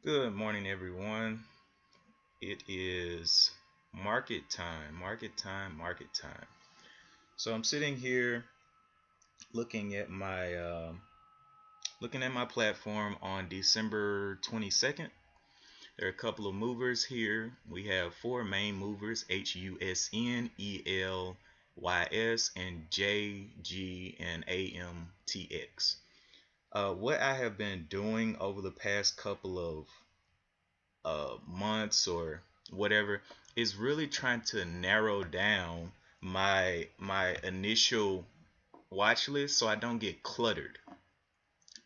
Good morning, everyone. It is market time, market time, market time. So I'm sitting here looking at my platform on December 22nd. There are a couple of movers here. We have four main movers: HUSN, ELYS, and JG and AMTX. What I have been doing over the past couple of months or whatever is really trying to narrow down my initial watch list so I don't get cluttered.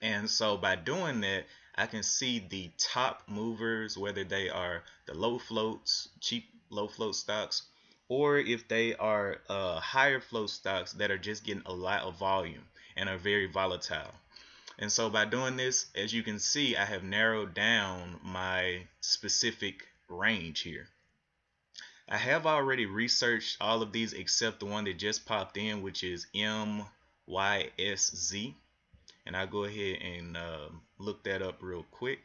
And so by doing that, I can see the top movers, whether they are the low floats, cheap low float stocks, or if they are higher float stocks that are just getting a lot of volume and are very volatile. And so by doing this, as you can see, I have narrowed down my specific range here. I have already researched all of these except the one that just popped in, which is MYSZ. And I'll go ahead and look that up real quick.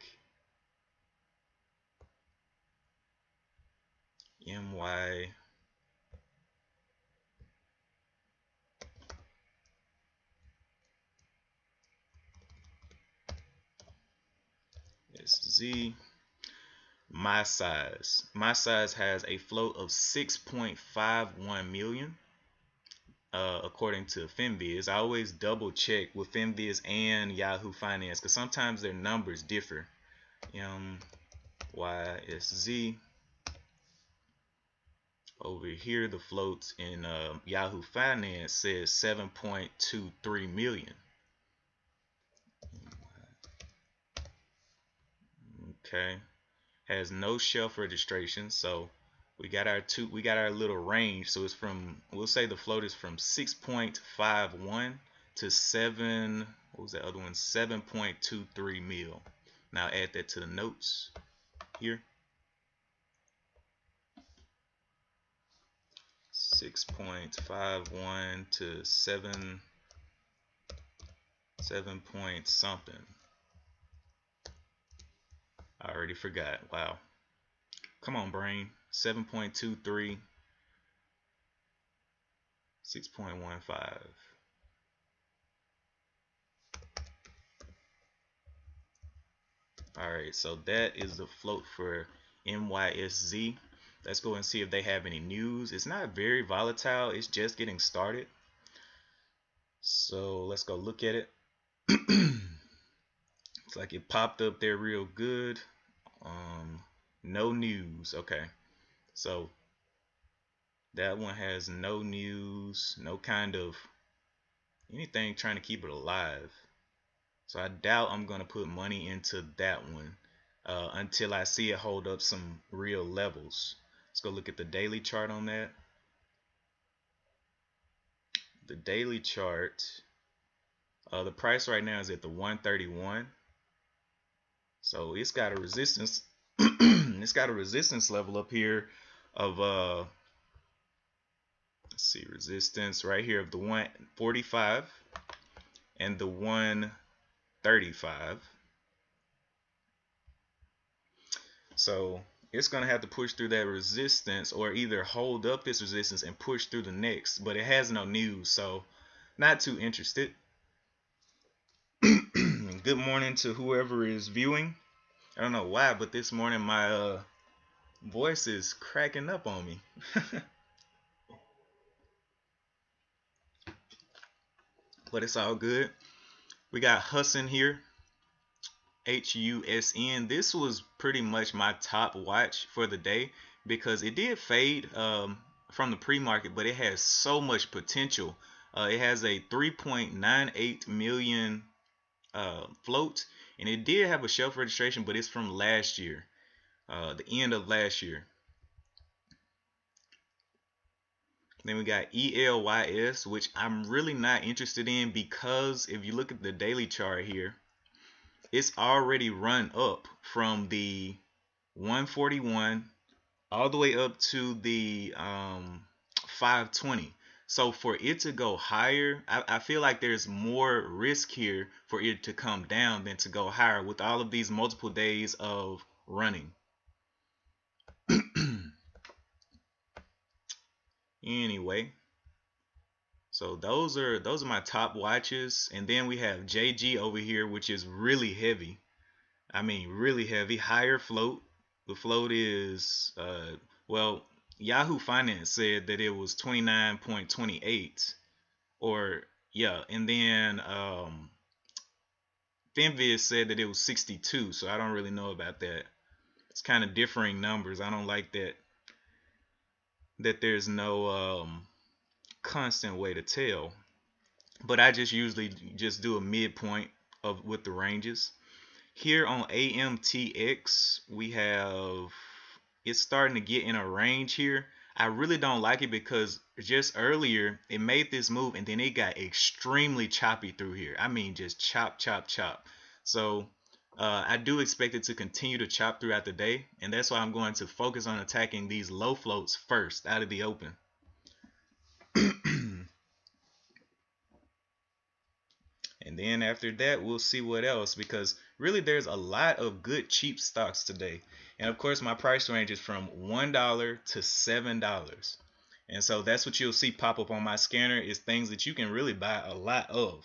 MYSZ. My size has a float of 6.51 million according to FinViz. I always double check with FinViz and Yahoo Finance because sometimes their numbers differ. MYSZ. Over here the floats in Yahoo Finance says 7.23 million. Okay, has no shelf registration, so we got our little range. So it's from, we'll say the float is from 6.51 to 7, what was that other one, 7.23 mil. Now add that to the notes here. 6.51 to 7 point something. I already forgot. Wow. Come on, brain. 7.23, 6.15. All right, so that is the float for MYSZ. Let's go and see if they have any news. It's not very volatile. It's just getting started. So let's go look at it. It's like it popped up there real good. No news. Okay, so that one has no news, no kind of anything trying to keep it alive. So I doubt I'm gonna put money into that one until I see it hold up some real levels. Let's go look at the daily chart on that. The daily chart, the price right now is at the 131. So it's got a resistance. It's got a resistance level up here of let's see, resistance right here of the 145 and the 135. So it's gonna have to push through that resistance or either hold up this resistance and push through the next, but it has no news, so not too interested. Good morning to whoever is viewing. I don't know why, but this morning my voice is cracking up on me. But it's all good. We got Husn here, HUSN. This was pretty much my top watch for the day because it did fade from the pre-market, but it has so much potential It has a 3.98 million float, and it did have a shelf registration, but it's from last year, the end of last year. Then we got ELYS, which I'm really not interested in, because if you look at the daily chart here, it's already run up from the 141 all the way up to the 520. So for it to go higher, I feel like there's more risk here for it to come down than to go higher with all of these multiple days of running. Anyway, so those are my top watches, and then we have JG over here, which is really heavy. I mean, really heavy, higher float. The float is well, Yahoo Finance said that it was 29.28, or yeah, and then Finviz said that it was 62. So I don't really know about that. It's kind of differing numbers. I don't like that there's no constant way to tell, but I just usually just do a midpoint of with the ranges. Here on AMTX, we have, it's starting to get in a range here. I really don't like it because just earlier it made this move and then it got extremely choppy through here. I mean, just chop, chop, chop. So I do expect it to continue to chop throughout the day, and that's why I'm going to focus on attacking these low floats first out of the open. And then after that, we'll see what else, because really there's a lot of good cheap stocks today. And of course, my price range is from $1 to $7. And so that's what you'll see pop up on my scanner, is things that you can really buy a lot of.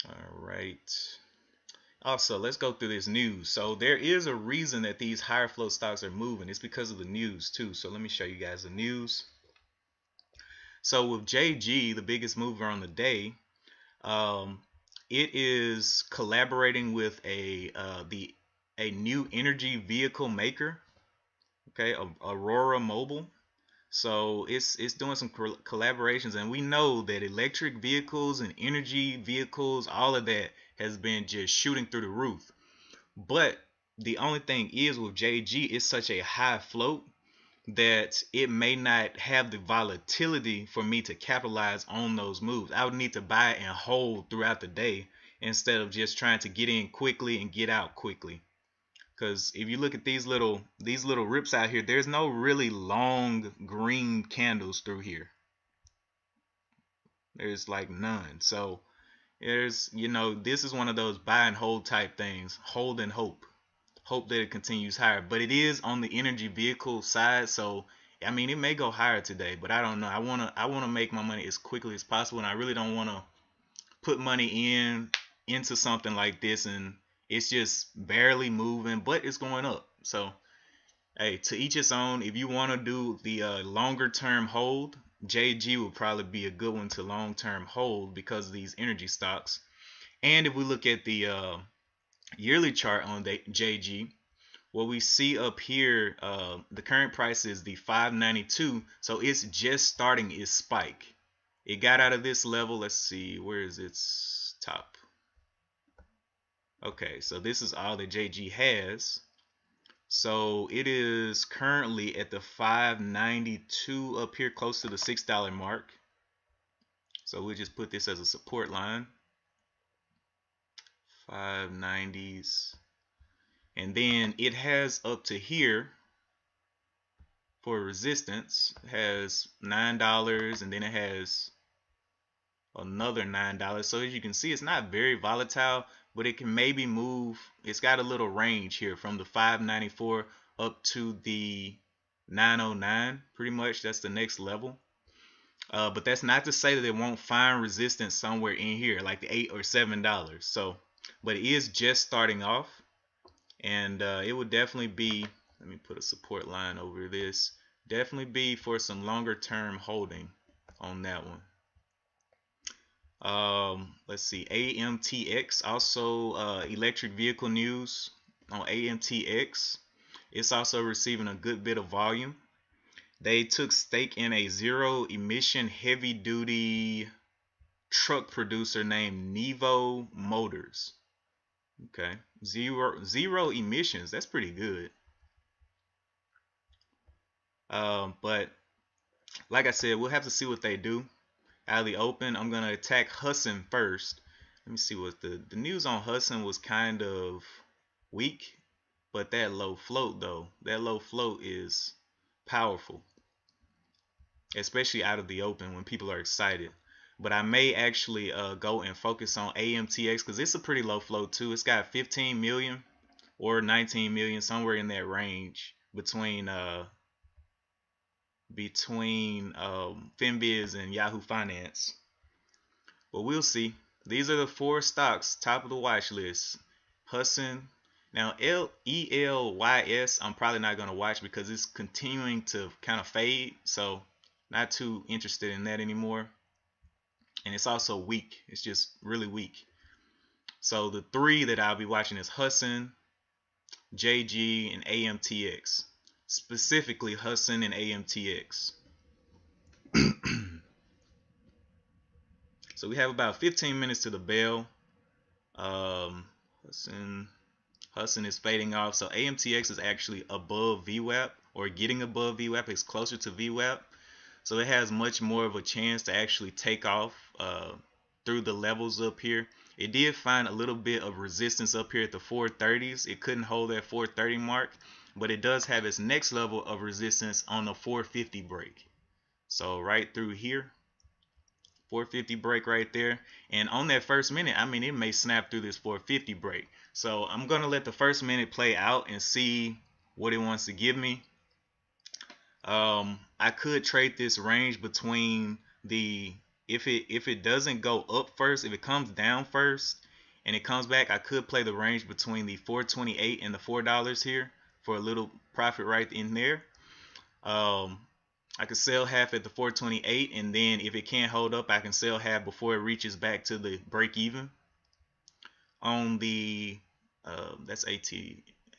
All right. Also, let's go through this news. So there is a reason that these higher float stocks are moving. It's because of the news too. So let me show you guys the news. So with JG, the biggest mover on the day, it is collaborating with a new energy vehicle maker. Okay, Aurora Mobile. So it's doing some collaborations, and we know that electric vehicles and energy vehicles, all of that has been just shooting through the roof. But the only thing is, with JG, it's such a high float that it may not have the volatility for me to capitalize on those moves. I would need to buy and hold throughout the day instead of just trying to get in quickly and get out quickly. Because if you look at these little rips out here, there's no really long green candles through here. There's like none. So there's, this is one of those buy and hold type things. Hold and hope that it continues higher. But it is on the energy vehicle side, so I mean, it may go higher today, but I don't know. I wanna make my money as quickly as possible, and I really don't want to put money into something like this and it's just barely moving, but it's going up. So hey, to each its own. If you want to do the longer term hold, JG will probably be a good one to long term hold because of these energy stocks. And if we look at the yearly chart on the JG, what we see up here, the current price is the 592, so it's just starting its spike. It got out of this level. Let's see, where is its top? Okay, so this is all that JG has. So it is currently at the 592 up here, close to the $6 mark. So we'll just put this as a support line. 590s. And then it has up to here for resistance. It has $9, and then it has another $9. So as you can see, it's not very volatile, but it can maybe move. It's got a little range here from the 594 up to the 909. Pretty much that's the next level. But that's not to say that it won't find resistance somewhere in here, like the $8 or $7. So, but it is just starting off, and it would definitely be, let me put a support line over this, definitely be for some longer term holding on that one. Let's see, AMTX, also electric vehicle news on AMTX. It's also receiving a good bit of volume. They took stake in a zero emission heavy duty truck producer named Nevo Motors. Okay, zero emissions. That's pretty good. But like I said, we'll have to see what they do out of the open. I'm gonna attack Hudson first. Let me see what the news on Hudson was kind of weak, but that low float though, that low float is powerful, especially out of the open when people are excited. But I may actually go and focus on AMTX because it's a pretty low float too. It's got 15 million or 19 million, somewhere in that range between Finviz and Yahoo Finance. But we'll see. These are the four stocks top of the watch list. Hudson. Now ELYS I'm probably not going to watch because it's continuing to kind of fade. So not too interested in that anymore. And it's also weak. It's just really weak. So the three that I'll be watching is Hudson, JG, and AMTX. Specifically Hudson and AMTX. So we have about 15 minutes to the bell. Hudson is fading off. So AMTX is actually above VWAP or getting above VWAP. It's closer to VWAP. So it has much more of a chance to actually take off through the levels up here. It did find a little bit of resistance up here at the 430s. It couldn't hold that 430 mark, but it does have its next level of resistance on the 450 break. So right through here, 450 break right there. And on that first minute, I mean, it may snap through this 450 break. So I'm going to let the first minute play out and see what it wants to give me. I could trade this range between the, if it doesn't go up first, if it comes down first and it comes back, I could play the range between the 428 and the $4 here for a little profit right in there. I could sell half at the 428, and then if it can't hold up, I can sell half before it reaches back to the break even. On the that's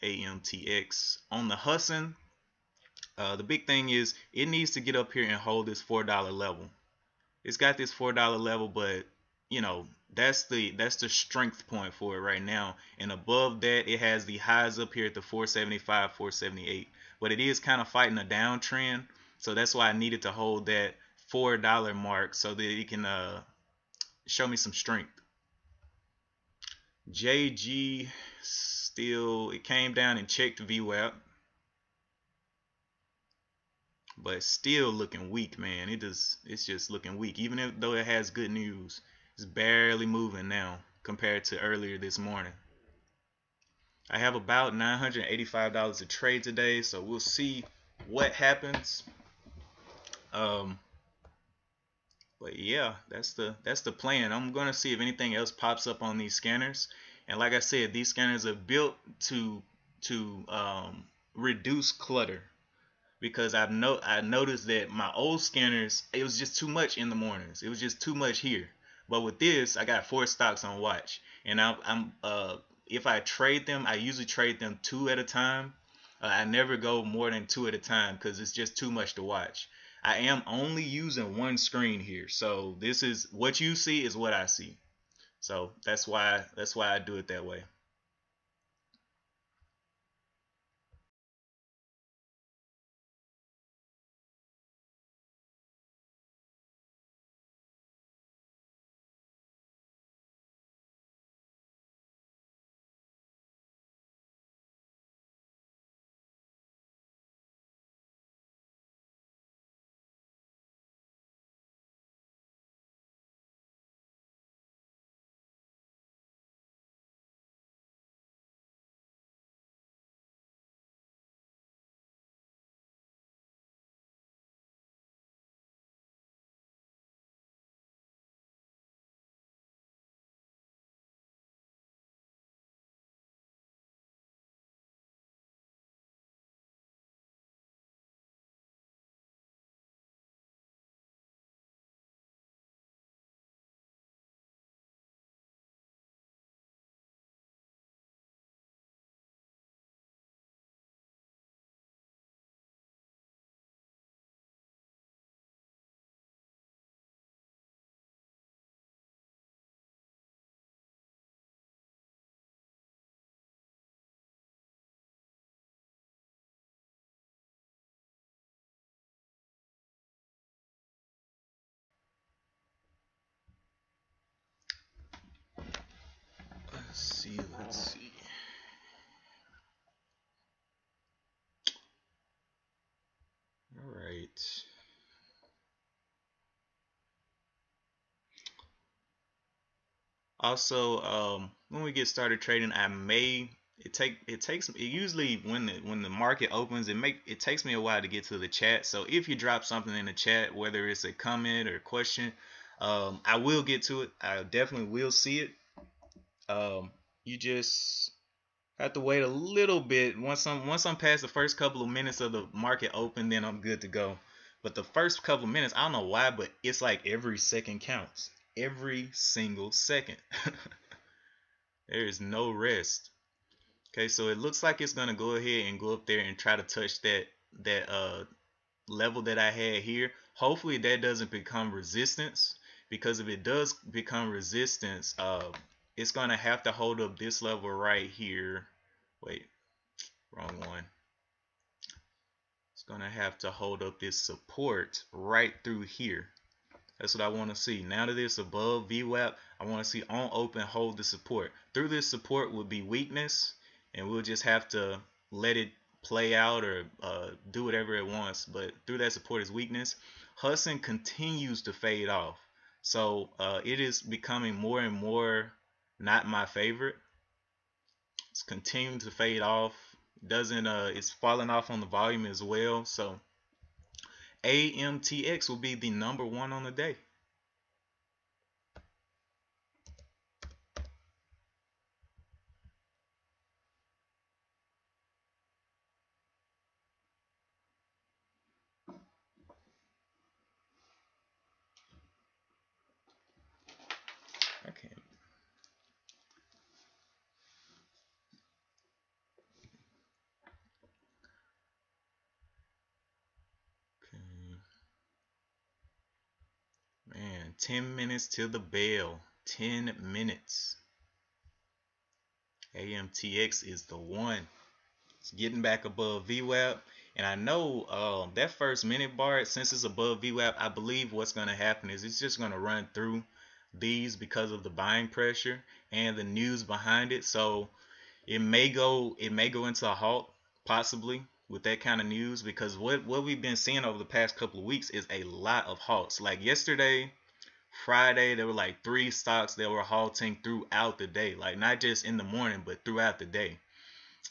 AMTX. On the Hudson, the big thing is it needs to get up here and hold this $4 level. It's got this $4 level, but you know, that's the strength point for it right now. And above that, it has the highs up here at the 475, 478. But it is kind of fighting a downtrend, so that's why I needed to hold that $4 mark so that it can show me some strength. JG still, it came down and checked VWAP, but still looking weak, man. It's just looking weak, even though it has good news. It's barely moving now compared to earlier this morning. I have about $985 to trade today, so we'll see what happens. But yeah, that's the plan. I'm gonna see if anything else pops up on these scanners. And like I said, these scanners are built to reduce clutter, because I noticed that my old scanners, it was just too much in the mornings. It was just too much here. But with this, I got 4 stocks on watch, and I'm if I trade them, I usually trade them 2 at a time. I never go more than 2 at a time because it's just too much to watch. I am only using one screen here, so this is what you see is what I see. So that's why I do it that way. Let's see. All right. Also, when we get started trading, I may it takes it usually when the market opens it takes me a while to get to the chat. So if you drop something in the chat, whether it's a comment or a question, I will get to it. I definitely will see it. You just have to wait a little bit. Once I'm past the first couple of minutes of the market open, then I'm good to go. But the first couple of minutes, I don't know why, but it's like every second counts. Every single second. There is no rest. Okay, so it looks like it's gonna go ahead and go up there and try to touch that level that I had here. Hopefully that doesn't become resistance, because if it does become resistance, it's gonna have to hold up this level right here. Wait, wrong one. It's gonna have to hold up this support right through here. That's what I want to see. Now that it's above VWAP, I want to see on open hold the support. Through this support would be weakness, and we'll just have to let it play out or do whatever it wants. But through that support is weakness. Hudson continues to fade off, so it is becoming more and more not my favorite. It's continuing to fade off. Doesn't it's falling off on the volume as well. So AMTX will be the number one on the day. Okay. Man, 10 minutes till the bell. 10 minutes. AMTX is the one. It's getting back above VWAP. And I know that first minute bar, since it's above VWAP, I believe what's going to happen is it's just going to run through these because of the buying pressure and the news behind it. So it may go into a halt, possibly, with that kind of news, because what we've been seeing over the past couple of weeks is a lot of halts. Like yesterday, Friday, there were like 3 stocks that were halting throughout the day, like not just in the morning, but throughout the day.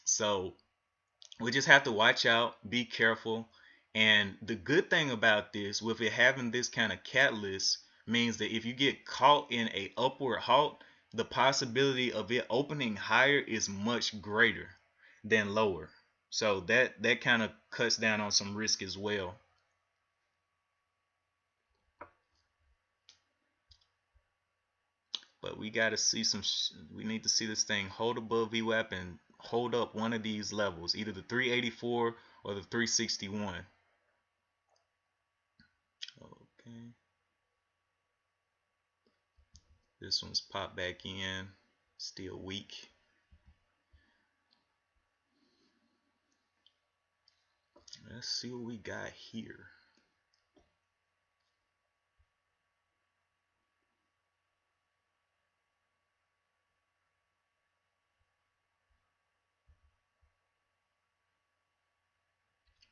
So we just have to watch out, be careful. And the good thing about this, with it having this kind of catalyst, means that if you get caught in a upward halt, the possibility of it opening higher is much greater than lower. So that kind of cuts down on some risk as well. But we got to see we need to see this thing hold above VWAP and hold up one of these levels, either the 384 or the 361. Okay. This one's popped back in, still weak. Let's see what we got here.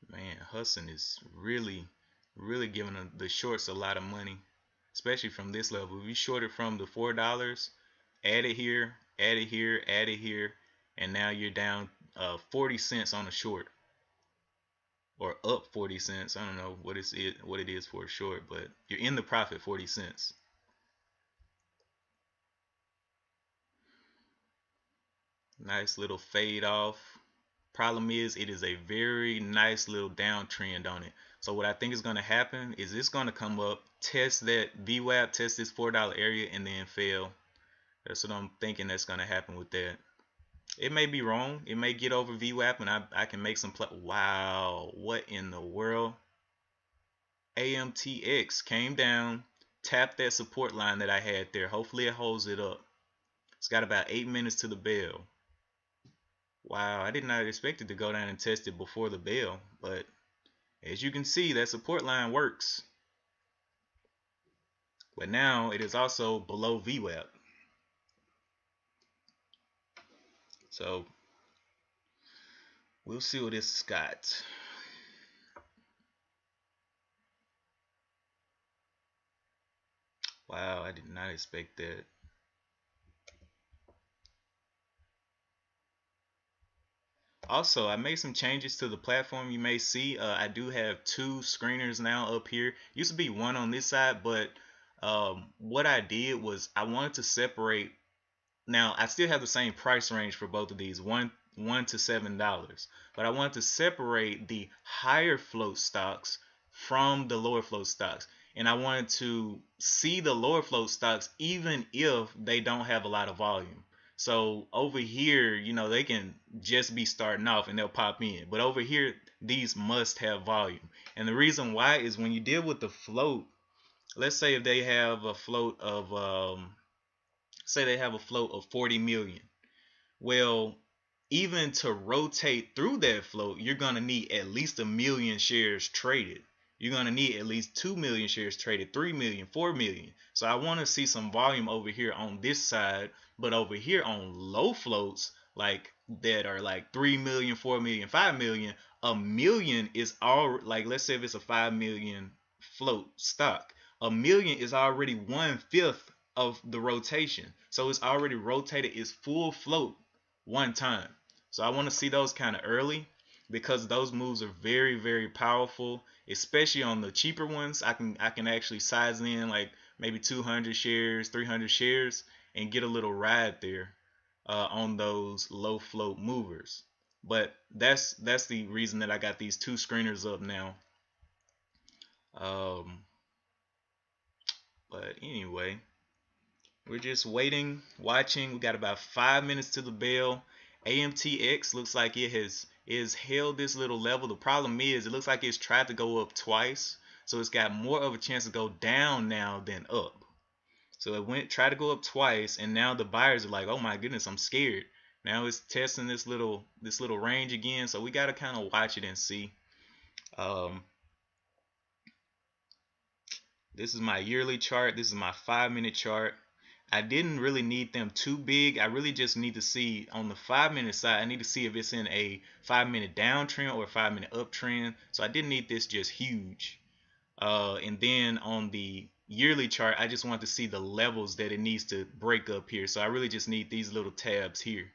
Man, Hudson is really giving the shorts a lot of money, especially from this level. If you shorted from the $4, add it here, add it here, add it here, and now you're down 40 cents on a short, or up 40 cents. I don't know what it is for a short, but you're in the profit 40 cents. Nice little fade off. Problem is, it is a very nice little downtrend on it. So what I think is going to happen is it's going to come up, test that VWAP, test this $4 area, and then fail. That's what I'm thinking that's going to happen with that. It may be wrong. It may get over VWAP, and I can make some play. Wow, what in the world? AMTX came down, tapped that support line that I had there. Hopefully it holds it up. It's got about 8 minutes to the bell. Wow, I did not expect it to go down and test it before the bell, but as you can see, that support line works. But now it is also below VWAP. So we'll see what this has got. Wow, I did not expect that. Also, I made some changes to the platform. You may see I do have two screeners now up here. Used to be one on this side, but what I did was I wanted to separate. Now I still have the same price range for both of these, one to $7, but I wanted to separate the higher float stocks from the lower float stocks, and I wanted to see the lower float stocks even if they don't have a lot of volume. So over here, they can just be starting off and they'll pop in, but over here these must have volume. And the reason why is when you deal with the float, let's say if they have a float of say they have a float of 40 million. Well, even to rotate through that float, you're going to need at least 1 million shares traded. You're going to need at least 2 million shares traded, 3 million, 4 million. So I want to see some volume over here on this side, but over here on low floats, like that are like 3 million, 4 million, 5 million, 1 million is all, like, let's say if it's a 5 million float stock, 1 million is already 1/5 of the rotation. So it's already rotated its full float one time. So I want to see those kind of early because those moves are very, very powerful, especially on the cheaper ones. I can actually size in like maybe 200 shares, 300 shares, and get a little ride there on those low float movers. But that's the reason that I got these two screeners up now. Um, but anyway, we're just waiting, watching. We got about 5 minutes to the bell. AMTX looks like it has held this little level. The problem is it looks like it's tried to go up twice, so it's got more of a chance to go down now than up. So it tried to go up twice, and now the buyers are like, "Oh my goodness, I'm scared." Now it's testing this little range again, so we gotta kind of watch it and see. Um, this is my yearly chart. This is my 5-minute chart. I didn't really need them too big. I really just need to see on the 5-minute side. I need to see if it's in a 5-minute downtrend or a 5-minute uptrend. So I didn't need this just huge. And then on the yearly chart, I just want to see the levels that it needs to break up here. So I really just need these little tabs here.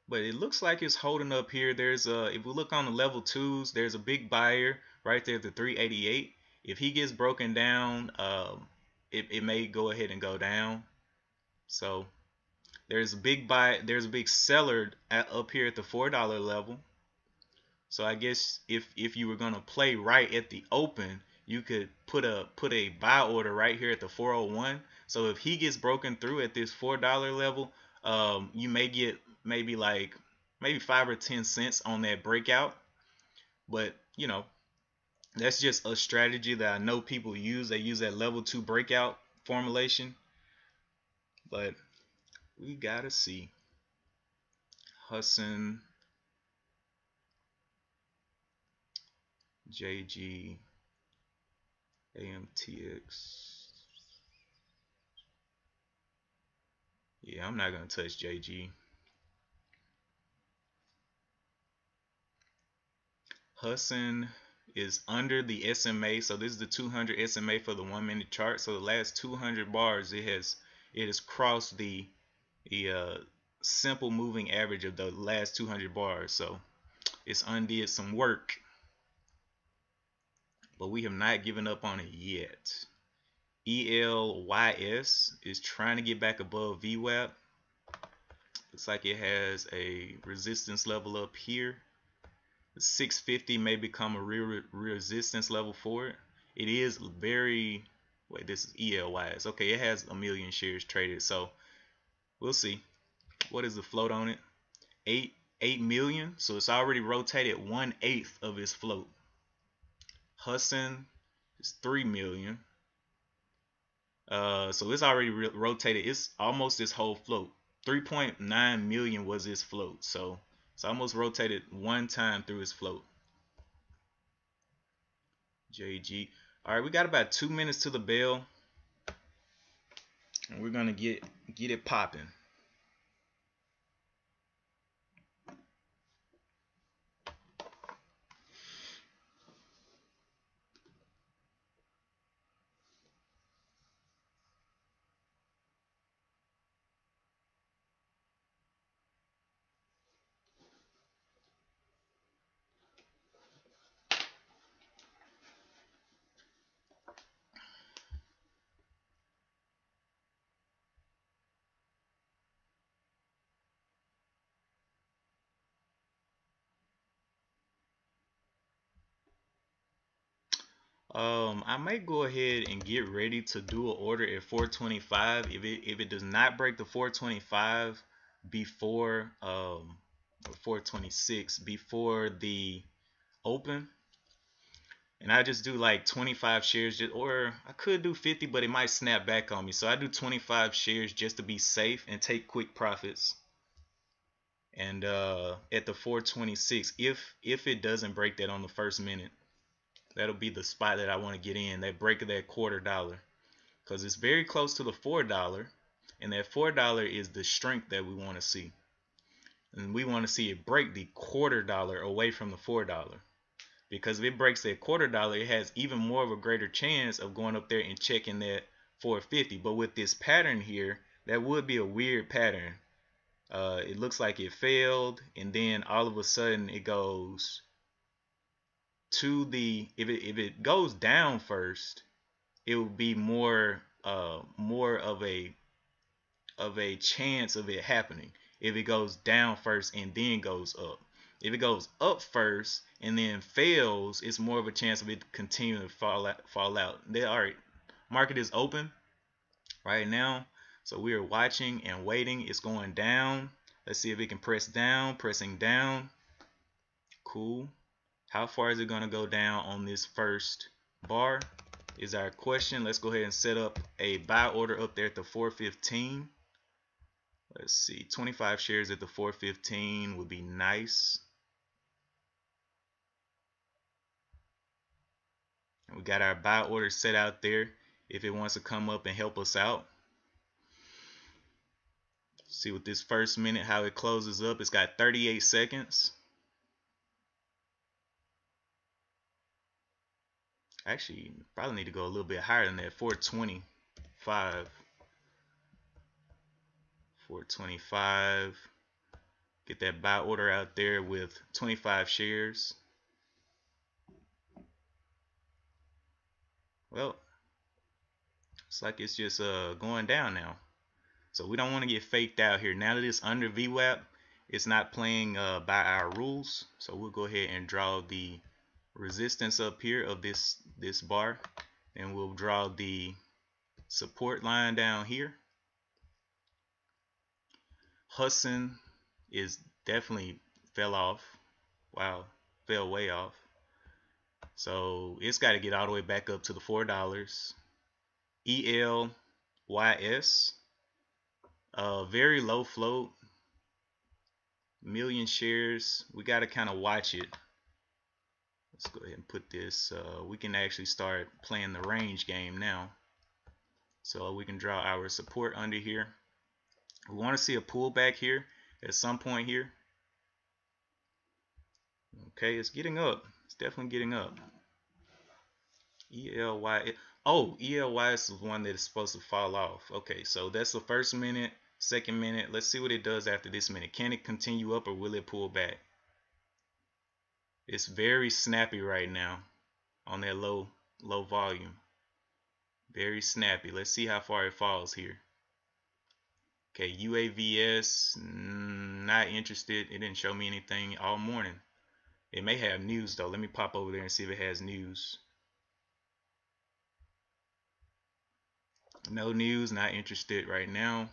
But it looks like it's holding up here. There's if we look on the level twos, there's a big buyer right there at the 388. If he gets broken down, it may go ahead and go down. So there's a big buy, there's a big seller up here at the $4 level. So I guess if you were gonna play right at the open, you could put a buy order right here at the 401. So if he gets broken through at this $4 level, you may get maybe 5 or 10 cents on that breakout. But that's just a strategy that I know people use. They use that level 2 breakout formulation. But we gotta see. Husson, JG, AMTX. Yeah, I'm not gonna touch JG. Husson is under the SMA, so this is the 200 SMA for the 1-minute chart. So the last 200 bars, it has crossed the simple moving average of the last 200 bars. So it's undid some work, but we have not given up on it yet. ELYS is trying to get back above VWAP. Looks like it has a resistance level up here. 650 may become a real resistance level for it. It is very, wait, this is ELYS. Okay, it has 1 million shares traded, so we'll see. What is the float on it? 8 million, so it's already rotated 1/8 of its float. Husson is 3 million. So it's already rotated. It's almost its whole float. 3.9 million was its float, so it's almost rotated one time through its float. JG. All right, we got about 2 minutes to the bell, and we're gonna get it popping. I might go ahead and get ready to do an order at 425. If it does not break the 425 before 426 before the open, and I just do like 25 shares, or I could do 50, but it might snap back on me. So I do 25 shares just to be safe and take quick profits. And at the 426, if it doesn't break that on the first minute, that'll be the spot that I want to get in. That break of that $0.25, because it's very close to the $4, and that $4 is the strength that we want to see, and we want to see it break the $0.25 away from the $4. Because if it breaks that $0.25, it has even more of a greater chance of going up there and checking that 450. But with this pattern here, that would be a weird pattern. It looks like it failed, and then all of a sudden it goes to the, if it goes down first, it will be more of a chance of it happening. If it goes down first and then goes up. If it goes up first and then fails, it's more of a chance of it continuing to fall out. All right, market is open right now, so we are watching and waiting. It's going down. Let's see if it can press down. Pressing down. Cool. How far is it going to go down on this first bar is our question. Let's go ahead and set up a buy order up there at the 415. Let's see, 25 shares at the 415 would be nice. We got our buy order set out there if it wants to come up and help us out. See with this first minute how it closes up. It's got 38 seconds. Actually, probably need to go a little bit higher than that. 425. 425. Get that buy order out there with 25 shares. Well, it's like it's just going down now. So we don't want to get faked out here. Now that it's under VWAP, it's not playing by our rules. So we'll go ahead and draw the resistance up here of this bar, and we'll draw the support line down here. Hudson is definitely fell off. Wow, fell way off. So it's got to get all the way back up to the $4. ELYS, very low float, million shares. We got to kind of watch it. Let's go ahead and put this. We can actually start playing the range game now. So we can draw our support under here. We want to see a pullback here at some point here. Okay, it's getting up. It's definitely getting up. ELY. Oh, ELY is the one that is supposed to fall off. Okay, so that's the first minute, second minute. Let's see what it does after this minute. Can it continue up or will it pull back? It's very snappy right now on that low volume. Very snappy. Let's see how far it falls here. Okay, UAVS, not interested. It didn't show me anything all morning. It may have news though. Let me pop over there and see if it has news. No news, not interested right now.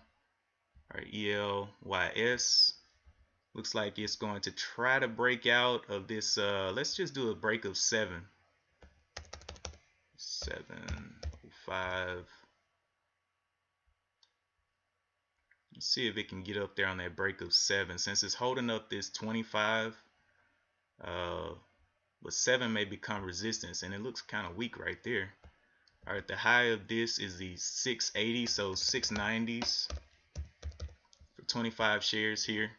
All right, ELYS. Looks like it's going to try to break out of this. Let's just do a break of 7. 705. Let's see if it can get up there on that break of 7. Since it's holding up this 25, but 7 may become resistance, and it looks kind of weak right there. All right, the high of this is the 680, so 690s for 25 shares here.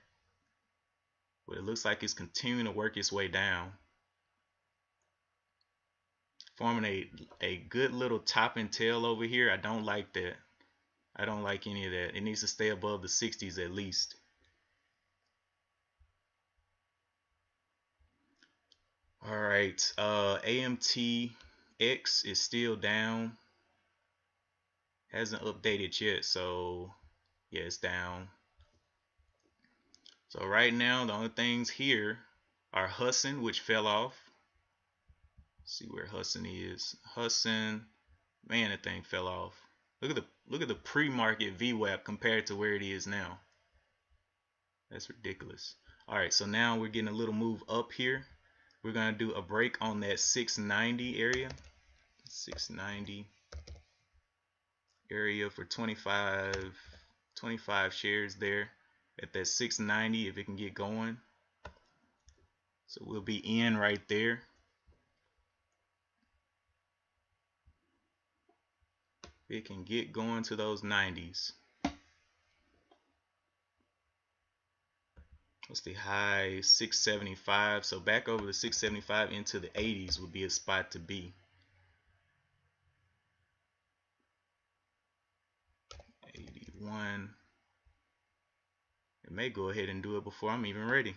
But it looks like it's continuing to work its way down, forming a good little top and tail over here. I don't like that. I don't like any of that. It needs to stay above the 60s at least. All right, AMTX is still down. Hasn't updated yet, so yeah, it's down. So right now, the only things here are Hudson, which fell off. See where Hudson is. Hudson, man, that thing fell off. Look at the pre-market VWAP compared to where it is now. That's ridiculous. All right, so now we're getting a little move up here. We're gonna do a break on that 690 area. 690 area for 25 shares there at that 690 if it can get going. So we'll be in right there. It can get going to those 90s. What's the high? 675. So back over the 675 into the 80s would be a spot to be. 81. It may go ahead and do it before I'm even ready.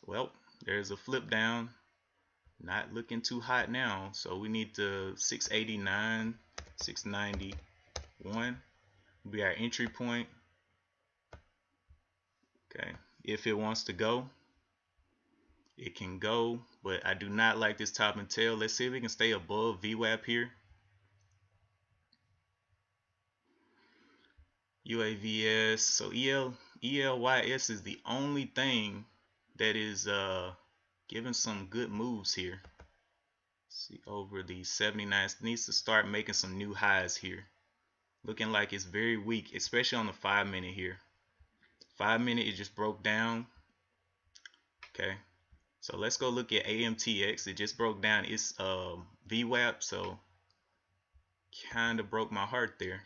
Well, there's a flip down. Not looking too hot now. So we need to 689, 691 will be our entry point. Okay, if it wants to go, it can go, but I do not like this top and tail. Let's see if we can stay above VWAP here. UAVS, so ELYS is the only thing that is giving some good moves here. See, over the 79, it needs to start making some new highs here. Looking like it's very weak, especially on the 5-minute here. 5-minute, it just broke down. Okay, so let's go look at AMTX. It just broke down its VWAP, so kind of broke my heart there.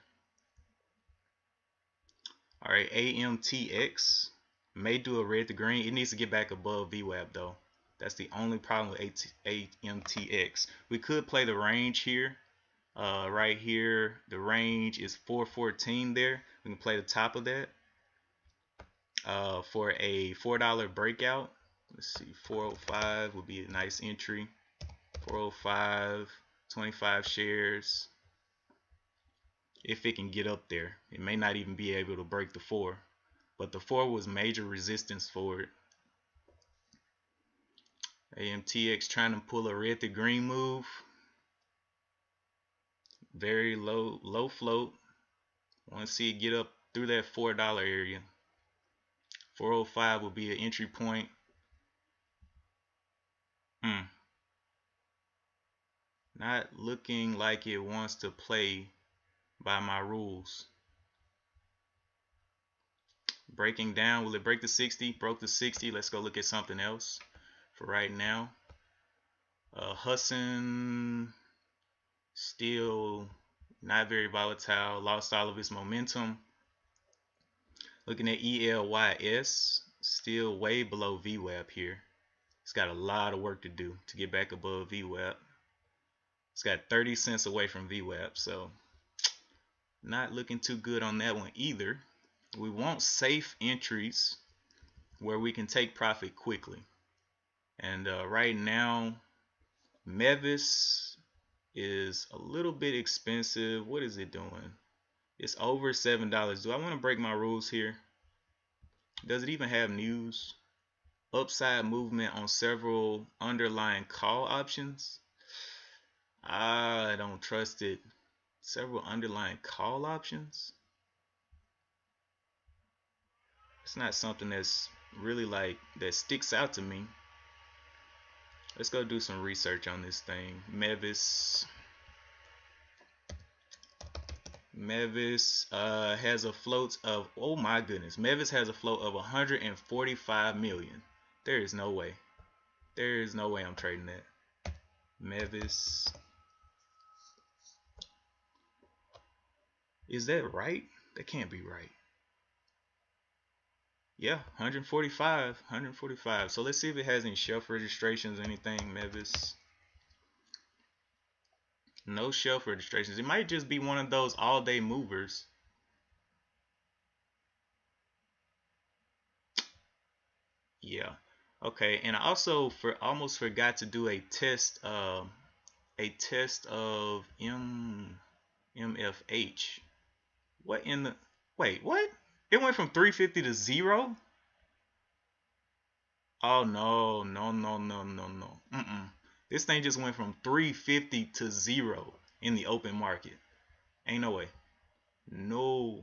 All right, AMTX may do a red to green. It needs to get back above VWAP though. That's the only problem with AMTX. We could play the range here. Right here, the range is 414 there. We can play the top of that for a $4 breakout. Let's see, 405 would be a nice entry. 405, 25 shares. If it can get up there, it may not even be able to break the 4, but the 4 was major resistance for it. AMTX trying to pull a red to green move. Very low float. Want to see it get up through that $4 area. 405 will be an entry point. Not looking like it wants to play by my rules. Breaking down, will it break the 60? Broke the 60. Let's go look at something else for right now. Hudson still not very volatile, lost all of its momentum. Looking at ELYS, still way below VWAP here. It's got a lot of work to do to get back above VWAP. It's got 30 cents away from VWAP, so not looking too good on that one either. We want safe entries where we can take profit quickly. And right now, Mevis is a little bit expensive. What is it doing? It's over $7. Do I want to break my rules here? Does it even have news? Upside movement on several underlying call options. I don't trust it. Several underlying call options. It's not something that's really like that sticks out to me. Let's go do some research on this thing. Mevis has a float of, oh my goodness, Mevis has a float of 145 million. There is no way. There is no way I'm trading that. Mevis. Is that right? That can't be right. Yeah, 145. So let's see if it has any shelf registrations, anything. Mevis. No shelf registrations. It might just be one of those all-day movers. Yeah. Okay. And I also almost forgot to do a test of MFH. What in the wait? What? It went from 350 to 0. Oh no, no, no, no, no, no. This thing just went from 350 to zero in the open market. Ain't no way. No,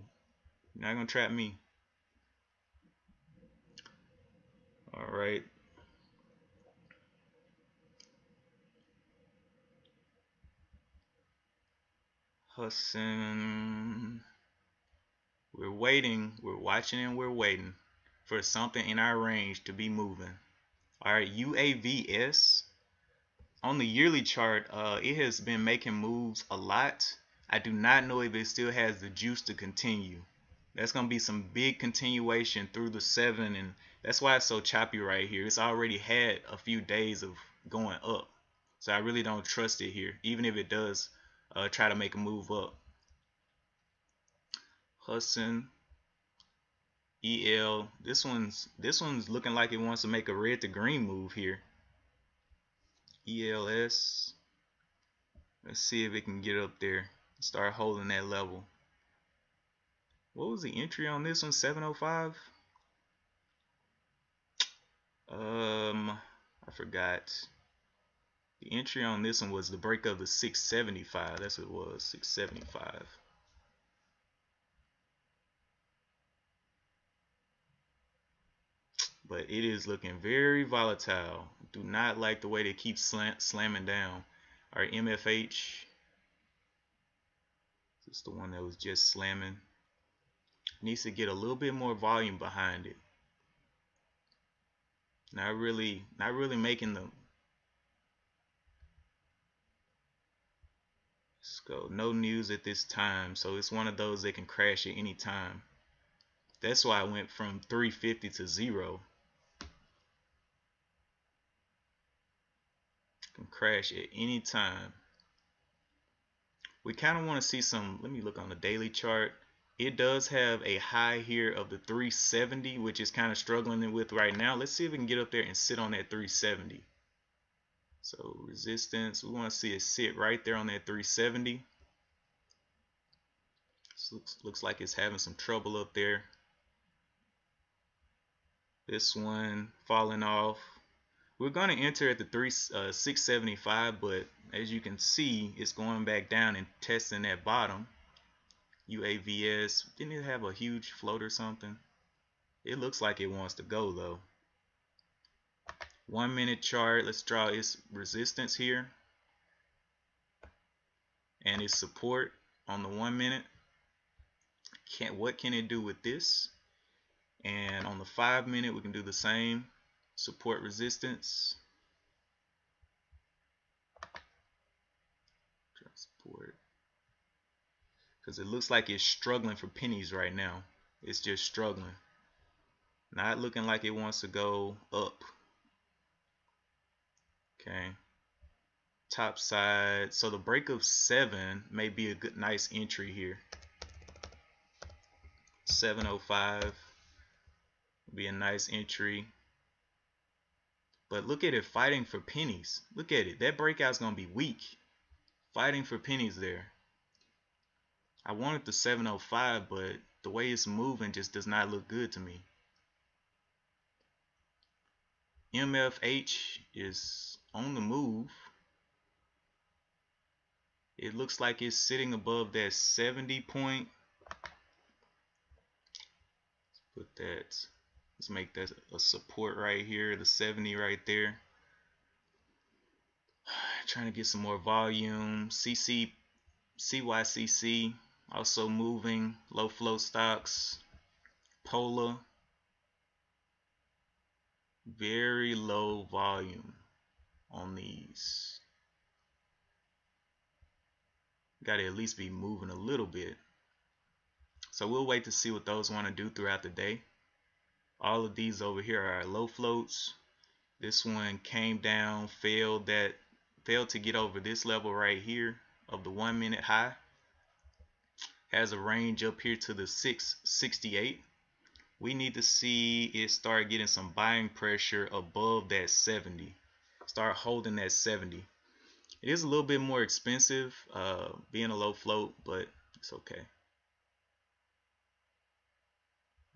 you're not gonna trap me. All right. Hudson. We're waiting. We're watching and we're waiting for something in our range to be moving. All right, UAVS on the yearly chart, it has been making moves a lot. I do not know if it still has the juice to continue. That's gonna be some big continuation through the 7, and that's why it's so choppy right here. It's already had a few days of going up, so I really don't trust it here, even if it does try to make a move up. Hudson, EL. This one's looking like it wants to make a red to green move here. ELS. Let's see if it can get up there. Start holding that level. What was the entry on this one? 705. I forgot. The entry on this one was the break of the 675. That's what it was. 675. But it is looking very volatile. Do not like the way they keep slamming down. Our MFH. This is the one that was just slamming. Needs to get a little bit more volume behind it. Not really making the. Let's go. No news at this time, so it's one of those that can crash at any time. That's why I went from 350 to 0. Can crash at any time. We kind of want to see some. Let me look on the daily chart. It does have a high here of the 370, which is kind of struggling with right now. Let's see if we can get up there and sit on that 370. So resistance, we want to see it sit right there on that 370. This looks like it's having some trouble up there. This one falling off. We're going to enter at the 675, but as you can see, it's going back down and testing that bottom. UAVS, didn't it have a huge float or something? It looks like it wants to go though. 1 minute chart, let's draw its resistance here and its support on the 1 minute. What can it do with this? And on the 5 minute, we can do the same. Support, resistance. Support. Because it looks like it's struggling for pennies right now. It's just struggling. Not looking like it wants to go up. Okay. Top side. So the break of 7 may be a good, nice entry here. 705 would be a nice entry. But look at it fighting for pennies. Look at it. That breakout's going to be weak. Fighting for pennies there. I wanted the 705, but the way it's moving just does not look good to me. MFH is on the move. It looks like it's sitting above that 70 point. Let's put that. Let's make that a support right here, the 70 right there. Trying to get some more volume. CYCC also moving. Low flow stocks. Polar. Very low volume on these. Got to at least be moving a little bit. So we'll wait to see what those want to do throughout the day. All of these over here are low floats. This one came down, failed to get over this level right here of the 1 minute high. Has a range up here to the 668. We need to see it start getting some buying pressure above that 70. Start holding that 70. It is a little bit more expensive being a low float, but it's okay.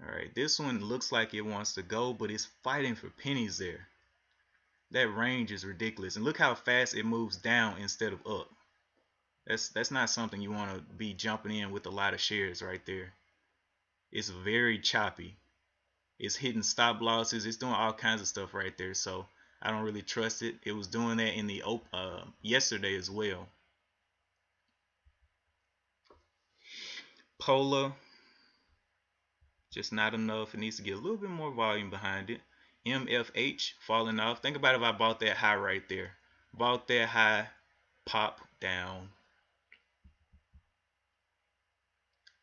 All right, this one looks like it wants to go, but it's fighting for pennies there. That range is ridiculous, and look how fast it moves down instead of up. That's not something you want to be jumping in with a lot of shares right there. It's very choppy. It's hitting stop losses. It's doing all kinds of stuff right there. So I don't really trust it. It was doing that in the yesterday as well. Polar, just not enough. It needs to get a little bit more volume behind it. MFH falling off. Think about if I bought that high right there. Bought that high, pop down.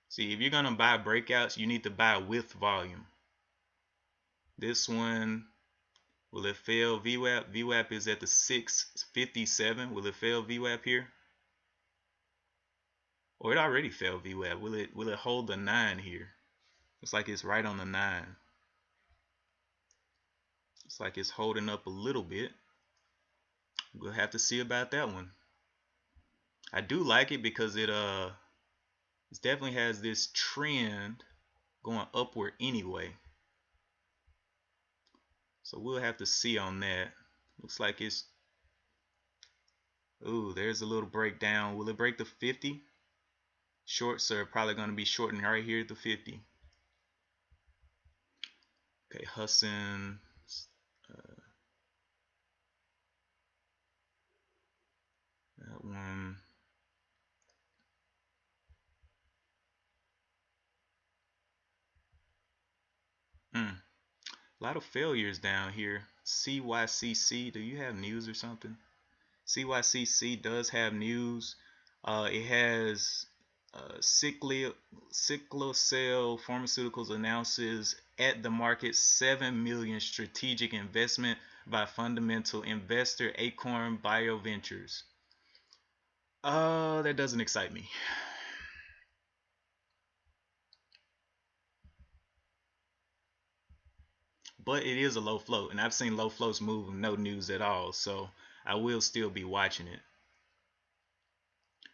See, if you're gonna buy breakouts, you need to buy with volume. This one, will it fail VWAP? VWAP is at the 657. Will it fail VWAP here? Or it already failed VWAP. Will it hold the 9 here? Looks like it's right on the 9. Looks like it's holding up a little bit. We'll have to see about that one. I do like it because it definitely has this trend going upward anyway. So we'll have to see on that. Looks like it's, ooh, there's a little breakdown. Will it break the 50? Shorts are probably going to be shorting right here at the 50. Okay, Hassan. That one. A lot of failures down here. CYCC, do you have news or something? CYCC does have news. It has Cyclocell Pharmaceuticals announces at the market 7 million strategic investment by fundamental investor Acorn Bioventures. That doesn't excite me. But it is a low float, and I've seen low floats move with no news at all, so I will still be watching it.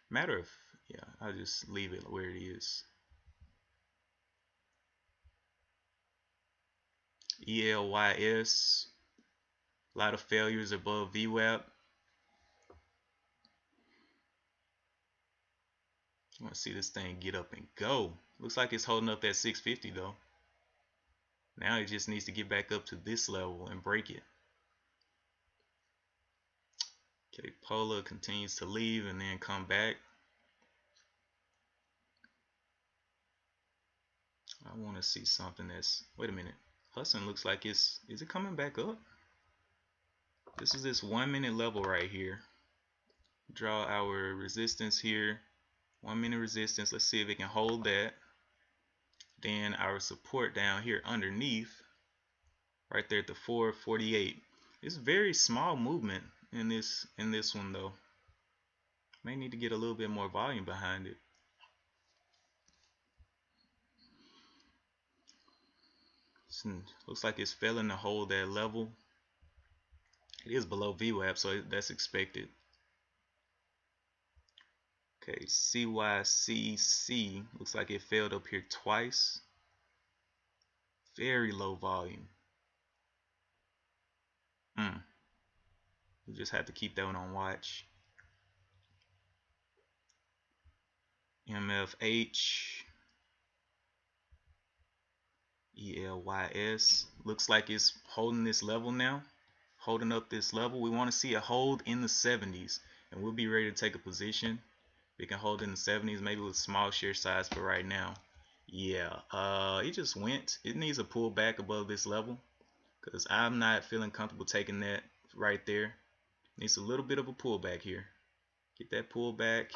Matter of, yeah, I'll just leave it where it is. ELYS, a lot of failures above VWAP. I want to see this thing get up and go. Looks like it's holding up at 650 though. Now it just needs to get back up to this level and break it. Okay, Polar continues to leave and then come back. I want to see something that's, wait a minute. Hudson looks like is it coming back up? This is this 1 minute level right here. Draw our resistance here. 1 minute resistance. Let's see if it can hold that. Then our support down here underneath, right there at the 448. It's very small movement in this one though. May need to get a little bit more volume behind it. Looks like it's failing to hold that level. It is below VWAP, so that's expected. Okay, CYCC looks like it failed up here twice. Very low volume. We just have to keep that one on watch. MFH, ELYS looks like it's holding this level now, holding up this level. We want to see a hold in the 70s, and we'll be ready to take a position. We can hold in the 70s, maybe with small share size for right now. Yeah, it just went. It needs a pullback above this level because I'm not feeling comfortable taking that right there. Needs a little bit of a pullback here. Get that pullback.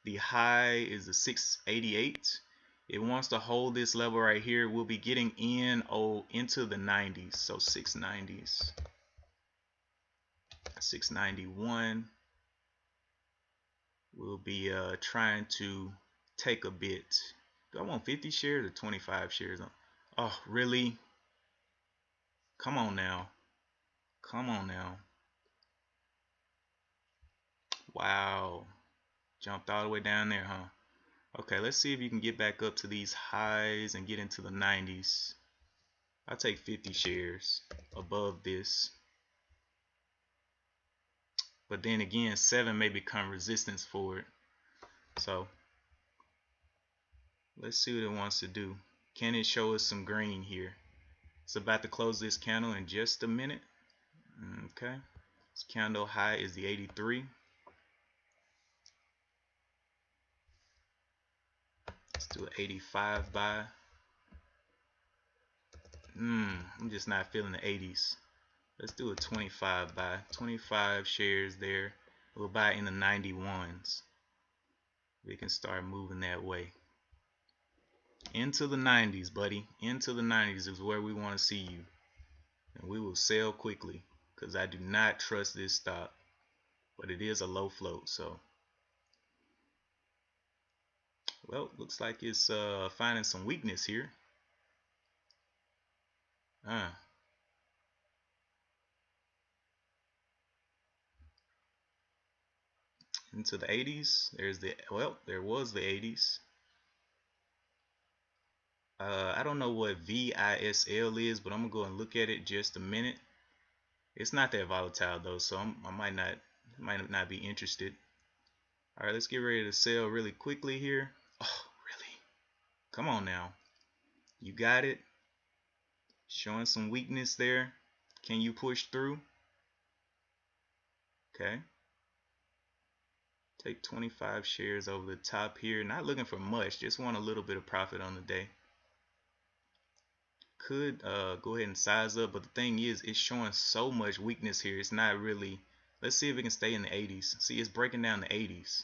The high is the 688. It wants to hold this level right here. We'll be getting in into the 90s. So 690s. 691. We'll be trying to take a bit. Do I want 50 shares or 25 shares? Oh, really? Come on now. Come on now. Wow. Jumped all the way down there, huh? Okay, let's see if you can get back up to these highs and get into the 90s. I'll take 50 shares above this. But then again, 7 may become resistance for it. So let's see what it wants to do. Can it show us some green here? It's about to close this candle in just a minute. Okay. This candle high is the 83. Let's do an 85 buy. I'm just not feeling the 80s. Let's do a 25 buy. 25 shares there. We'll buy in the 91s. We can start moving that way. Into the 90s, buddy. Into the 90s is where we want to see you. And we will sell quickly because I do not trust this stock. But it is a low float, so. Well, looks like it's finding some weakness here. Into the 80s. There was the 80s. I don't know what VISL is, but I'm gonna go and look at it just a minute. It's not that volatile though, so I might not be interested. All right, let's get ready to sell really quickly here. Oh, really? Come on now. You got it. Showing some weakness there. Can you push through? Okay. Take 25 shares over the top here. Not looking for much. Just want a little bit of profit on the day. Could go ahead and size up, but the thing is, it's showing so much weakness here. It's not really. Let's see if it can stay in the 80s. See, it's breaking down the 80s.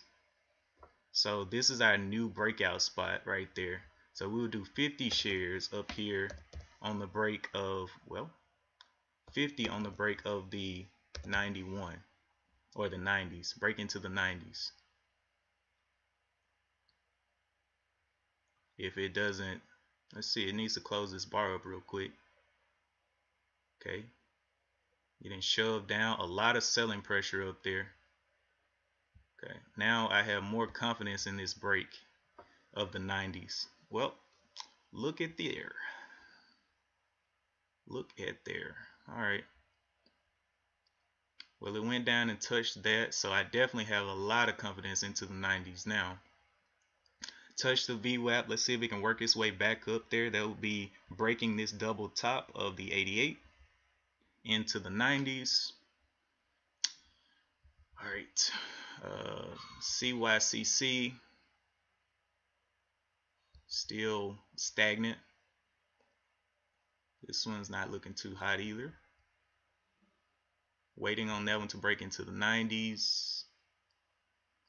So this is our new breakout spot right there. So we'll do 50 shares up here on the break of, well, 50 on the break of the 91 or the 90s. Break into the 90s. If it doesn't, let's see, it needs to close this bar up real quick. Okay. Getting shoved down. A lot of selling pressure up there. Okay. Now I have more confidence in this break of the 90s. Well, look at there. Look at there. All right. Well, it went down and touched that, so I definitely have a lot of confidence into the 90s now. Touch the VWAP. Let's see if it can work its way back up there. That will be breaking this double top of the 88 into the 90s. All right. CYCC still stagnant. This one's not looking too hot either. Waiting on that one to break into the 90s.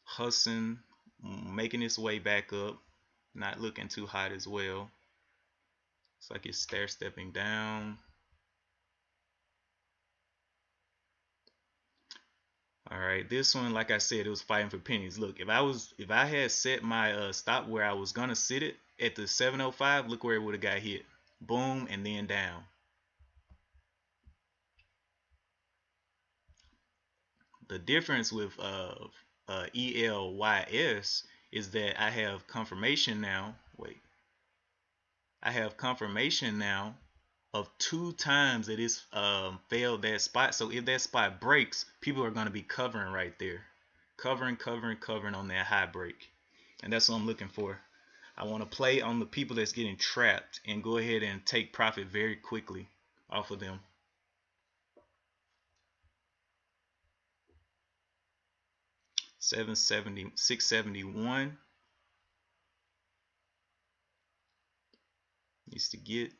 Hudson making its way back up. Not looking too hot as well. Looks like it's stair stepping down. All right, this one, like I said, it was fighting for pennies. Look, if I had set my stop where I was gonna sit it at the 705, look where it would have got hit. Boom, and then down. The difference with ELYS is that I have confirmation now. Wait, I have confirmation now of 2 times that it's failed that spot. So if that spot breaks, people are going to be covering right there, covering on that high break, and that's what I'm looking for. I want to play on the people that's getting trapped and go ahead and take profit very quickly off of them. $671 needs to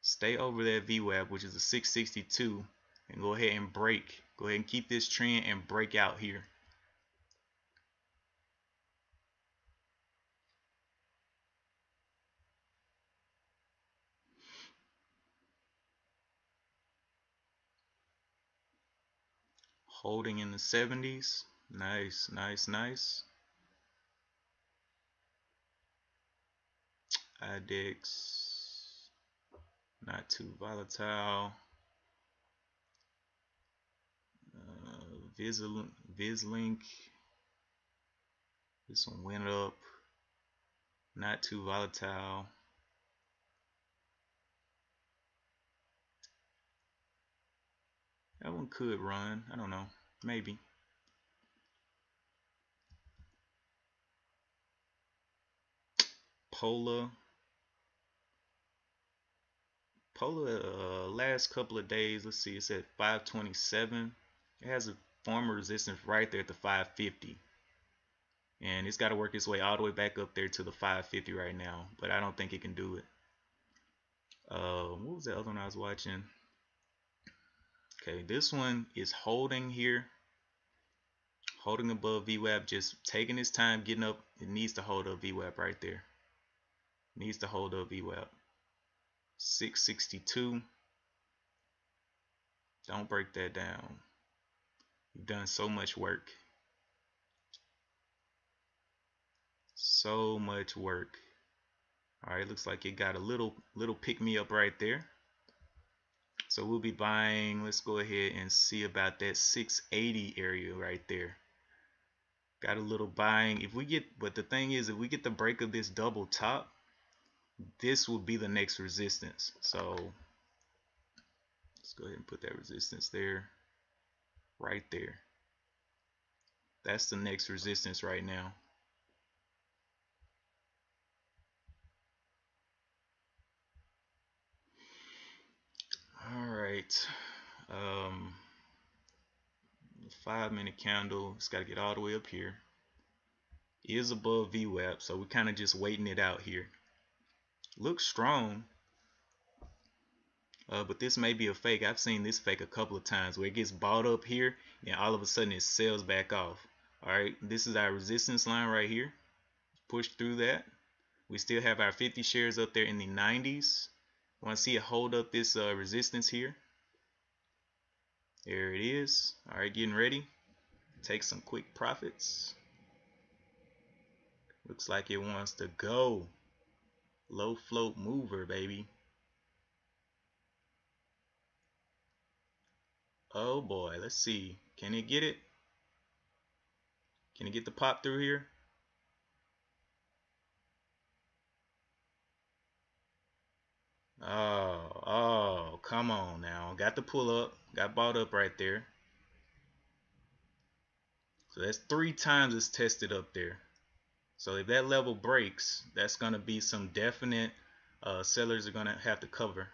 stay over that VWAP, which is a 662, and go ahead and break. Go ahead and keep this trend and break out here. Holding in the 70s. Nice, nice, nice. IDEX, not too volatile. Vislink, this one went up. not too volatile. That one could run. I don't know. Maybe. Polar. Last couple of days, let's see, it's at 527. It has a form of resistance right there at the 550. And it's got to work its way all the way back up there to the 550 right now. But I don't think it can do it. What was the other one I was watching? Okay, this one is holding here. Holding above VWAP, just taking its time getting up. It needs to hold up VWAP right there. Needs to hold up VWAP. 662. Don't break that down. You've done so much work. So much work. All right, looks like it got a little pick me up right there. So we'll be buying. Let's go ahead and see about that 680 area right there. Got a little buying. If we get, but the thing is, if we get the break of this double top, this will be the next resistance. So let's go ahead and put that resistance there, right there. That's the next resistance right now. All right. The 5-minute candle, it's got to get all the way up here. It is above VWAP, so we're kind of just waiting it out here. Looks strong, but this may be a fake. I've seen this fake a couple of times where it gets bought up here and all of a sudden it sells back off. All right, this is our resistance line right here. Push through that. We still have our 50 shares up there in the 90s. Want to see it hold up this resistance here. There it is. All right, getting ready. Take some quick profits. Looks like it wants to go. Low float mover, baby. Oh boy, let's see. Can it get it? Can it get the pop through here? Oh, come on now. Got the pull up. Got bought up right there. So that's 3 times it's tested up there. So if that level breaks, that's going to be some definite sellers are going to have to cover.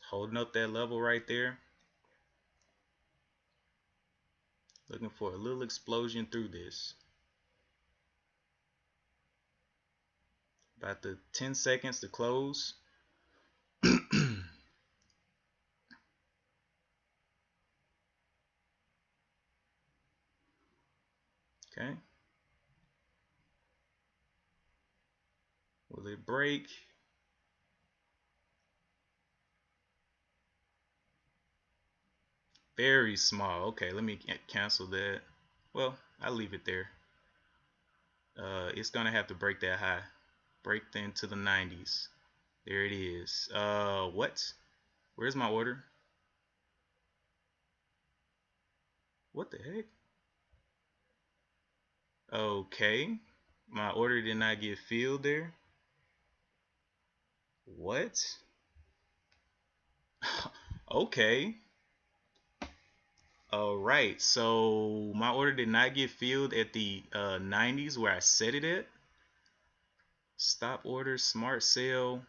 Holding up that level right there. Looking for a little explosion through this. About the 10 seconds to close. Okay. Will it break? Very small. Okay, let me cancel that. Well, I'll leave it there. It's gonna have to break that high. Break into the 90s. There it is. What? Where's my order? What the heck? Okay. My order did not get filled there. What? Okay. All right. So my order did not get filled at the 90s where I set it at. Stop order, smart sale.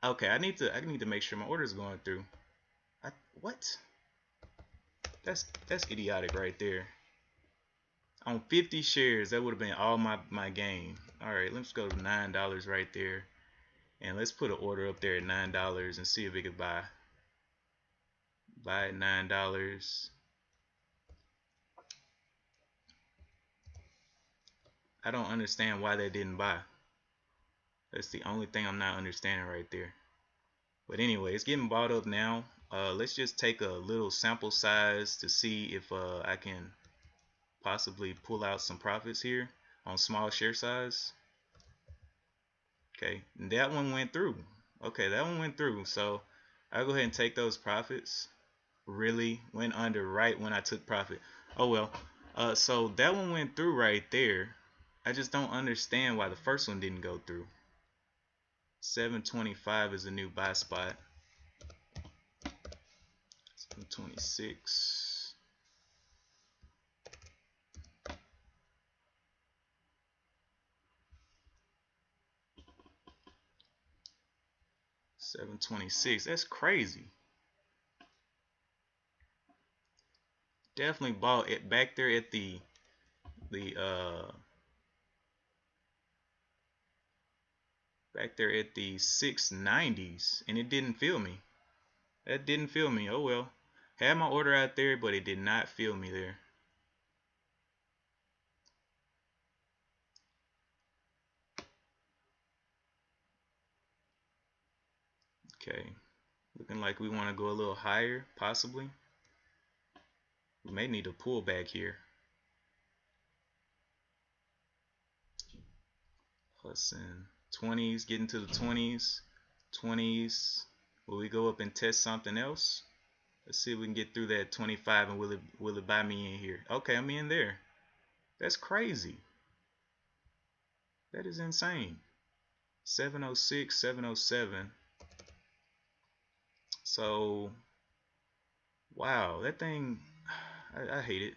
Okay, I need to make sure my order is going through. What? That's idiotic right there. On 50 shares, that would have been all my gain. All right, let's go to $9 right there, and let's put an order up there at $9 and see if we could buy. Buy at $9. I don't understand why they didn't buy. That's the only thing I'm not understanding right there. But anyway, it's getting bought up now. Let's just take a little sample size to see if I can possibly pull out some profits here on small share size. Okay, and that one went through. Okay, that one went through. So I'll go ahead and take those profits. Really went under right when I took profit. Oh well. So that one went through right there. I just don't understand why the first one didn't go through. 725 is a new buy spot. 726. 726. That's crazy. Definitely bought it back there at the back there at the 690s, and it didn't feel me. That didn't feel me. Oh well. Had my order out there, but it did not feel me there. Okay. Looking like we want to go a little higher, possibly. We may need a pullback here. Hustling 20s, getting to the 20s. 20s. Will we go up and test something else? Let's see if we can get through that 25, and will it buy me in here? Okay, I'm in there. That's crazy. That is insane. 706, 707. So wow, that thing, I hate it.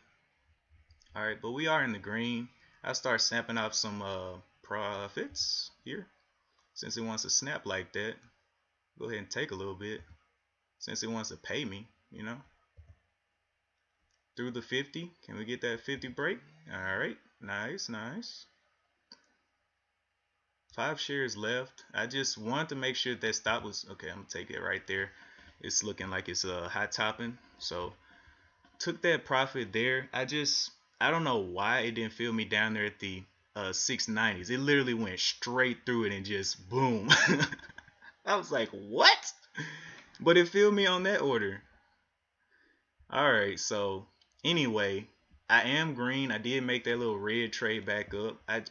All right, but we are in the green. I'll start snapping off some profits here. Since it wants to snap like that, go ahead and take a little bit. Since it wants to pay me, you know. Through the 50, can we get that 50 break? All right, nice, nice. 5 shares left. I just wanted to make sure that stop was okay. I'm gonna take it right there. It's looking like it's high topping, so took that profit there. I don't know why it didn't feel me down there at the 690s. It literally went straight through it and just boom. I was like, what? But it filled me on that order. All right, so anyway, I am green. I did make that little red trade back up. I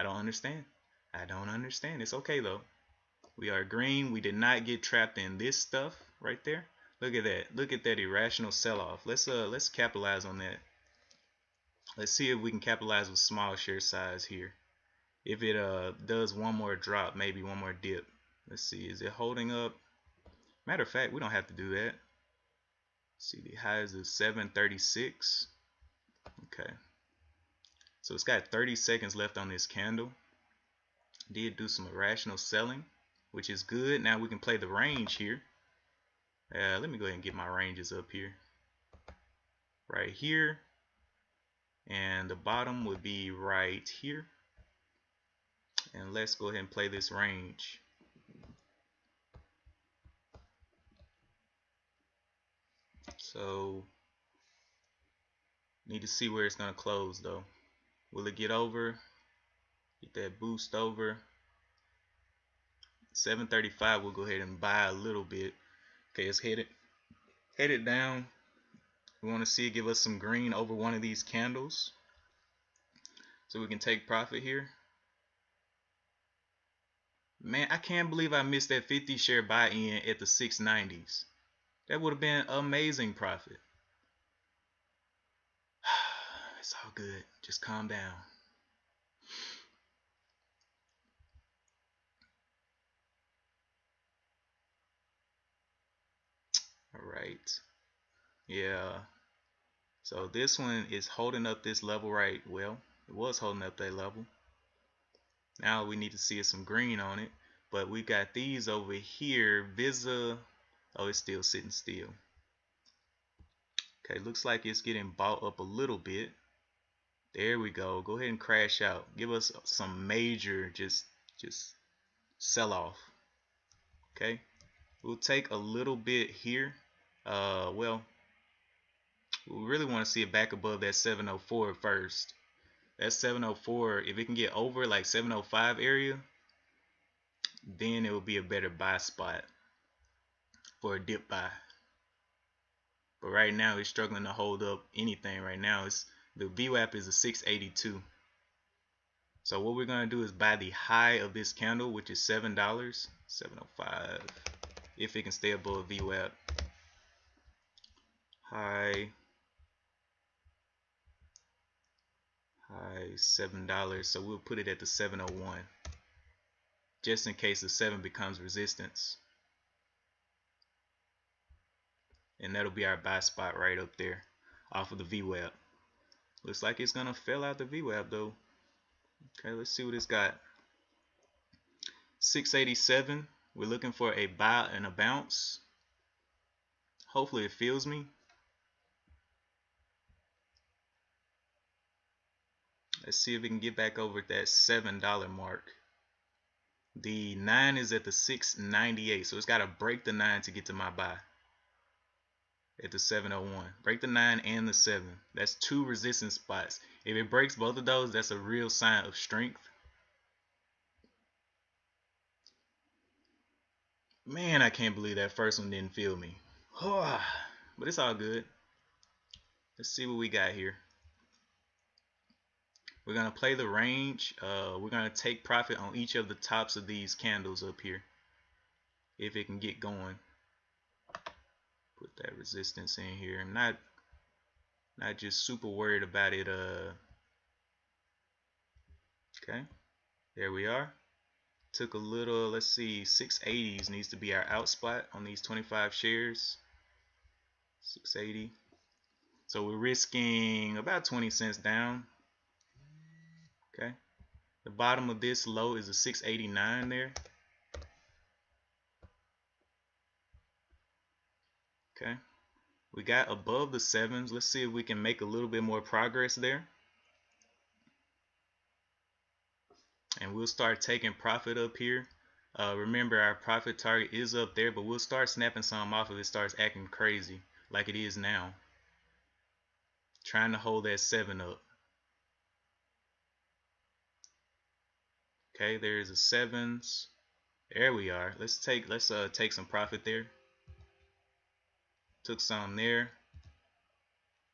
don't understand. I don't understand. It's okay though. We are green. We did not get trapped in this stuff right there. Look at that. Look at that irrational sell-off. Let's capitalize on that. Let's see if we can capitalize with small share size here. If it does one more drop, maybe one more dip. Let's see. Is it holding up? Matter of fact, we don't have to do that. See, the highs is 736. Okay. So it's got 30 seconds left on this candle. Did do some irrational selling, which is good. Now we can play the range here. Let me go ahead and get my ranges up here. Right here. And the bottom would be right here. And let's go ahead and play this range. So need to see where it's gonna close though. Will it get over? Get that boost over. 735. We'll go ahead and buy a little bit. Okay, it's headed down. We want to see it give us some green over one of these candles, so we can take profit here. Man, I can't believe I missed that 50 share buy-in at the 690s. That would have been amazing profit. It's all good. Just calm down. All right. Yeah. So this one is holding up this level right well. It was holding up that level. Now we need to see some green on it. But we got these over here. Visa. Oh, it's still sitting still. Okay, looks like it's getting bought up a little bit. There we go. Go ahead and crash out. Give us some major just sell off. Okay. We'll take a little bit here. Well, we really want to see it back above that 704 first. That 704, if it can get over like 705 area, then it will be a better buy spot for a dip buy. But right now it's struggling to hold up anything right now. The VWAP is a 682. So what we're going to do is buy the high of this candle, which is $7, 705. If it can stay above VWAP. High $7. So we'll put it at the 701, just in case the 7 becomes resistance. And that'll be our buy spot right up there off of the VWAP. Looks like it's gonna fail out the VWAP though. Okay, let's see what it's got. 687. We're looking for a buy and a bounce. Hopefully it fills me. Let's see if we can get back over at that $7 mark. The 9 is at the 698, so it's got to break the 9 to get to my buy at the 701. Break the 9 and the 7. That's 2 resistance spots. If it breaks both of those, that's a real sign of strength. Man, I can't believe that first one didn't feel me. But it's all good. Let's see what we got here. We're going to play the range. We're going to take profit on each of the tops of these candles up here, if it can get going. Put that resistance in here. I'm not just super worried about it. Okay, there we are. Took a little, let's see, 680s needs to be our out spot on these 25 shares. 680. So we're risking about 20 cents down. Okay, the bottom of this low is a 689 there. Okay, we got above the 7s. Let's see if we can make a little bit more progress there. And we'll start taking profit up here. Remember, our profit target is up there, but we'll start snapping some off if it starts acting crazy like it is now. Trying to hold that 7 up. Okay, there's the 7s. There we are. Let's take some profit there. Took some there.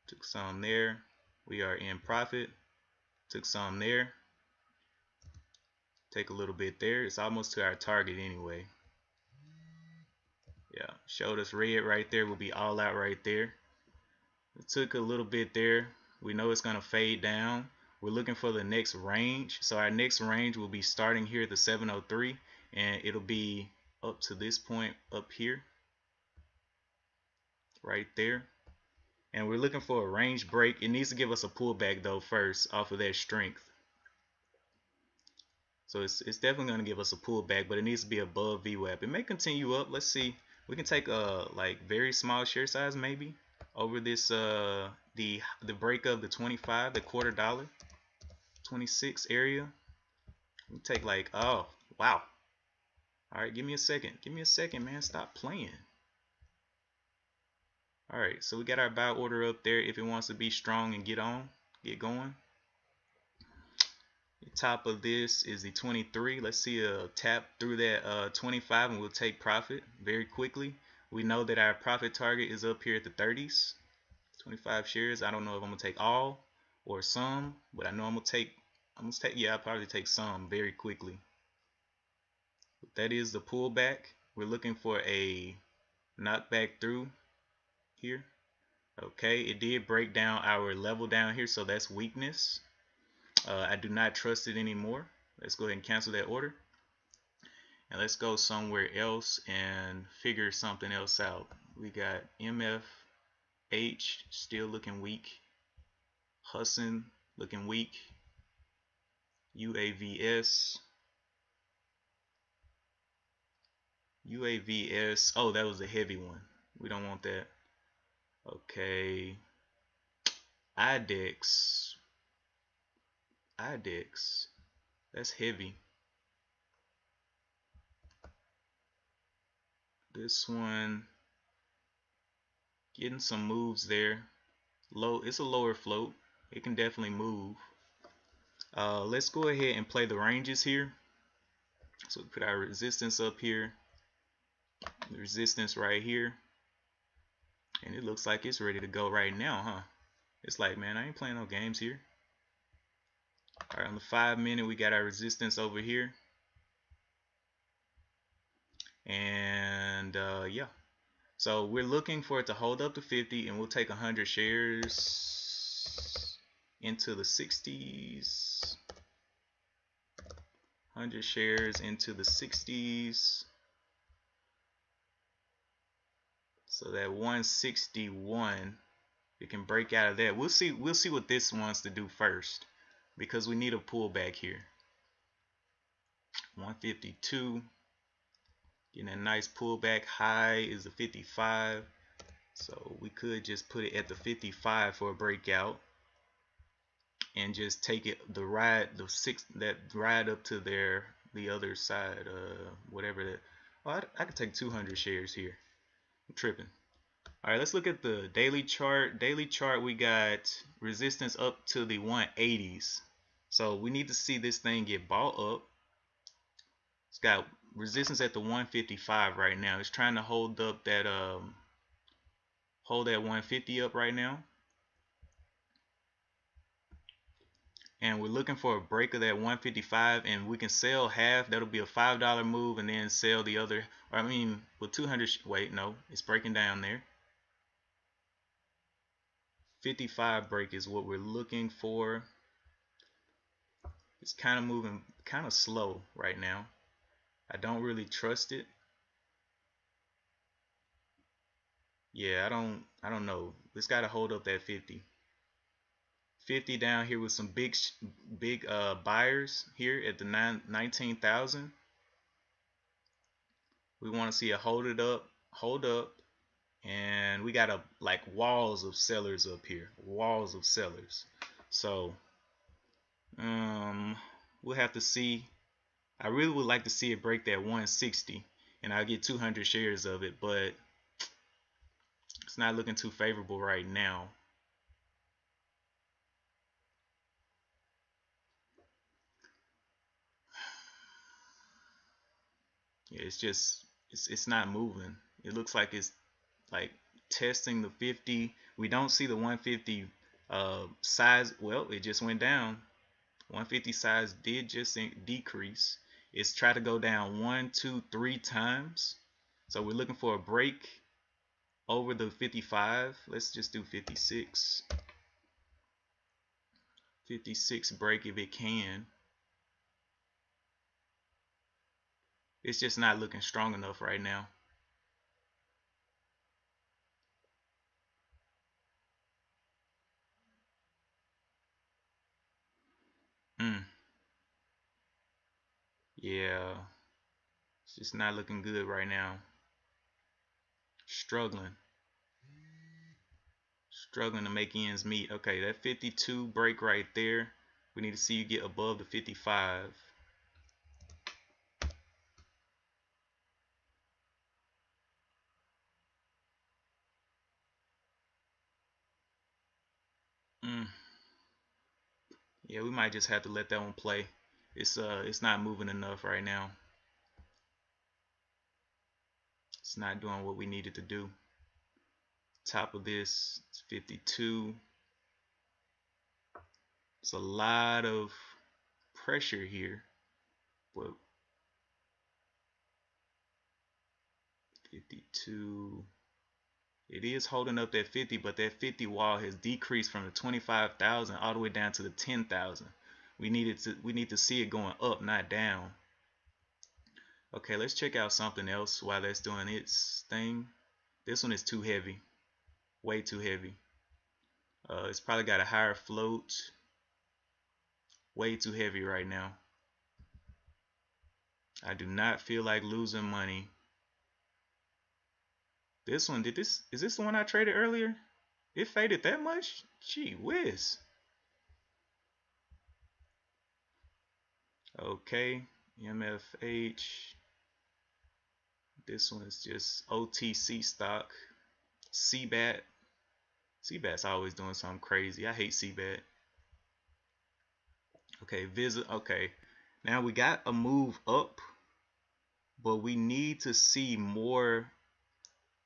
Took some there. We are in profit. Took some there. Take a little bit there. It's almost to our target anyway. Yeah, showed us red right there. We'll be all out right there. It took a little bit there. We know it's gonna fade down. We're looking for the next range. So our next range will be starting here at the 703, and it'll be up to this point up here, right there. And we're looking for a range break. It needs to give us a pullback though first off of that strength. So it's definitely going to give us a pullback, but it needs to be above VWAP. It may continue up. Let's see. We can take a like very small share size maybe over this the break of the 25, the $0.25, 26 area. We take like, oh wow. All right, give me a second. Give me a second, man. Stop playing. All right, so we got our buy order up there if it wants to be strong and get going. The top of this is the 23. Let's see a tap through that 25 and we'll take profit very quickly. We know that our profit target is up here at the 30s. 25 shares. I don't know if I'm gonna take all or some, but I know I'm gonna take yeah, I'll probably take some very quickly. But that is the pullback. We're looking for a knockback through here. Okay, it did break down our level down here, so that's weakness. I do not trust it anymore. Let's go ahead and cancel that order. And let's go somewhere else and figure something else out. We got MFH still looking weak. Hussin looking weak. UAVS. UAVS. Oh, that was a heavy one. We don't want that. Okay. IDEX. That's heavy. This one getting some moves there. Low, it's a lower float. It can definitely move. Let's go ahead and play the ranges here. So we put our resistance up here, the resistance right here, and it looks like it's ready to go right now, huh? It's like, man, I ain't playing no games here. All right, on the 5-minute, we got our resistance over here. And yeah, so we're looking for it to hold up to 50, and we'll take 100 shares into the 60s. 100 shares into the 60s. So that 161, we can break out of that. We'll see what this wants to do first, because we need a pullback here. 152, getting a nice pullback. High is the 55, so we could just put it at the 55 for a breakout and just take it the ride up to the other side, whatever that. Well, I could take 200 shares here. I'm tripping. All right, let's look at the daily chart. Daily chart, we got resistance up to the 180s. So we need to see this thing get bought up. It's got resistance at the 155 right now. It's trying to hold up that hold that 150 up right now. And we're looking for a break of that 155, and we can sell half. That'll be a $5 move, and then sell the other. Or I mean, with 200. Wait, no, it's breaking down there. 55 break is what we're looking for. It's kind of moving kind of slow right now. I don't really trust it. Yeah, I don't know. It's got to hold up that 50. 50 down here with some big buyers here at the 19,000. We want to see it hold up, and we got like walls of sellers up here, walls of sellers. So we'll have to see. I really would like to see it break that 160, and I'll get 200 shares of it, but it's not looking too favorable right now. Yeah, it's not moving. It looks like it's like testing the 50. We don't see the 150 size. Well, it just went down. 150 size did just decrease. It's tried to go down 1, 2, 3 times. So we're looking for a break over the 55. Let's just do 56. 56 break if it can. It's just not looking strong enough right now. Yeah, it's just not looking good right now. Struggling to make ends meet. Okay, that 52 break right there. We need to see you get above the 55. Yeah, we might just have to let that one play. It's not moving enough right now. It's not doing what we needed to do. Top of this, it's 52. It's a lot of pressure here, but 52. It is holding up that 50, but that 50 wall has decreased from the 25,000 all the way down to the 10,000. We need to see it going up, not down. Okay, let's check out something else while that's doing its thing. This one is too heavy, way too heavy. It's probably got a higher float. Way too heavy right now. I do not feel like losing money. This one, is this the one I traded earlier? It faded that much? Gee whiz. Okay, MFH. This one is just OTC stock. CBAT. CBAT's always doing something crazy. I hate CBAT. Okay, visit. Okay, now we got a move up, but we need to see more.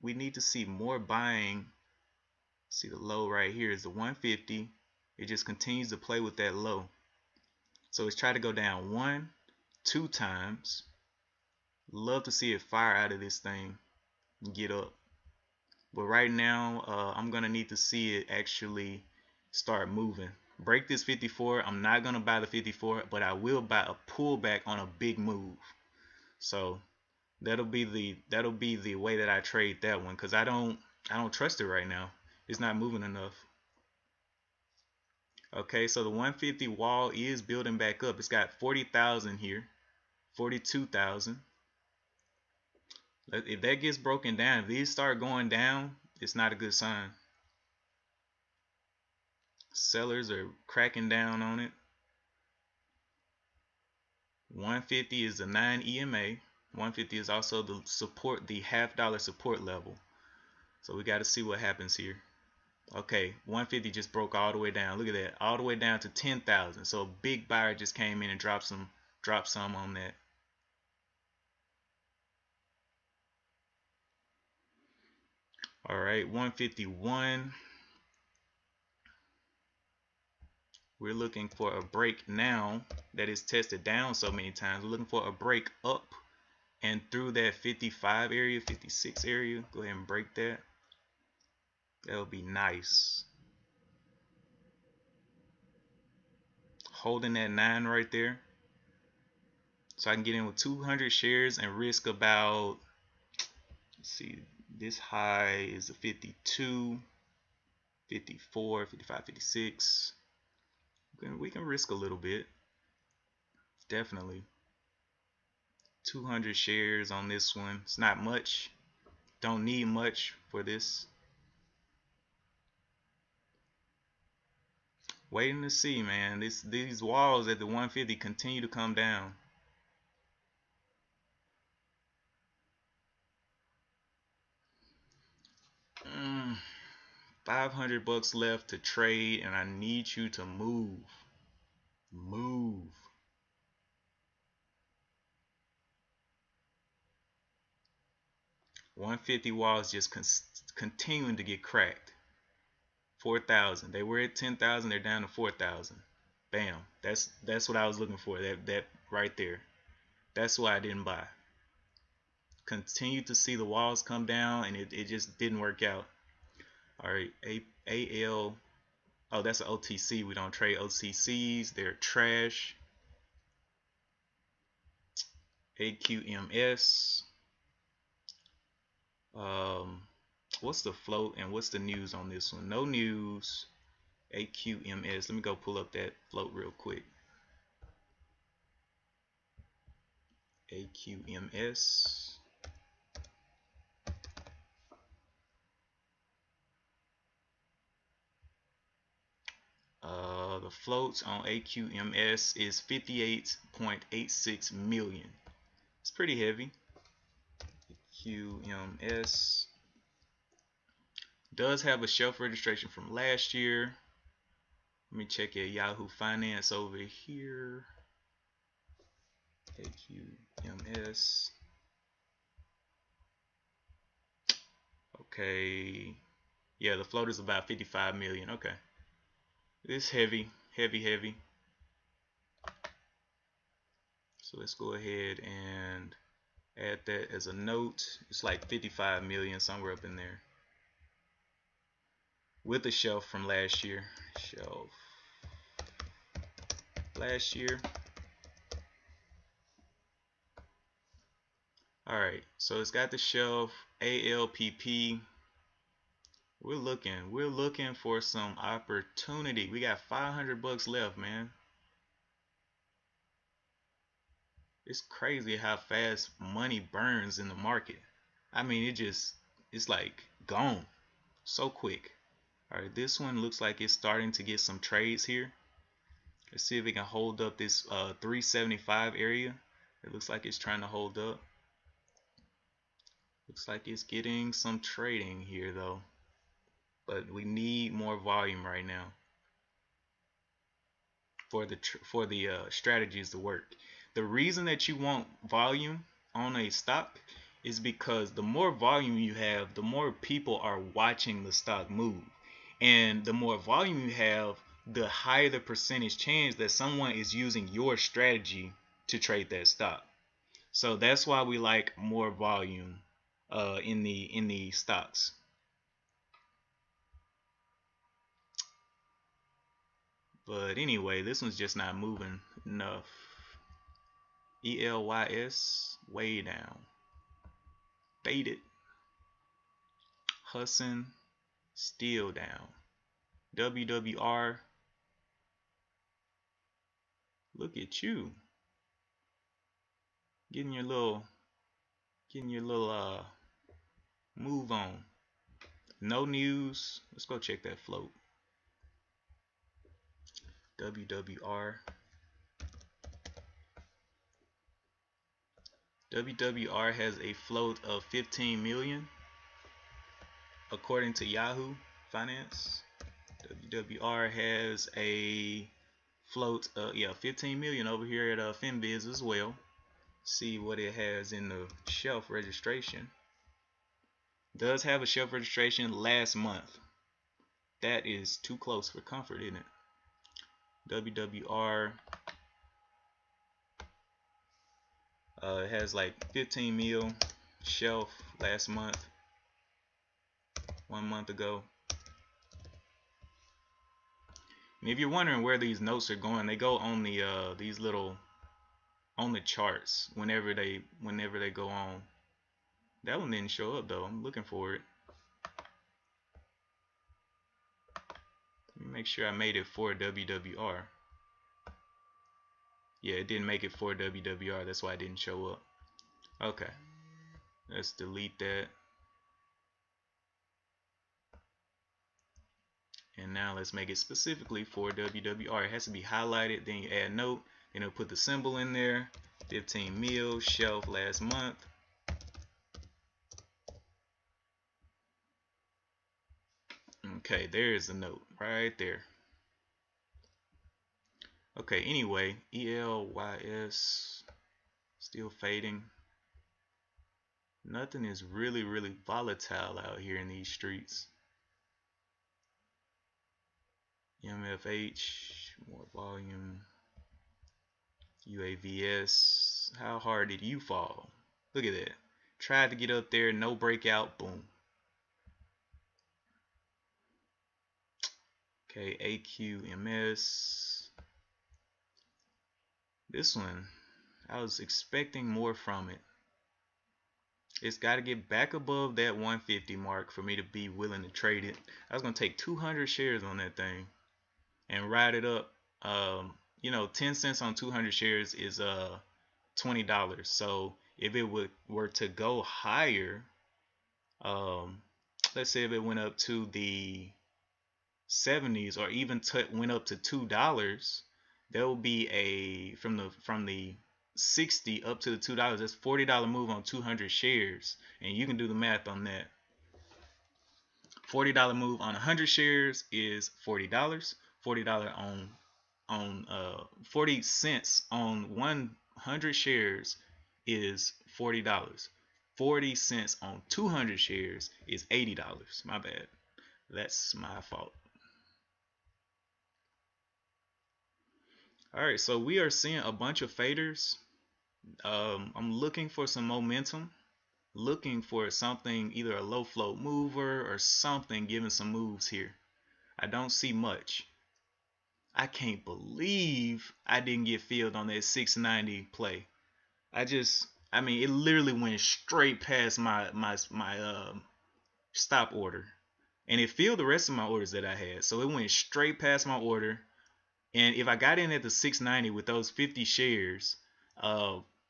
We need to see more buying. See, the low right here is the 150. It just continues to play with that low. So it's tried to go down 1, 2 times. Love to see it fire out of this thing and get up. But right now, I'm going to need to see it actually start moving. Break this 54. I'm not going to buy the 54, but I will buy a pullback on a big move. So that'll be the way that I trade that one, because I don't trust it right now. It's not moving enough. Okay, so the 150 wall is building back up. It's got 40,000 here, 42,000. If that gets broken down, if these start going down, it's not a good sign. Sellers are cracking down on it. 150 is the 9 EMA. 150 is also the support, the $half support level. So we got to see what happens here. Okay, 150 just broke all the way down. Look at that, all the way down to 10,000. So a big buyer just came in and dropped some on that. All right, 151. We're looking for a break now that is tested down so many times. We're looking for a break up and through that 55 area, 56 area. Go ahead and break that. That'll be nice. Holding that 9 right there. So I can get in with 200 shares and risk about, let's see, this high is a 52, 54, 55, 56. We can risk a little bit. Definitely. 200 shares on this one. It's not much. Don't need much for this. Waiting to see, man. These walls at the 150 continue to come down. $500 left to trade, and I need you to move. Move. $150 walls just continuing to get cracked. 4,000. They were at 10,000. They're down to 4,000. Bam. That's what I was looking for. That right there. That's why I didn't buy. Continue to see the walls come down, and it just didn't work out. All right, AL. Oh, that's an OTC. We don't trade OTCs. They're trash. AQMS. What's the float and what's the news on this one? No news. AQMS. Let me go pull up that float real quick. AQMS. The floats on AQMS is 58.86 million. It's pretty heavy. AQMS does have a shelf registration from last year. Let me check at Yahoo Finance over here. AQMS. Okay. Yeah, the float is about 55 million. Okay. It's heavy. So let's go ahead and add that as a note. It's like 55 million, somewhere up in there. With the shelf from last year. Shelf. Last year. Alright, so it's got the shelf. ALPP. We're looking for some opportunity. We got $500 left, man. It's crazy how fast money burns in the market. I mean, it's like gone so quick. All right, this one looks like it's starting to get some trades here. Let's see if it can hold up this 375 area. It looks like it's trying to hold up. Looks like it's getting some trading here though. But we need more volume right now for the strategies to work. The reason that you want volume on a stock is because the more volume you have, the more people are watching the stock move, and the more volume you have, the higher the percentage chance that someone is using your strategy to trade that stock. So that's why we like more volume in the stocks. But anyway, this one's just not moving enough. ELYS way down. Faded. Hussin still down. WWR. Look at you. Getting your little move on. No news. Let's go check that float. WWR. WWR has a float of 15 million according to Yahoo Finance. WWR has a float 15 million over here at FinBiz as well. See what it has in the shelf registration. Does have a shelf registration last month. That is too close for comfort, isn't it? WWR it has like 15 mil shelf last month, 1 month ago. And if you're wondering where these notes are going, they go on the these little on the charts whenever they go on. That one didn't show up though. I'm looking for it. Let me make sure I made it for WWR. Yeah, it didn't make it for WWR. That's why it didn't show up. Okay, let's delete that. And now let's make it specifically for WWR. It has to be highlighted, then you add note, then it'll put the symbol in there. 15 mil shelf last month. Okay, there's the note right there. Okay, anyway, ELYS still fading. Nothing is really volatile out here in these streets. MFH, more volume. UAVS, how hard did you fall? Look at that. Tried to get up there, no breakout, boom. Okay, AQMS. This one, I was expecting more from it. It's got to get back above that 150 mark for me to be willing to trade it. I was going to take 200 shares on that thing and ride it up. You know, 10 cents on 200 shares is $20. So if it were to go higher, let's say if it went up to the 70s or even went up to $2, there will be a from the 60 up to the $2. That's $40 move on 200 shares, and you can do the math on that. $40 move on 100 shares is $40. $40 on 40 cents on 100 shares is $40. 40 cents on 200 shares is $80. My bad. That's my fault. All right, so we are seeing a bunch of faders. I'm looking for some momentum, looking for something, either a low float mover or something giving some moves here. I don't see much. I can't believe I didn't get filled on that 690 play. I mean, it literally went straight past my stop order, and it filled the rest of my orders that I had. So it went straight past my order. And if I got in at the 690 with those 50 shares,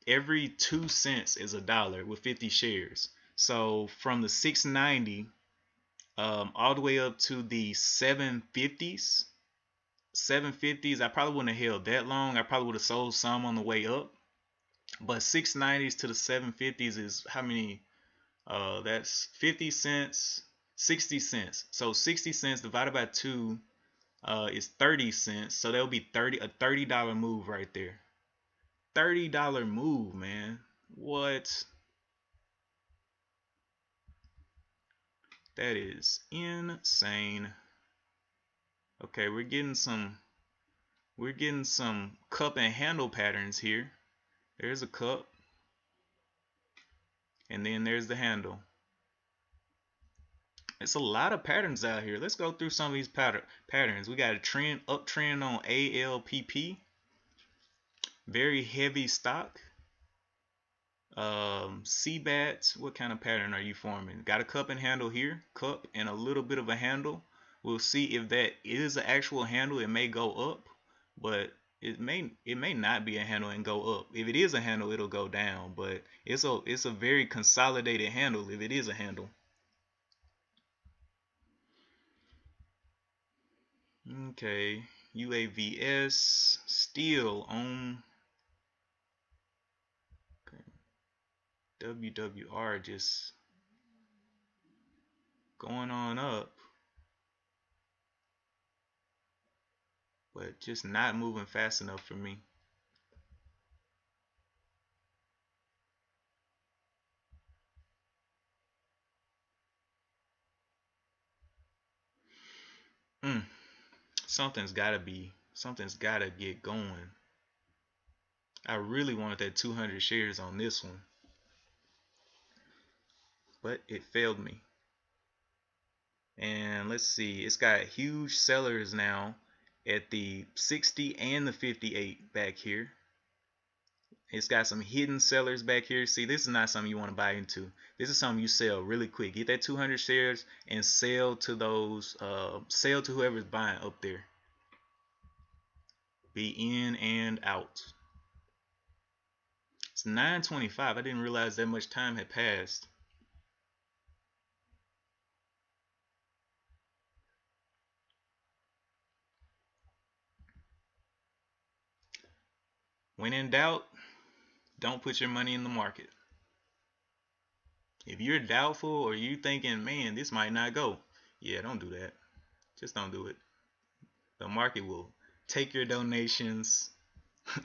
every 2 cents is $1 with 50 shares. So from the 690 all the way up to the 750s, I probably wouldn't have held that long. I probably would have sold some on the way up. But 690s to the 750s is how many? That's 50 cents, 60 cents. So 60 cents divided by 2 is 30 cents. So that'll be a $30 move right there. $30 move, man. What? That is insane. Okay, we're getting some cup and handle patterns here. There's a cup, and then there's the handle. It's a lot of patterns out here. Let's go through some of these patterns. We got a uptrend on ALPP. Very heavy stock. CBATs, what kind of pattern are you forming? Got a cup and handle here, cup and a little bit of a handle. We'll see if that is an actual handle. It may go up, but it may not be a handle and go up. If it is a handle, it'll go down, but it's a very consolidated handle if it is a handle. Okay, UAVS still on. Okay. WWR just going on up, but just not moving fast enough for me. Something's gotta get going. I really wanted that 200 shares on this one, but it failed me. And let's see, it's got huge sellers now at the 60 and the 58 back here. It's got some hidden sellers back here. See, this is not something you want to buy into. This is something you sell really quick. Get that 200 shares and sell to those, sell to whoever's buying up there. Be in and out. It's 9:25. I didn't realize that much time had passed. When in doubt, don't put your money in the market. If you're doubtful or you thinking, man, this might not go, yeah, don't do that. Just don't do it. The market will take your donations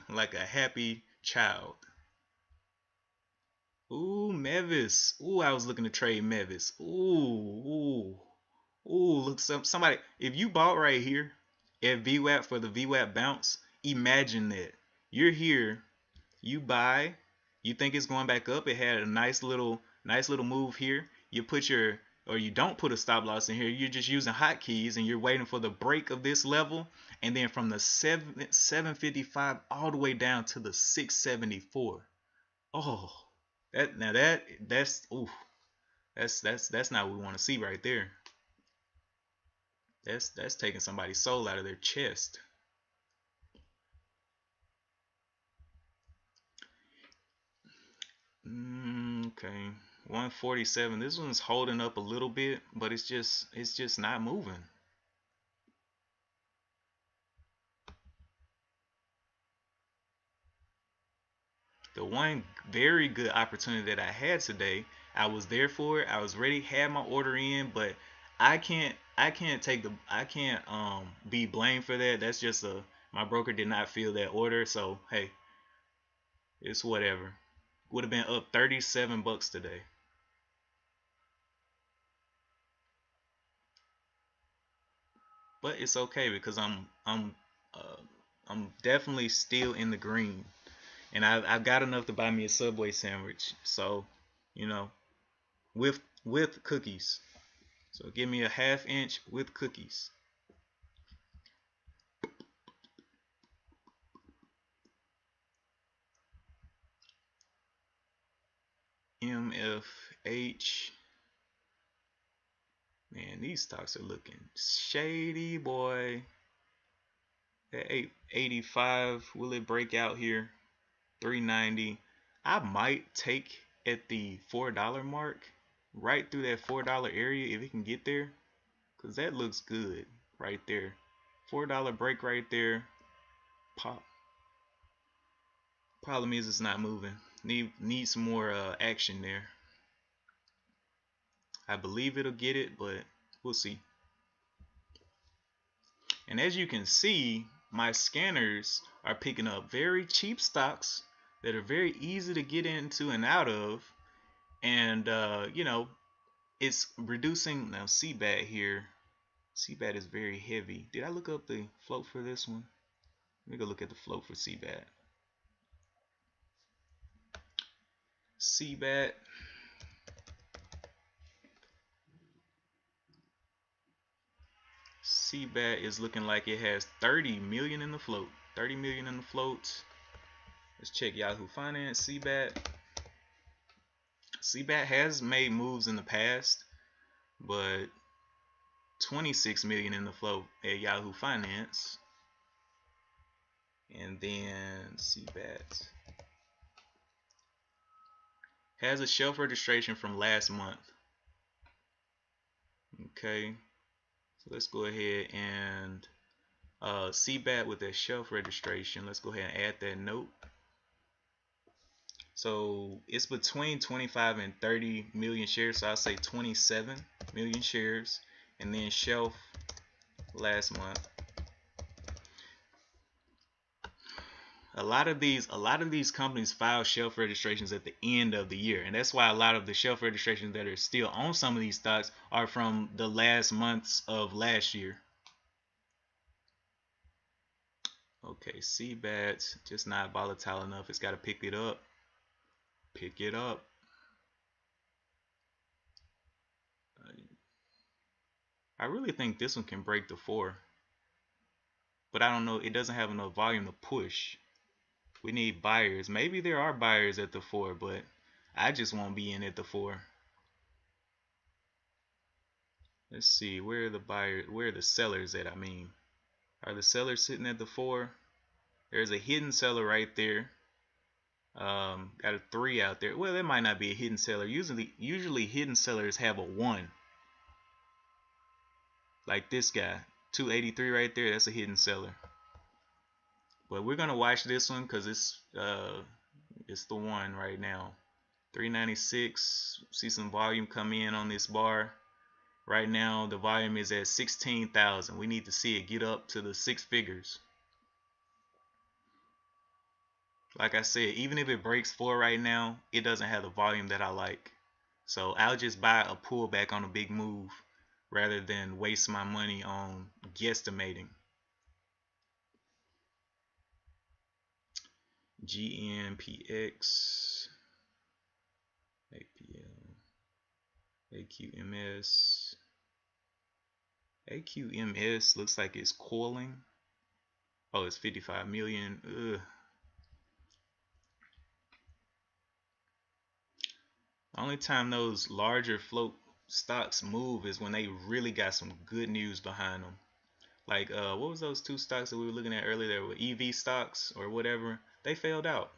like a happy child. Ooh, Mevis. Ooh, I was looking to trade Mevis. Ooh. Look, somebody, if you bought right here at VWAP for the VWAP bounce, imagine that. You're here, you buy, you think it's going back up. It had a nice little move here. You put your, or you don't put a stop loss in here. You're just using hotkeys and you're waiting for the break of this level, and then from the 755 all the way down to the 674. Oh, that's ooh, that's not what we want to see right there. That's taking somebody's soul out of their chest. Okay, 147. This one's holding up a little bit, but it's just not moving. The one very good opportunity that I had today, I was there for it. I was ready, had my order in, but I can't be blamed for that. That's just my broker did not fill that order, so hey, it's whatever. Would have been up 37 bucks today. But it's okay because I'm definitely still in the green, and I've got enough to buy me a Subway sandwich. So, you know, with cookies. So give me a half inch with cookies. MFH. Man, these stocks are looking shady, boy. At 885, will it break out here? 390. I might take at the $4 mark, right through that $4 area if it can get there, because that looks good right there. $4 break right there. Pop. Problem is it's not moving. Need some more action there. I believe it'll get it, but we'll see. And as you can see, my scanners are picking up very cheap stocks that are very easy to get into and out of, and you know, it's reducing. Now CBAT here, CBAT is very heavy. Did I look up the float for this one? Let me go look at the float for CBAT. CBAT. CBAT is looking like it has 30 million in the float. 30 million in the float. Let's check Yahoo Finance. CBAT. CBAT has made moves in the past, but 26 million in the float at Yahoo Finance. And then CBAT has a shelf registration from last month. Okay, so let's go ahead and CBAT with that shelf registration. Let's go ahead and add that note. So it's between 25 and 30 million shares. So I'll say 27 million shares, and then shelf last month. A lot of these companies file shelf registrations at the end of the year, and that's why a lot of the shelf registrations that are still on some of these stocks are from the last months of last year. Okay, CBAT just not volatile enough. It's got to pick it up. Pick it up. I really think this one can break the 4, but I don't know. It doesn't have enough volume to push. We need buyers. Maybe there are buyers at the 4, but I just won't be in at the 4. Let's see, where are the buyers? Where are the sellers at? I mean, are the sellers sitting at the 4? There's a hidden seller right there. Got a 3 out there. Well, that might not be a hidden seller. Usually hidden sellers have a 1. Like this guy, 283 right there. That's a hidden seller. But we're gonna watch this one because it's the one right now. 396. See some volume come in on this bar. Right now the volume is at 16,000. We need to see it get up to the 6 figures. Like I said, even if it breaks 4 right now, it doesn't have the volume that I like. So I'll just buy a pullback on a big move rather than waste my money on guesstimating. GNPX, APL, AQMS. AQMS looks like it's coiling. Oh, it's 55 million. Ugh. Only time those larger float stocks move is when they really got some good news behind them. Like what was those 2 stocks that we were looking at earlier? They were EV stocks or whatever. They failed out.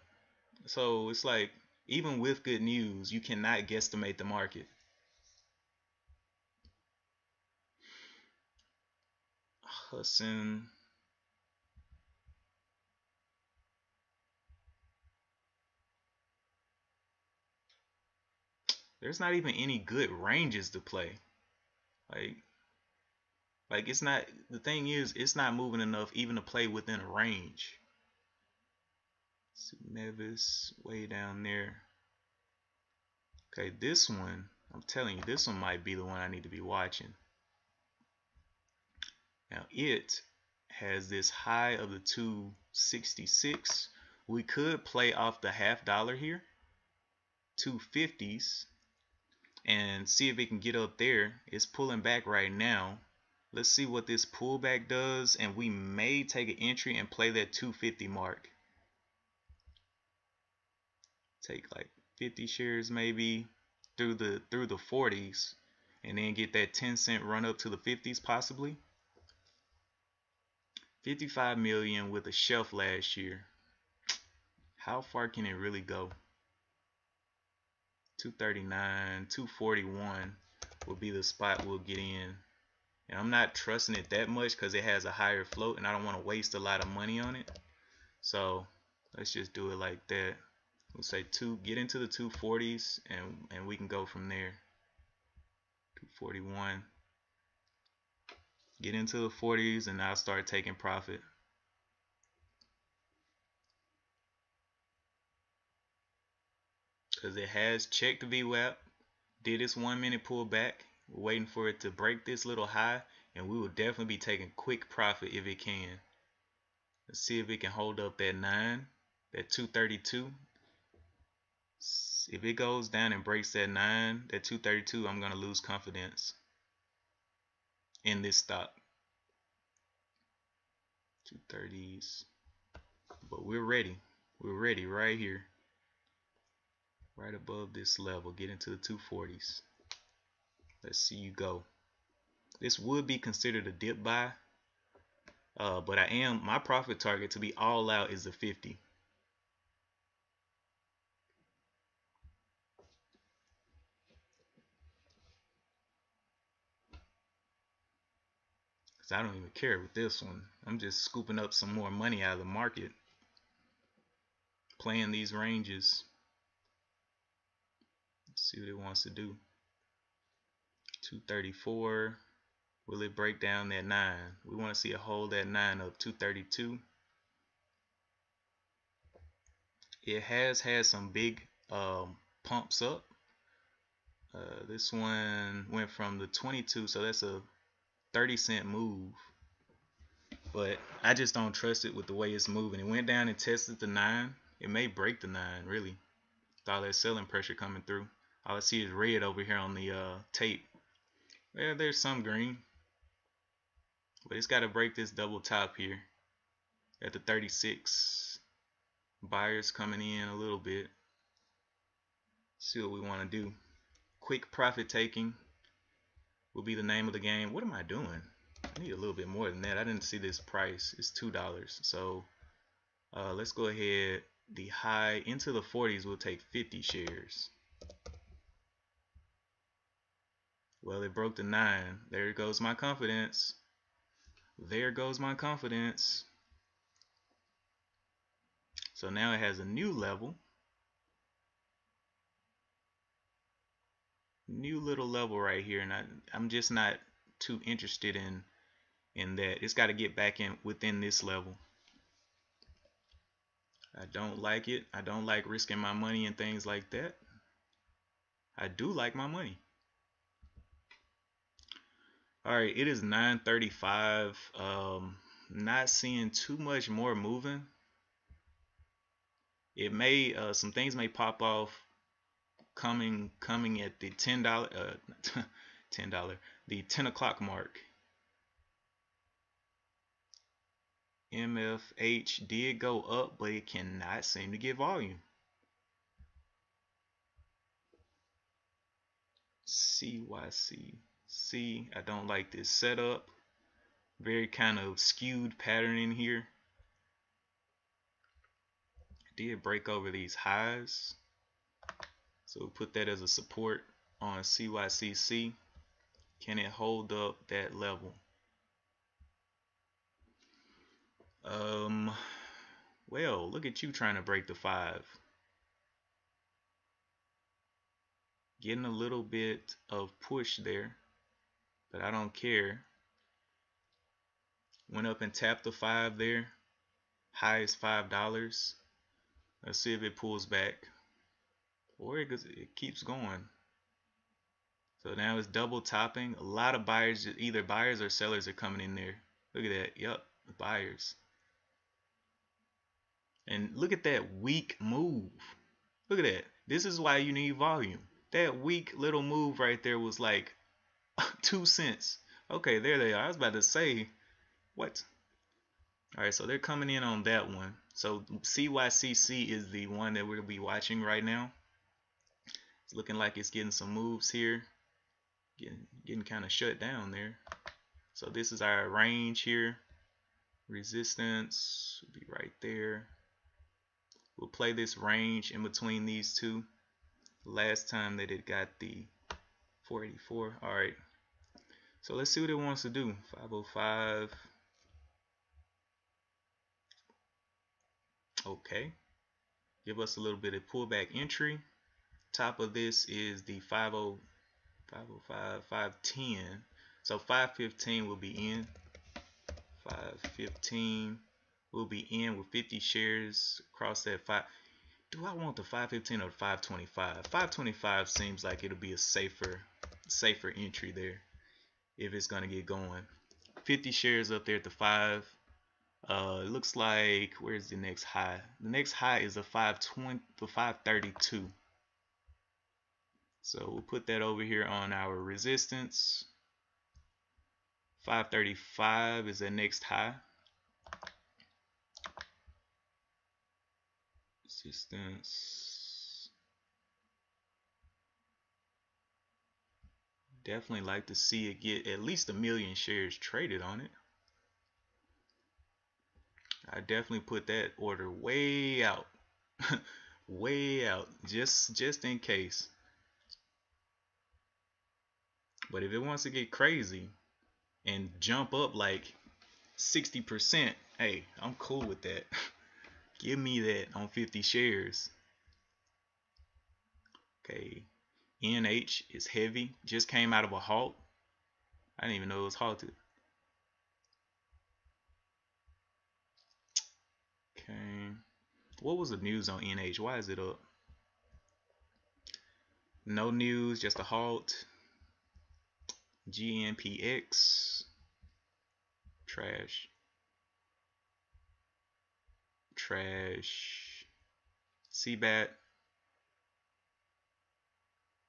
So it's like, even with good news, you cannot guesstimate the market. Hudson. There's not even any good ranges to play. Like it's not, the thing is, it's not moving enough even to play within a range. Nevis way down there. Okay, this one, I'm telling you, this one might be the one I need to be watching. Now it has this high of the 266. We could play off the $0.50 here, 250s, and see if it can get up there. It's pulling back right now. Let's see what this pullback does, and we may take an entry and play that 250 mark. Take like 50 shares maybe through the 40s, and then get that 10-cent run up to the 50s possibly. 55 million with a shelf last year. How far can it really go? 239, 241 will be the spot we'll get in. And I'm not trusting it that much because it has a higher float and I don't want to waste a lot of money on it. So let's just do it like that. We'll say get into the 240s and we can go from there. 241. Get into the 40s and I'll start taking profit. Because it has checked the VWAP, did its 1 minute pullback. We're waiting for it to break this little high and we will definitely be taking quick profit if it can. Let's see if it can hold up that 9, that 232. If it goes down and breaks that 9, that 232, I'm going to lose confidence in this stock. 230s. But we're ready. We're ready right here. Right above this level. Get into the 240s. Let's see you go. This would be considered a dip buy. But my profit target to be all out is the 50. Cause I don't even care with this one. I'm just scooping up some more money out of the market. Playing these ranges. Let's see what it wants to do. 234. Will it break down that 9? We want to see it hold that 9 up. 232. It has had some big pumps up. This one went from the 22, so that's a 30-cent move. But I just don't trust it with the way it's moving. It went down and tested the 9. It may break the 9, really. With all that selling pressure coming through. All I see is red over here on the tape. Well, there's some green. But it's got to break this double top here at the 36. Buyers coming in a little bit. See what we want to do. Quick profit taking will be the name of the game. What am I doing? I need a little bit more than that. I didn't see this price. It's $2. So let's go ahead. The high into the 40s will take 50 shares. Well, it broke the 9. There goes my confidence. There goes my confidence. So now it has a new level. New little level right here, and I'm just not too interested in that. It's got to get back in within this level. I don't like it. I don't like risking my money and things like that. I do like my money. All right, it is 9:35. Not seeing too much more moving. It may some things may pop off coming at the $10 the 10 o'clock mark. MFH did go up, but it cannot seem to get volume. CYC. I don't like this setup. Very kind of skewed pattern in here. Did break over these highs. So we'll put that as a support on CYCC. Can it hold up that level? Well, look at you trying to break the 5. Getting a little bit of push there, but I don't care. Went up and tapped the 5 there. High is $5. Let's see if it pulls back, or it keeps going. So now it's double topping. A lot of buyers, either buyers or sellers, are coming in there. Look at that. Yep, buyers. And look at that weak move. Look at that. This is why you need volume. That weak little move right there was like 2 cents. Okay, there they are. I was about to say, what? All right, so they're coming in on that one. So CYCC is the one that we'll be watching right now. It's looking like it's getting some moves here. Getting kind of shut down there. So this is our range here. Resistance will be right there. We'll play this range in between these two. Last time that it got the 484. All right. So let's see what it wants to do. 505. Okay. Give us a little bit of pullback entry. Top of this is the 505, 510. So 515 will be in. 515 will be in with 50 shares across that 5. Do I want the 515 or the 525? 525 seems like it'll be a safer entry there if it's going to get going. 50 shares up there at the 5. It looks like, where's the next high? The next high is a 520 to 532. So we'll put that over here on our resistance. 535 is the next high. Resistance. Definitely like to see it get at least 1 million shares traded on it. I definitely put that order way out. Way out, just in case. But if it wants to get crazy and jump up like 60%, hey, I'm cool with that. Give me that on 50 shares. Okay, NH is heavy. Just came out of a halt. I didn't even know it was halted. Okay, what was the news on NH? Why is it up? No news, just a halt. GNPX, trash. CBAT,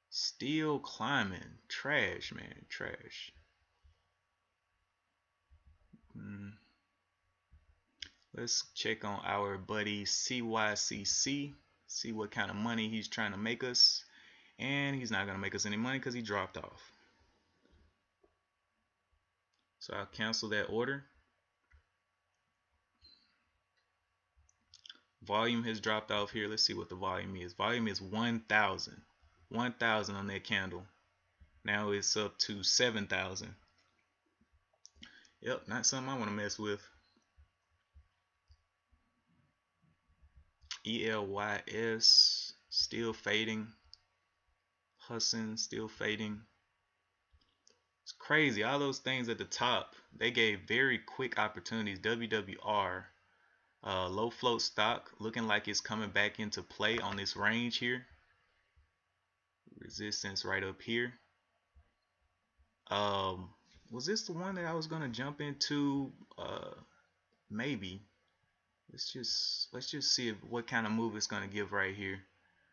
still climbing. Trash, man, trash. Let's check on our buddy CYCC, see what kind of money he's trying to make us. And he's not going to make us any money because he dropped off. So I'll cancel that order. Volume has dropped off here. Let's see what the volume is. Volume is 1,000. 1,000 on that candle. Now it's up to 7,000. Yep, not something I want to mess with. ELYS still fading. Hussin still fading. It's crazy. All those things at the top, they gave very quick opportunities. WWR, low float stock, looking like it's coming back into play on this range here. Resistance right up here. Was this the one that I was gonna jump into? Maybe. Let's just see what kind of move it's gonna give right here.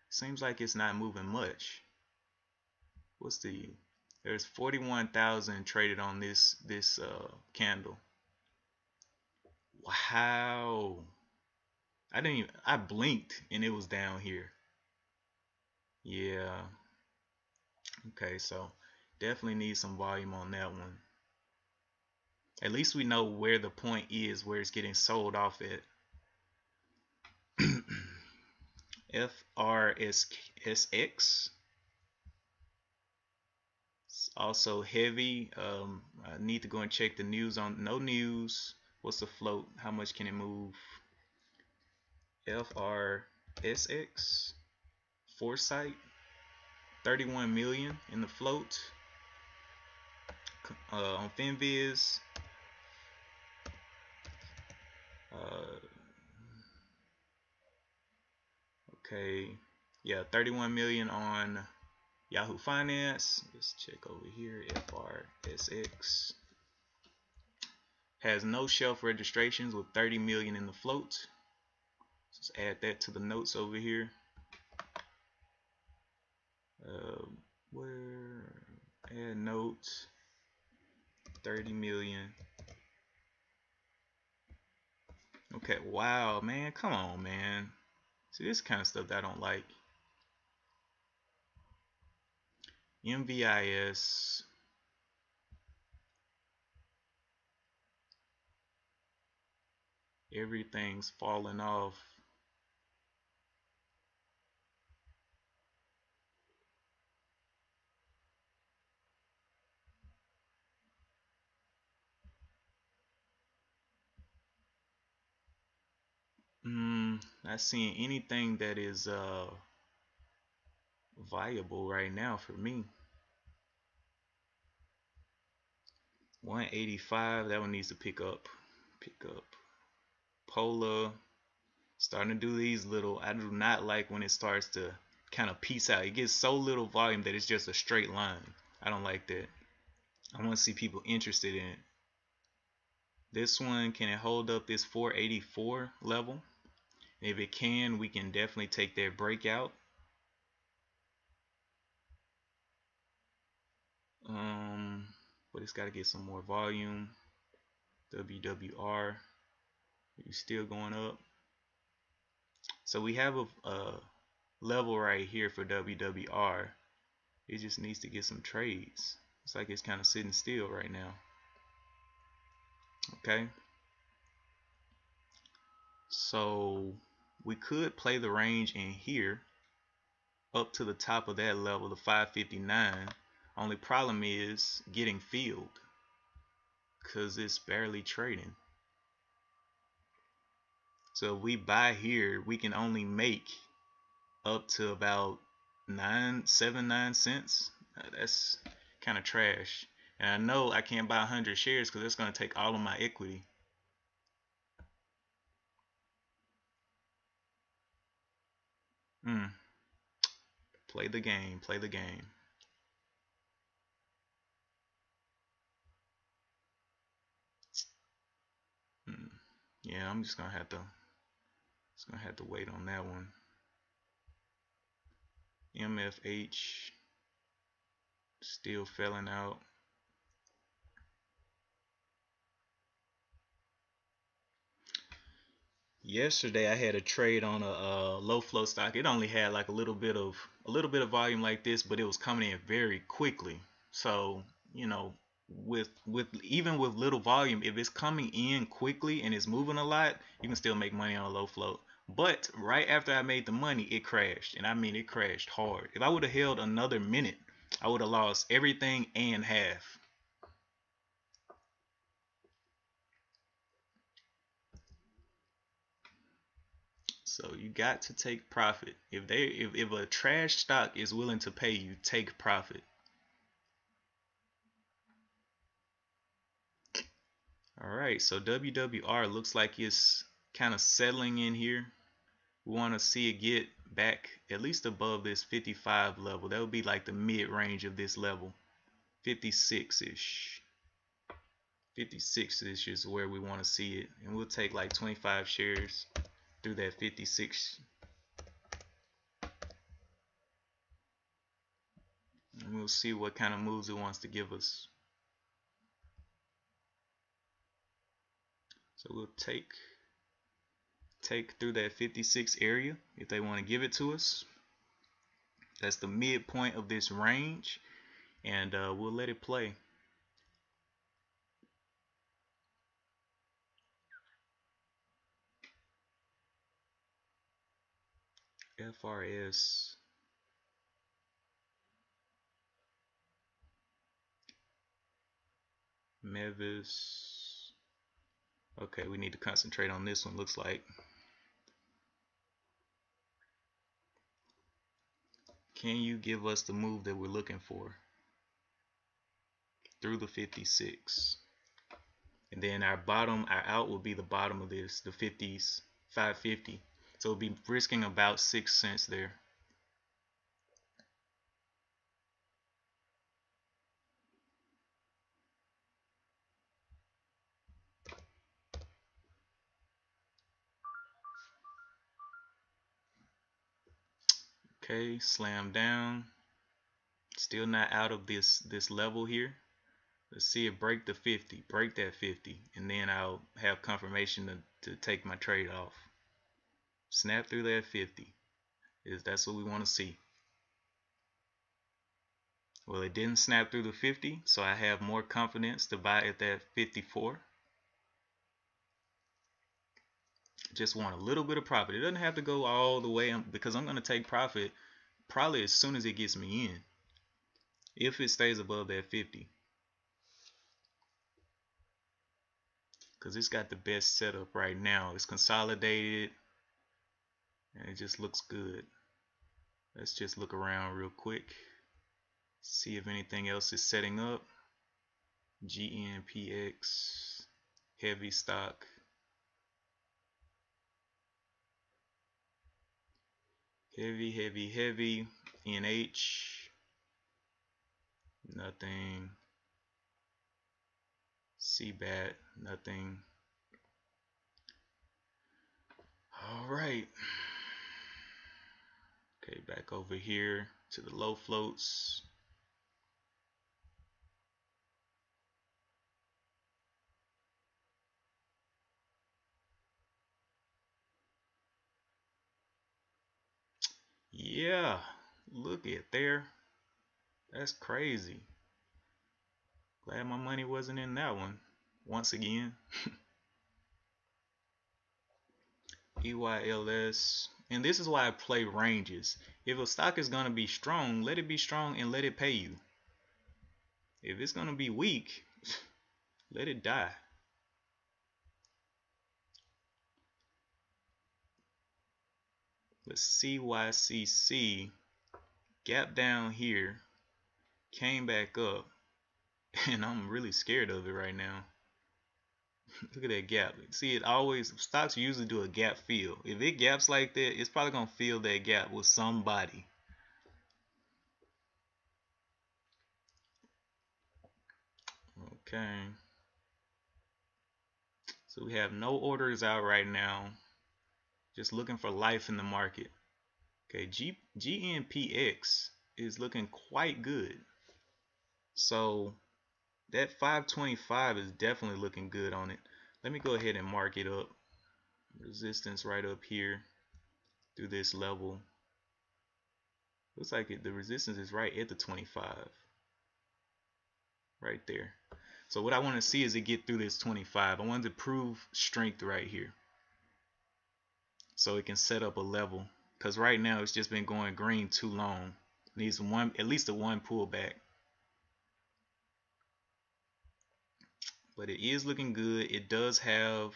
Seems like it's not moving much. There's 41,000 traded on this candle. Wow. I blinked and it was down here. Yeah. Okay, so definitely need some volume on that one. At least we know where the point is, where it's getting sold off at. FRSX. It's also heavy. I need to go and check the news on no news. What's the float? How much can it move? FRSX. Foresight. 31 million in the float. On FinViz. Okay, yeah, 31 million on Yahoo Finance. Let's check over here. FRSX has no shelf registrations with 30 million in the float. Let's add that to the notes over here. Add note 30 million. Okay, wow, man, come on, man. See, this kind of stuff that I don't like. MVIS. Everything's falling off. Not seeing anything that is viable right now for me. 185, that one needs to pick up. Polar, starting to do these little, I do not like when it starts to kind of peace out. It gets so little volume that it's just a straight line. I don't like that. I want to see people interested in it. This one, can it hold up this 484 level? If it can, we can definitely take that breakout. But it's got to get some more volume. WWR, you're still going up. So we have a level right here for WWR. It just needs to get some trades. It's like it's kind of sitting still right now. Okay. So we could play the range in here up to the top of that level, the 559. Only problem is getting filled because it's barely trading. So if we buy here, we can only make up to about 79 cents. That's kind of trash. And I know I can't buy 100 shares because it's going to take all of my equity. Play the game, play the game. Yeah, I'm just gonna have to wait on that one. MFH still filling out. Yesterday I had a trade on a low flow stock. It only had like a little bit of volume like this, but it was coming in very quickly. So, you know, with even with little volume, if it's coming in quickly and it's moving a lot, you can still make money on a low flow. But right after I made the money, it crashed. And I mean, it crashed hard. If I would have held another minute, I would have lost everything and half. So you got to take profit. If a trash stock is willing to pay you, take profit. All right, so WWR looks like it's kind of settling in here. We want to see it get back at least above this 55 level. That would be like the mid range of this level. 56-ish. 56-ish is where we want to see it. And we'll take like 25 shares through that 56. And we'll see what kind of moves it wants to give us. So we'll take through that 56 area if they want to give it to us. That's the midpoint of this range, and we'll let it play. FRS. Mevis. Okay, we need to concentrate on this one, looks like. Can you give us the move that we're looking for? Through the 56. And then our out will be the bottom of this, the 50s, 550. So we'll be risking about 6 cents there. Okay, slam down. Still not out of this level here. Let's see it break the 50, break that 50, and then I'll have confirmation to take my trade off. Snap through that 50. That's what we want to see. Well, it didn't snap through the 50, so I have more confidence to buy at that 54. Just want a little bit of profit. It doesn't have to go all the way because I'm going to take profit probably as soon as it gets me in, if it stays above that 50. Because it's got the best setup right now. It's consolidated and it just looks good. Let's just look around real quick, see if anything else is setting up. GNPX, heavy stock. Heavy. NH, nothing. CBAT, nothing. All right. Okay, back over here to the low floats. Yeah, look at there. That's crazy. Glad my money wasn't in that one. Once again. EYLS. And this is why I play ranges. If a stock is going to be strong, let it be strong and let it pay you. If it's going to be weak, let it die. Let's see CYCC. Gap down here. Came back up. And I'm really scared of it right now. Look at that gap. See, it always, stocks usually do a gap fill. If it gaps like that, it's probably going to fill that gap with somebody. Okay. So we have no orders out right now. Just looking for life in the market. Okay, GNPX is looking quite good. So that 525 is definitely looking good on it. Let me go ahead and mark it up. Resistance right up here through this level. Looks like the resistance is right at the 25. Right there. So what I want to see is it get through this 25. I want to prove strength right here. So it can set up a level. Because right now it's just been going green too long. Needs one, at least a one pullback. But it is looking good. It does have,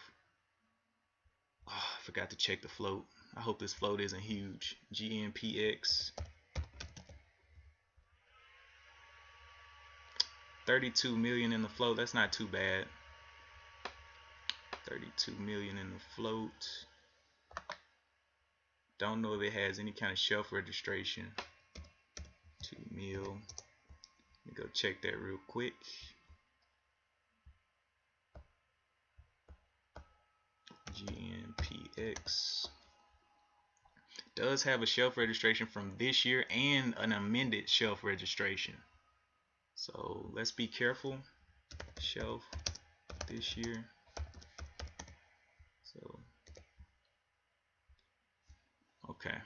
oh, I forgot to check the float. I hope this float isn't huge. GNPX 32 million in the float. That's not too bad. 32 million in the float. Don't know if it has any kind of shelf registration. 2 mil. Let me go check that real quick. GNPX does have a shelf registration from this year and an amended shelf registration. So let's be careful. Shelf this year. So okay.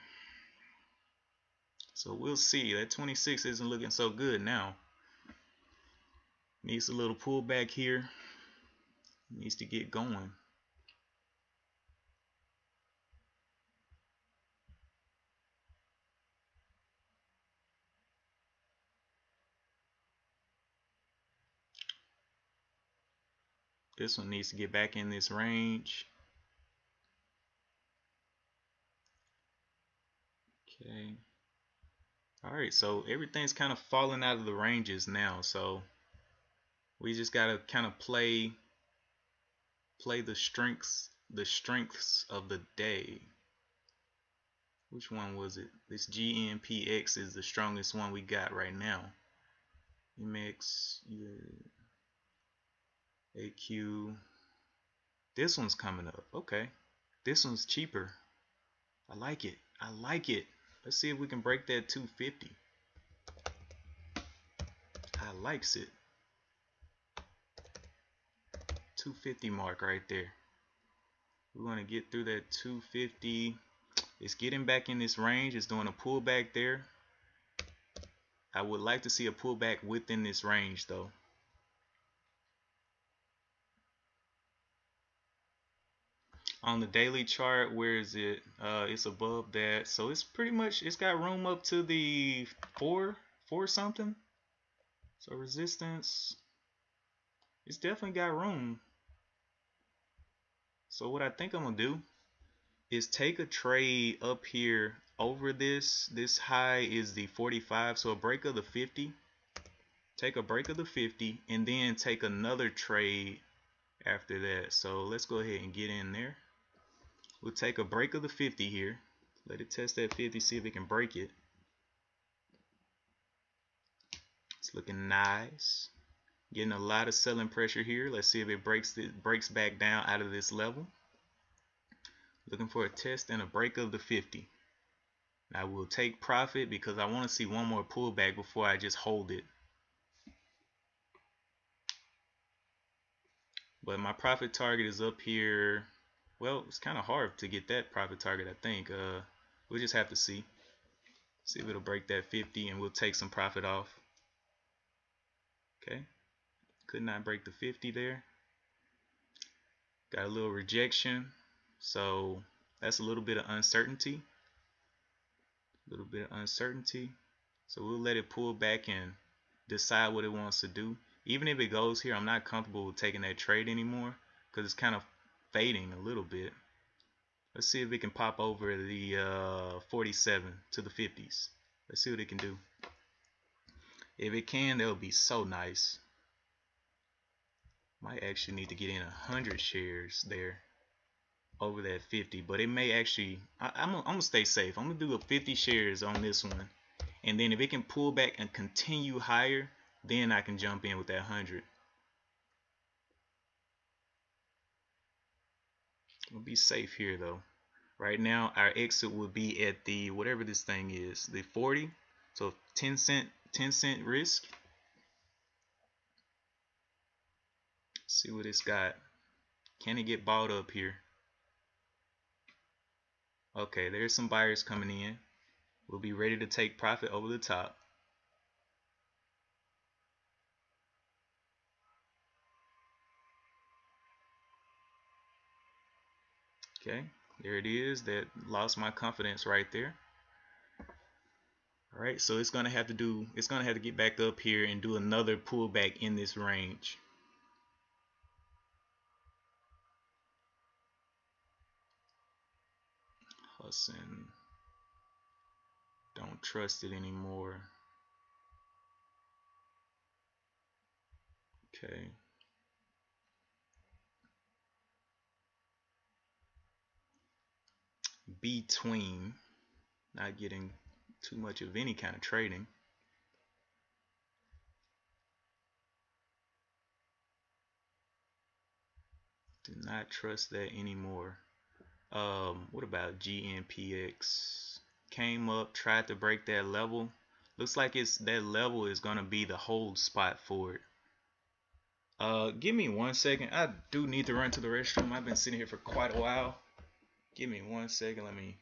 So we'll see. That 26 isn't looking so good now. Needs a little pullback here. Needs to get going. This one needs to get back in this range. Okay. Alright, so everything's kind of falling out of the ranges now. So we just gotta kind of play the strengths of the day. Which one was it? This GNPX is the strongest one we got right now. MX, AQ. This one's coming up. Okay. This one's cheaper. I like it. I like it. Let's see if we can break that 250. I likes it. 250 mark right there. We want to get through that 250. It's getting back in this range. It's doing a pullback there. I would like to see a pullback within this range though. On the daily chart, where is it? It's above that, so it's pretty much, it's got room up to the four something. So resistance, it's definitely got room. So what I think I'm gonna do is take a trade up here over this. This high is the 45, so a break of the 50. Take a break of the 50 and then take another trade after that. So let's go ahead and get in there. We'll take a break of the 50 here. Let it test that 50, see if it can break it. It's looking nice. Getting a lot of selling pressure here. Let's see if it breaks back down out of this level. Looking for a test and a break of the 50. I will take profit because I want to see one more pullback before I just hold it. But my profit target is up here. Well, it's kind of hard to get that profit target, I think. We'll just have to see. See if it'll break that 50 and we'll take some profit off. Okay. Could not break the 50 there. Got a little rejection. So that's a little bit of uncertainty. So we'll let it pull back and decide what it wants to do. Even if it goes here, I'm not comfortable with taking that trade anymore because it's kind of fading a little bit. Let's see if it can pop over the 47 to the 50s. Let's see what it can do. If it can, that would be so nice. Might actually need to get in 100 shares there over that 50, but it may actually, I'm gonna stay safe. I'm gonna do a 50 shares on this one, and then if it can pull back and continue higher, then I can jump in with that 100. We'll be safe here though. Right now our exit will be at the whatever this thing is, the 40. So 10 cent risk. See what it's got. Can it get bought up here? Okay, there's some buyers coming in. We'll be ready to take profit over the top. Okay, there it is. That lost my confidence right there. All right, so it's gonna have to get back up here and do another pullback in this range. Hudson, don't trust it anymore. Okay. Between, not getting too much of any kind of trading. Do not trust that anymore. What about GNPX? Came up, tried to break that level. Looks like that level is gonna be the hold spot for it. Give me 1 second. I do need to run to the restroom. I've been sitting here for quite a while. Give me 1 second. Let me.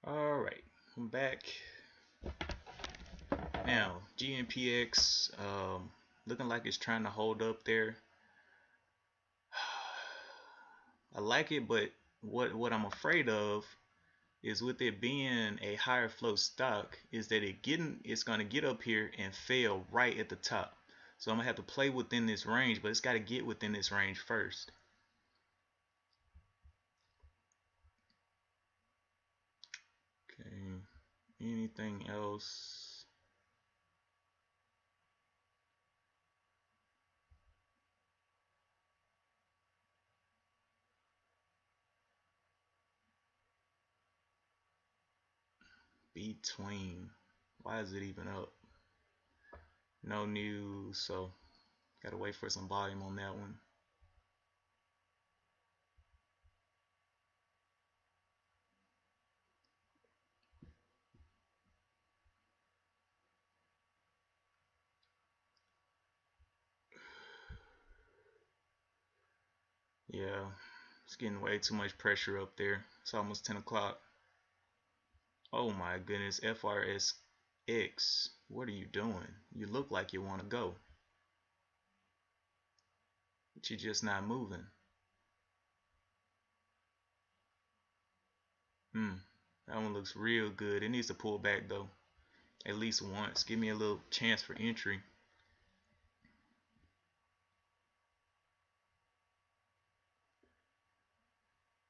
All right, I'm back. Now GNPX, looking like it's trying to hold up there. I like it, but what I'm afraid of is with it being a higher flow stock is that it's gonna get up here and fail right at the top. So I'm gonna have to play within this range, but it's got to get within this range first. Okay, anything else? Between, why is it even up? No news, so gotta wait for some volume on that one. Yeah, it's getting way too much pressure up there. It's almost 10 o'clock. Oh my goodness, FRSX, what are you doing? You look like you want to go, but you're just not moving. That one looks real good. It needs to pull back though, at least once. Give me a little chance for entry.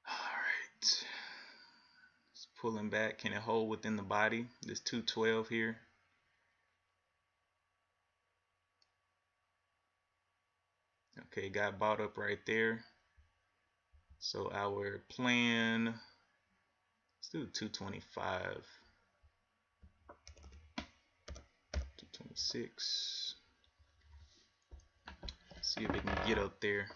Alright. It's pulling back. Can it hold within the body? This 212 here. Okay, got bought up right there. So our plan, let's do 225. 226. See if it can get up there.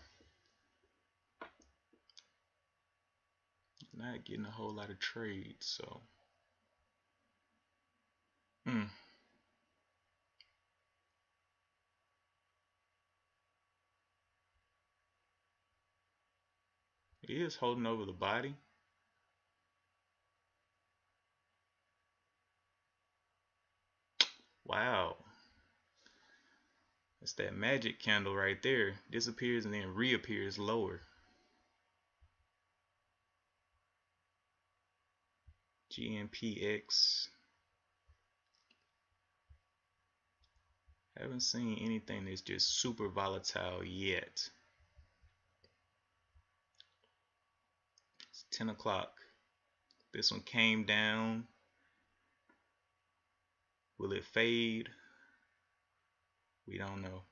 Not getting a whole lot of trades, so. It is holding over the body. Wow. That's that magic candle right there. Disappears and then reappears lower. GNPX. Haven't seen anything that's just super volatile yet. It's 10 o'clock. This one came down. Will it fade? We don't know.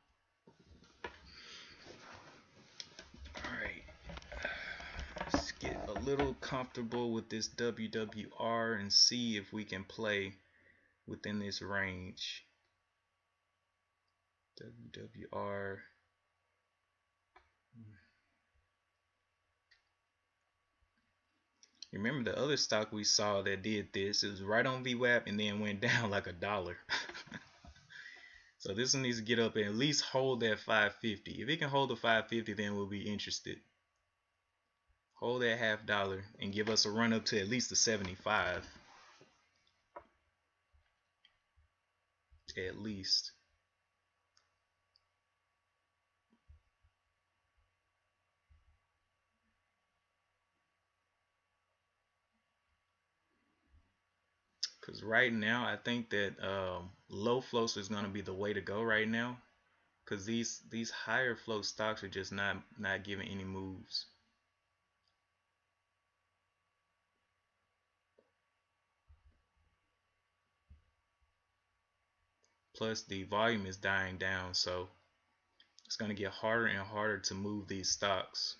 Alright. Let's get a little comfortable with this WWR and see if we can play within this range. WWR. Remember the other stock we saw that did this? It was right on VWAP and then went down like $1. So this one needs to get up and at least hold that 550. If it can hold the 550, then we'll be interested. Hold that $0.50 and give us a run up to at least the 75. At least. Because right now, I think that low floats is going to be the way to go right now. Because these higher float stocks are just not giving any moves. Plus, the volume is dying down, so it's going to get harder and harder to move these stocks.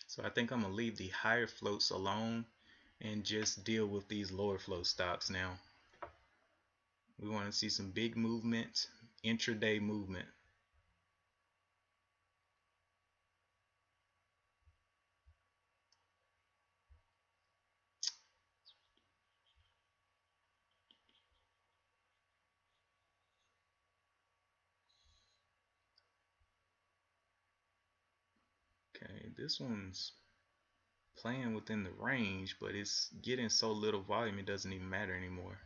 So I think I'm going to leave the higher floats alone and just deal with these lower float stocks now. We want to see some big movement, intraday movement. Okay, this one's playing within the range, but it's getting so little volume it doesn't even matter anymore.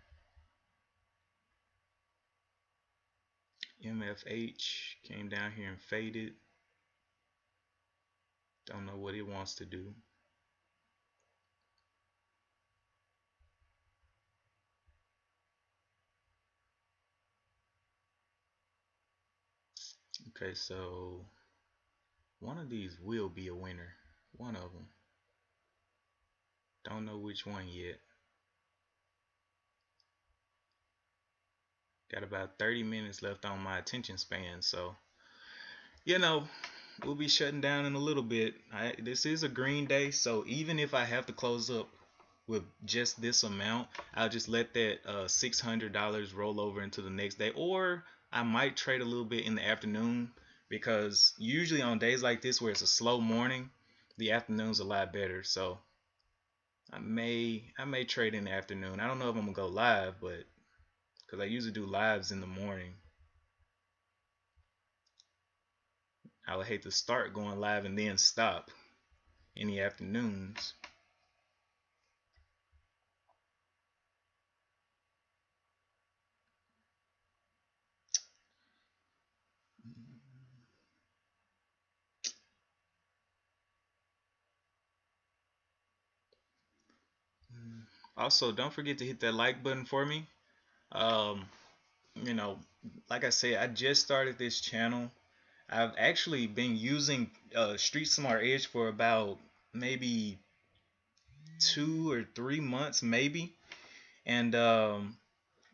MFH came down here and faded. Don't know what it wants to do. Okay, so one of these will be a winner. One of them. Don't know which one yet. Got about 30 minutes left on my attention span, so you know, we'll be shutting down in a little bit. This is a green day, so even if I have to close up with just this amount, I'll just let that $600 roll over into the next day, or I might trade a little bit in the afternoon, because usually on days like this where it's a slow morning, the afternoon's a lot better. So I may trade in the afternoon. I don't know if I'm gonna go live, but because I usually do lives in the morning. I would hate to start going live and then stop in the afternoons. Also, don't forget to hit that like button for me. Um, you know, like I said, I just started this channel. I've actually been using Street Smart Edge for about maybe 2 or 3 months, maybe, and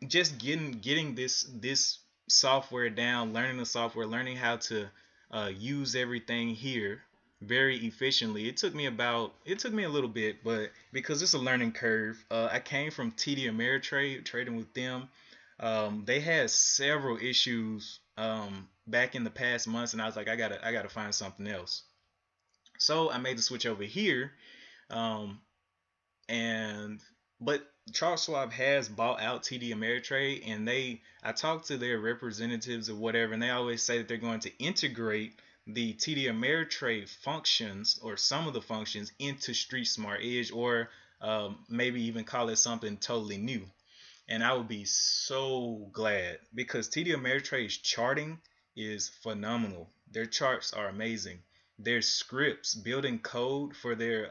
just getting this software down, learning the software, learning how to use everything here very efficiently. It took me a little bit, but because it's a learning curve, I came from TD Ameritrade trading with them. They had several issues back in the past months, and I was like, I gotta find something else. So I made the switch over here. Um, and but Charles Schwab has bought out TD Ameritrade, and I talked to their representatives or whatever, and they always say that they're going to integrate the TD Ameritrade functions or some of the functions into Street Smart Edge, or maybe even call it something totally new. And I would be so glad because TD Ameritrade's charting is phenomenal. Their charts are amazing. Their scripts, building code for their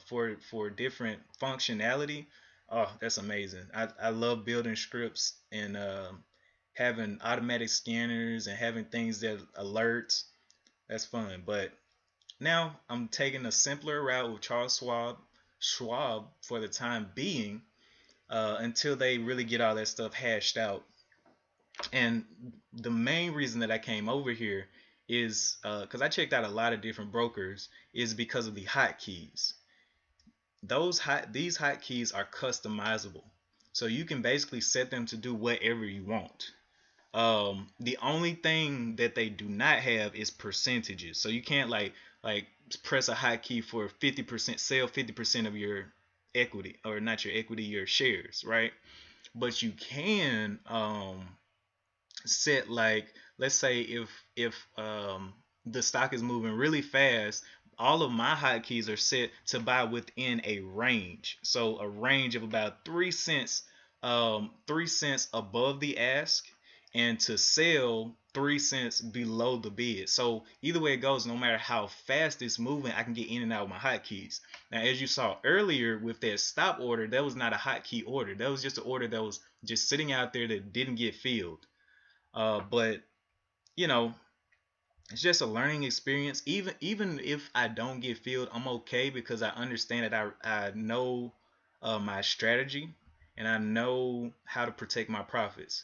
for different functionality, oh, that's amazing. I love building scripts and having automatic scanners and having things that alerts. That's fun. But now I'm taking a simpler route with Charles Schwab for the time being, until they really get all that stuff hashed out. And the main reason that I came over here is because I checked out a lot of different brokers, is because of the hotkeys. These hotkeys are customizable, so you can basically set them to do whatever you want. The only thing that they do not have is percentages, so you can't like press a hotkey for 50% sell 50% of your equity, or not your equity, your shares, right? But you can set, like, let's say if the stock is moving really fast, all of my hotkeys are set to buy within a range, so a range of about 3 cents, 3 cents above the ask, and to sell 3 cents below the bid. So either way it goes, no matter how fast it's moving, I can get in and out with my hotkeys. Now, as you saw earlier with that stop order, that was not a hotkey order. That was just an order that was just sitting out there that didn't get filled. But you know, it's just a learning experience. Even if I don't get filled, I'm okay because I understand that I know my strategy, and I know how to protect my profits.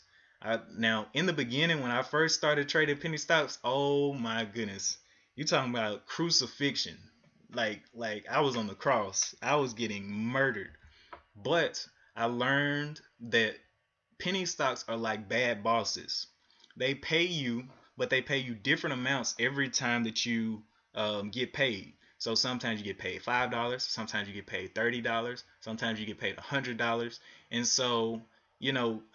Now, in the beginning, when I first started trading penny stocks, oh my goodness, you talking about crucifixion? Like I was on the cross. I was getting murdered. But I learned that penny stocks are like bad bosses. They pay you, but they pay you different amounts every time that you get paid. So sometimes you get paid $5, sometimes you get paid $30, sometimes you get paid $100. And so,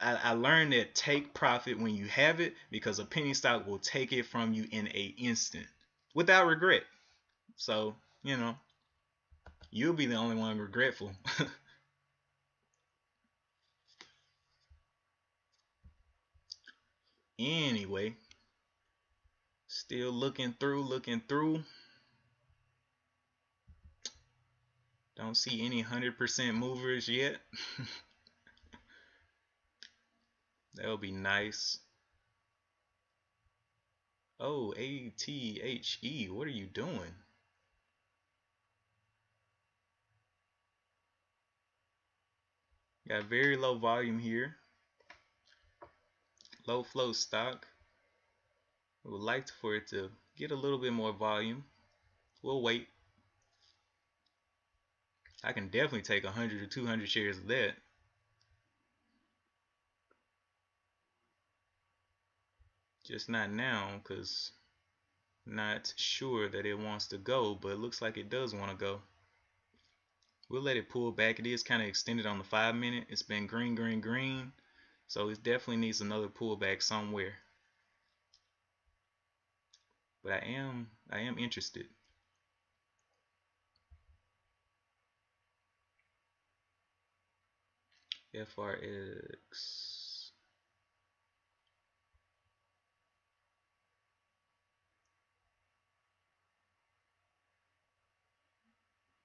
I learned that take profit when you have it, because a penny stock will take it from you in a instant without regret. So, you'll be the only one regretful. Anyway, still looking through. Don't see any 100% movers yet. That would be nice. Oh, ATHE, what are you doing? Got very low volume here. Low flow stock. We would like for it to get a little bit more volume. We'll wait. I can definitely take 100 or 200 shares of that. Just not now, because not sure that it wants to go, but it looks like it does want to go. We'll let it pull back. It is kind of extended on the 5-minute. It's been green, green, green. So it definitely needs another pullback somewhere. but I am interested. FRX.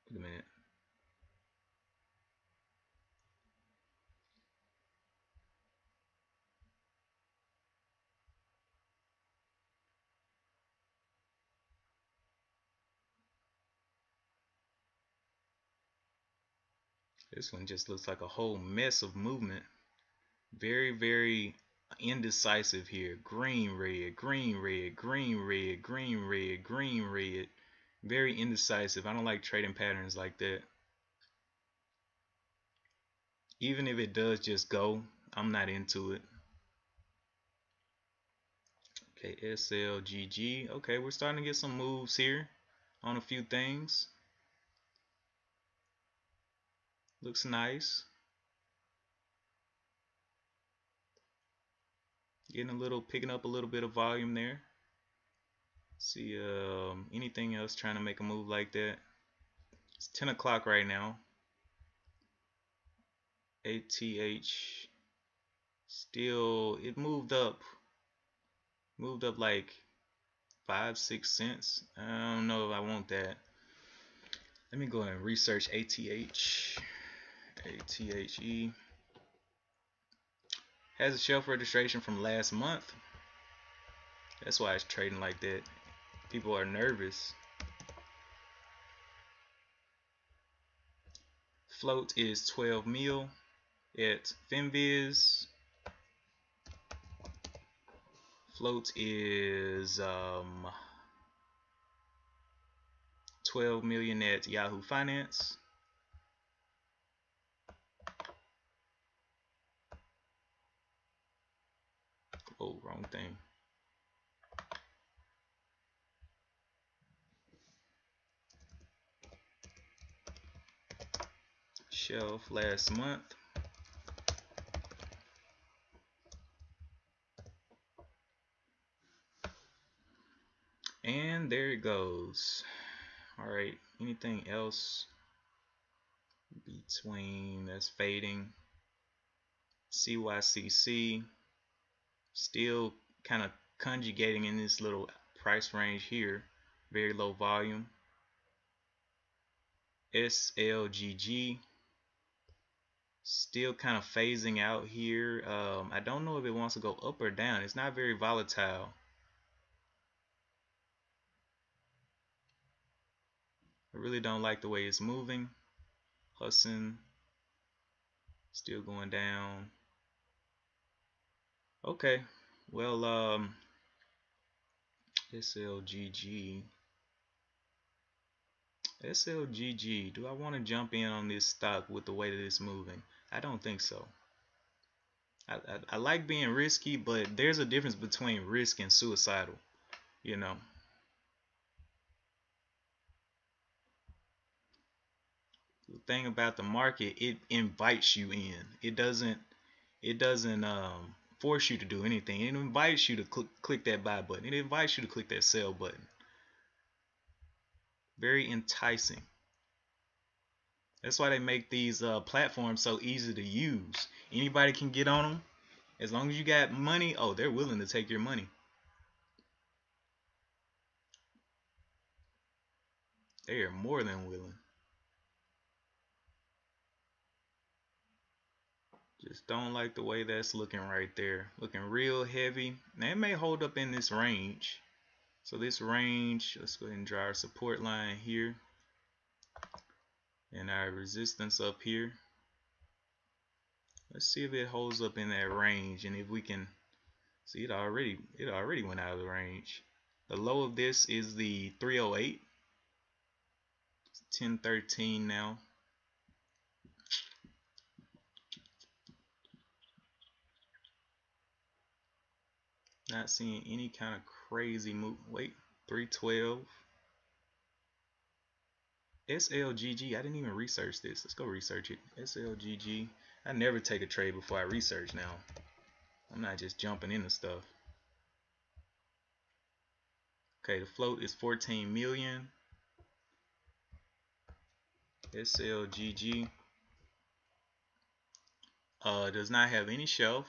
Wait a minute. This one just looks like a whole mess of movement. Very, very indecisive here. Green, red, green, red, green, red, green, red, green, red. Very indecisive. I don't like trading patterns like that. Even if it does just go, I'm not into it. Okay, SLGG. Okay, we're starting to get some moves here on a few things. Looks nice. Picking up a little bit of volume there. See, anything else trying to make a move like that? It's 10 o'clock right now. ATH still, it moved up like 5-6 cents. I don't know if I want that. Let me go and research ATH. ATHE has a shelf registration from last month. That's why it's trading like that. People are nervous. Float is 12 mil at FinViz. Float is 12 million at Yahoo Finance. Oh, wrong thing. Shelf last month. And there it goes. All right, anything else between that's fading? CYCC still kind of conjugating in this little price range here, very low volume. SLGG still kind of phasing out here. I don't know if it wants to go up or down. It's not very volatile. I really don't like the way it's moving. Hudson still going down. Okay, well, SLGG. SLGG, do I want to jump in on this stock with the way that it's moving? I don't think so. I like being risky, but there's a difference between risk and suicidal, you know. The thing about the market, it invites you in. It doesn't force you to do anything. It invites you to click that buy button. It invites you to click that sell button. Very enticing. That's why they make these platforms so easy to use. Anybody can get on them. As long as you got money, oh, they're willing to take your money. They are more than willing. Just don't like the way that's looking right there. Looking real heavy. Now it may hold up in this range. So this range, let's go ahead and draw our support line here. And our resistance up here. Let's see if it holds up in that range, and if we can see, it already went out of the range. The low of this is the 308. It's 1013 now. Not seeing any kind of crazy move. Wait, 312. SLGG. I didn't even research this. Let's go research it. SLGG. I never take a trade before I research now. I'm not just jumping into stuff. Okay, the float is 14 million. SLGG does not have any shelf.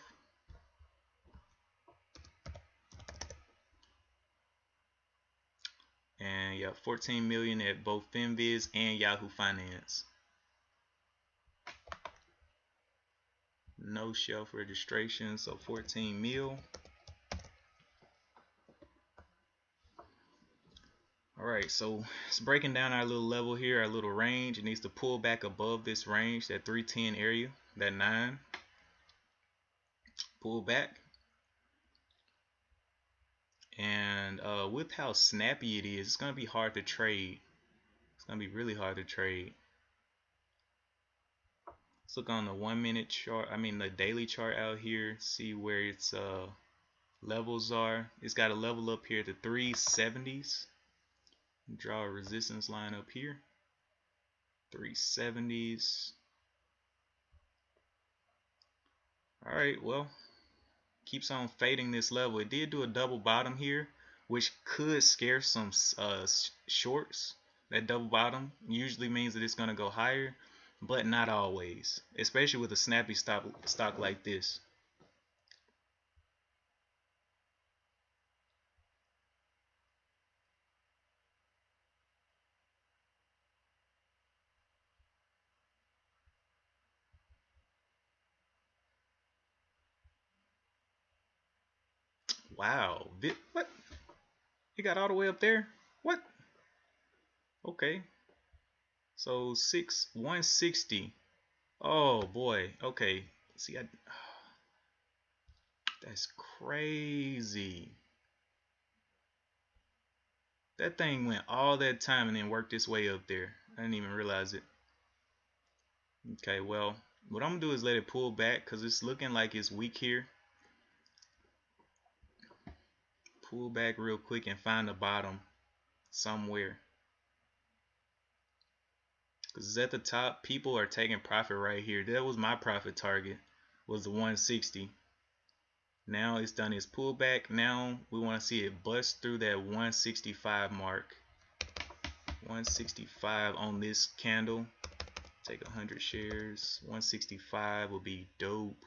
And yeah, 14 million at both FinViz and Yahoo Finance. No shelf registration, so 14 mil. Alright, so it's breaking down our little level here, our little range. It needs to pull back above this range, that 310 area, that 9. Pull back. And with how snappy it is, it's going to be hard to trade. It's going to be really hard to trade. Let's look on the 1 minute chart, the daily chart out here, see where its levels are. It's got a level up here at the 370s. Draw a resistance line up here. 370s. Alright, well, keeps on fading this level. It did do a double bottom here, which could scare some shorts. That double bottom usually means that it's going to go higher, but not always, especially with a snappy stock like this. Wow, what? It got all the way up there? What? Okay. So 160. Oh boy. Okay. See, that's crazy. That thing went all that time and then worked its way up there. I didn't even realize it. Okay, well, what I'm gonna do is let it pull back because it's looking like it's weak here. Pull back real quick and find the bottom somewhere. Because it's at the top. People are taking profit right here. That was my profit target, was the 160. Now it's done its pullback. Now we want to see it bust through that 165 mark. 165 on this candle. Take 100 shares. 165 will be dope.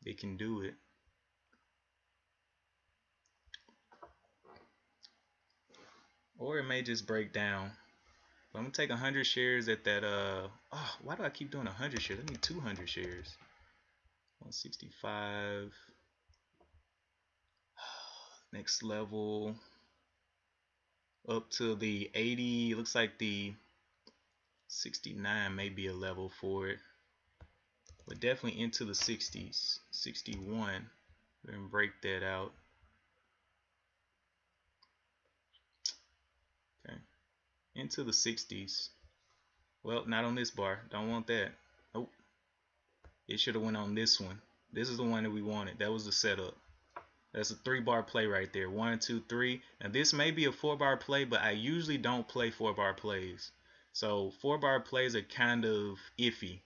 It can do it. Or it may just break down. But I'm gonna take 100 shares at that why do I keep doing 100 shares? I need 200 shares. 165. Next level up to the 80. Looks like the 69 may be a level for it, but definitely into the 60s. 61. Then break that out. Okay, into the 60s. Well, not on this bar. Don't want that. Nope. It should have went on this one. This is the one that we wanted. That was the setup. That's a 3-bar play right there. 1, 2, 3. Now this may be a 4-bar play, but I usually don't play 4-bar plays. So 4-bar plays are kind of iffy.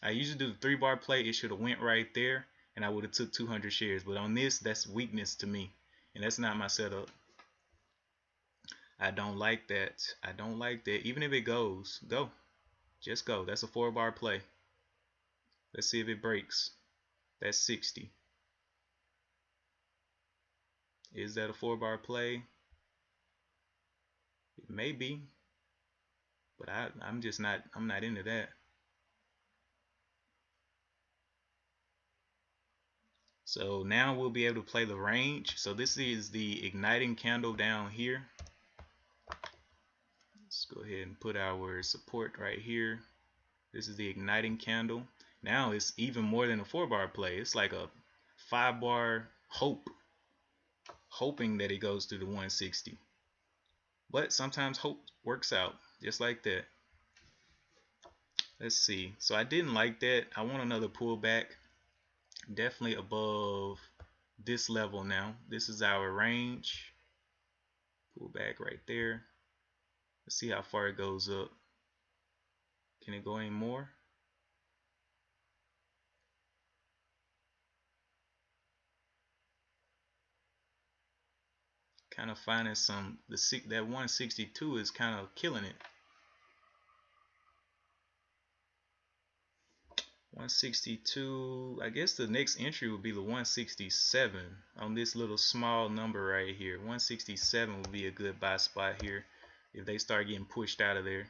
I usually do the 3-bar play. It should have went right there, and I would have took 200 shares. But on this, that's weakness to me, and that's not my setup. I don't like that. I don't like that. Even if it goes, go. Just go. That's a 4-bar play. Let's see if it breaks. That's 60. Is that a 4-bar play? It may be, but I'm just not. I'm not into that. So now we'll be able to play the range. So this is the igniting candle down here. Let's go ahead and put our support right here. This is the igniting candle. Now it's even more than a 4-bar play. It's like a 5-bar hoping that it goes through the 160. But sometimes hope works out just like that. Let's see. So I didn't like that. I want another pullback. Definitely above this level now. This is our range. Pull back right there. Let's see how far it goes up. Can it go any more? kind of finding some, that 162 is kind of killing it. 162, I guess the next entry would be the 167 on this little small number right here. 167 would be a good buy spot here if they start getting pushed out of there.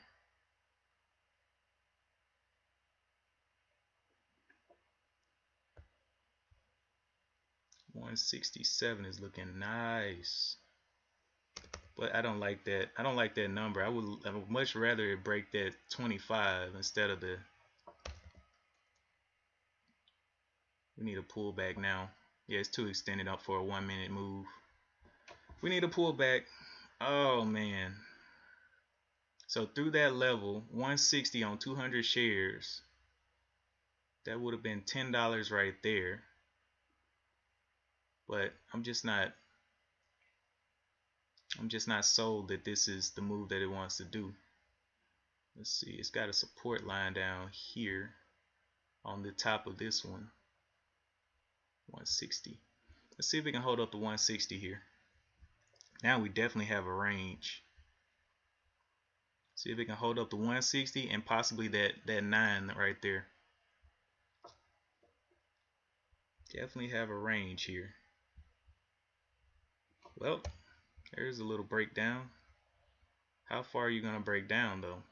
$167 is looking nice, but I don't like that. I don't like that number. I would much rather it break that 25 instead of the. We need a pullback now. Yeah, it's too extended up for a 1 minute move. We need a pullback. Oh man. So through that level, 160 on 200 shares, that would have been $10 right there. But I'm just not sold that this is the move that it wants to do. Let's see, it's got a support line down here on the top of this one. 160. Let's see if we can hold up the 160 here. Now we definitely have a range. See if we can hold up the 160 and possibly that 9 right there. Definitely have a range here. Well, there's a little breakdown. How far are you going to break down though?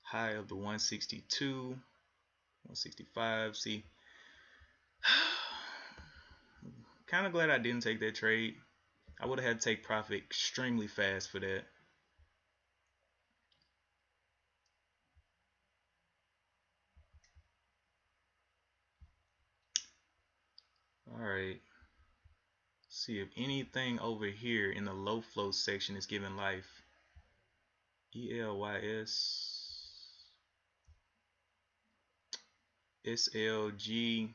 High of the 162, 165. See, kind of glad I didn't take that trade. I would have had to take profit extremely fast for that. Alright. See if anything over here in the low flow section is giving life. ELYS, SLG,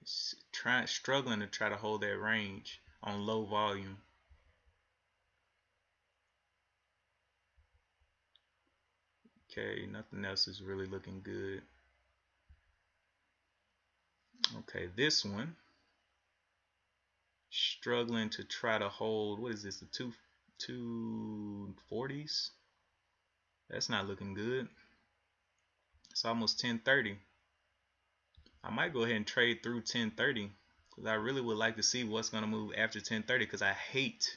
struggling to try to hold that range on low volume. Okay, nothing else is really looking good. Okay, this one struggling to try to hold, what is this, the 240s? That's not looking good. It's almost 1030. I might go ahead and trade through 1030 because I really would like to see what's going to move after 1030, because I hate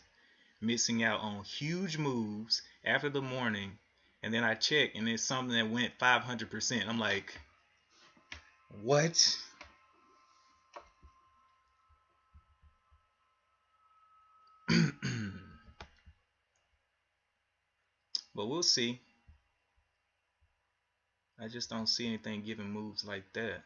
missing out on huge moves after the morning and then I check and it's something that went 500%. I'm like, what? But we'll see. I just don't see anything giving moves like that.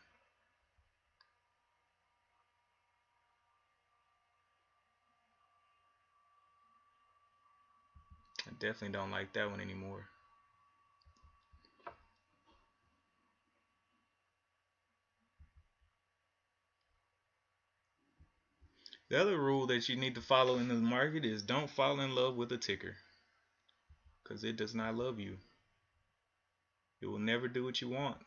I definitely don't like that one anymore. The other rule that you need to follow in the market is don't fall in love with a ticker, because it does not love you. It will never do what you want.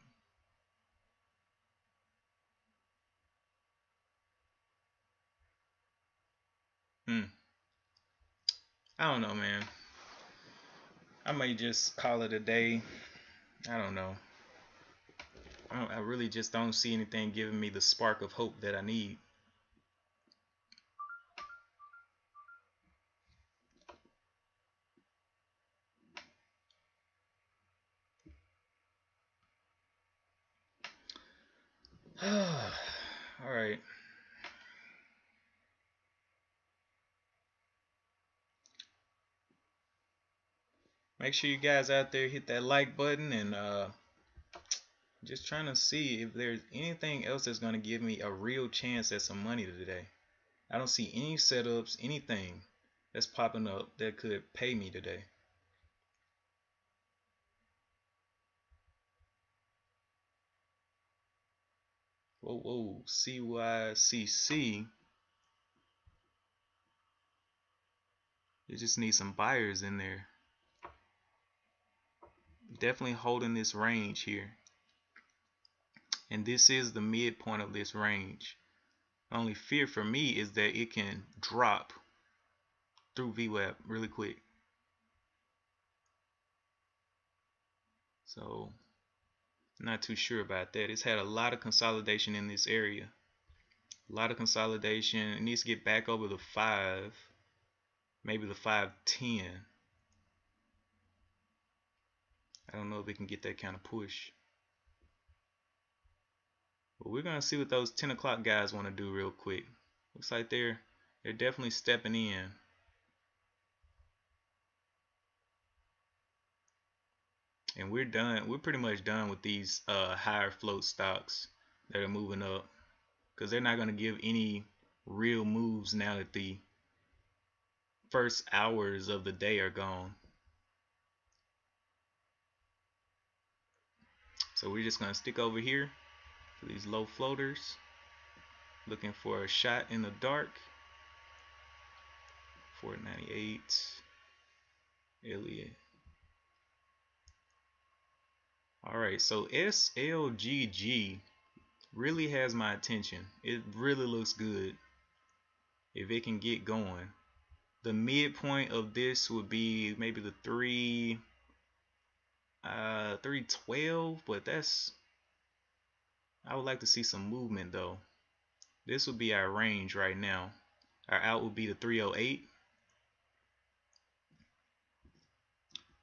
I don't know, man. I may just call it a day. I don't know. I really just don't see anything giving me the spark of hope that I need. All right. Make sure you guys out there hit that like button, and just trying to see if there's anything else that's going to give me a real chance at some money today. I don't see any setups, anything that's popping up that could pay me today. Whoa, CYCC. You just need some buyers in there. Definitely holding this range here. And this is the midpoint of this range. Only fear for me is that it can drop through VWAP really quick. So not too sure about that. It's had a lot of consolidation in this area. A lot of consolidation. It needs to get back over the 5, maybe the 510. I don't know if it can get that kind of push. But we're gonna see what those 10 o'clock guys want to do real quick. Looks like they're definitely stepping in. And we're done. We're pretty much done with these higher float stocks that are moving up, because they're not gonna give any real moves now that the first hours of the day are gone. So we're just gonna stick over here to these low floaters, looking for a shot in the dark. 498 Elliott. Alright, so SLGG really has my attention. It really looks good if it can get going. The midpoint of this would be maybe the 312, but I would like to see some movement though. This would be our range right now. Our out would be the 308.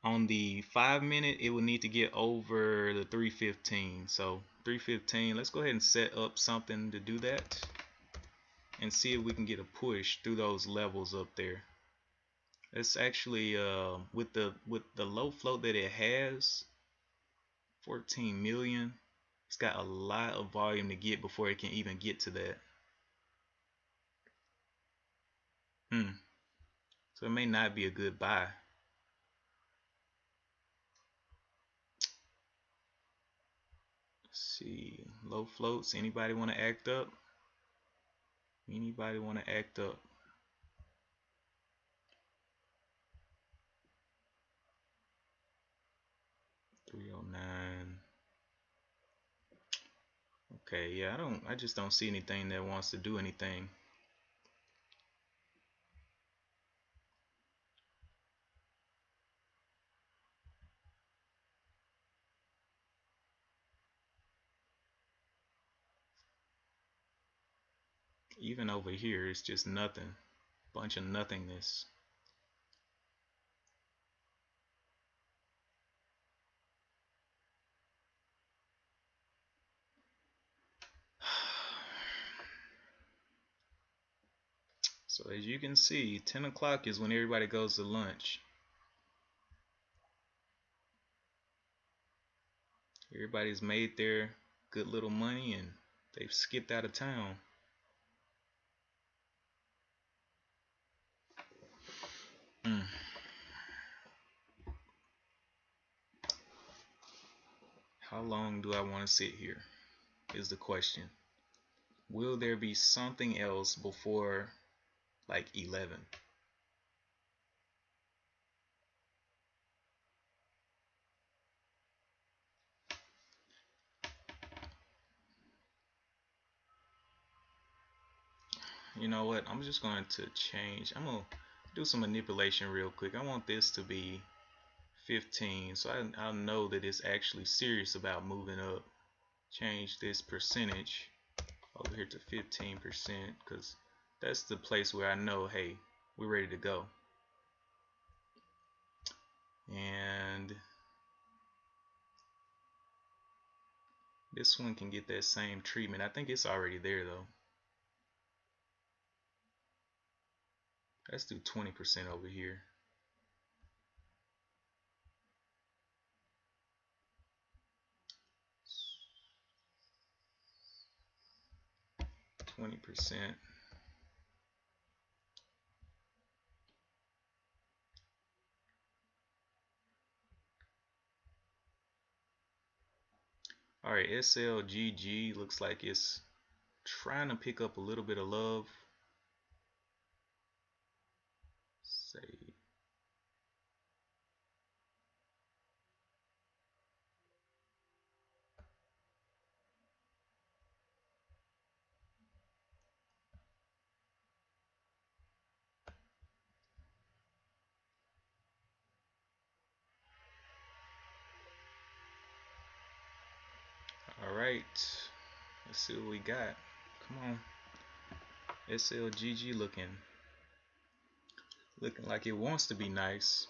On the 5-minute, it will need to get over the 315. So 315, let's go ahead and set up something to do that and see if we can get a push through those levels up there. It's actually with the low float that it has, 14 million. It's got a lot of volume to get before it can even get to that. So it may not be a good buy. Let's see, low floats. Anybody want to act up? Anybody want to act up? $309. Okay, yeah, I just don't see anything that wants to do anything. Even over here, it's just nothing. Bunch of nothingness. So as you can see, 10 o'clock is when everybody goes to lunch. Everybody's made their good little money and they've skipped out of town. How long do I want to sit here is the question. Will there be something else before like 11? You know what? I'm just going to change. I'm going to do some manipulation real quick. I want this to be 15, so I'll know that it's actually serious about moving up. Change this percentage over here to 15%, because that's the place where I know, hey, we're ready to go. And this one can get that same treatment. I think it's already there though. Let's do 20% over here. %. Alright, SLGG looks like it's trying to pick up a little bit of love. Say right, let's see what we got. Come on. SLGG looking like it wants to be nice.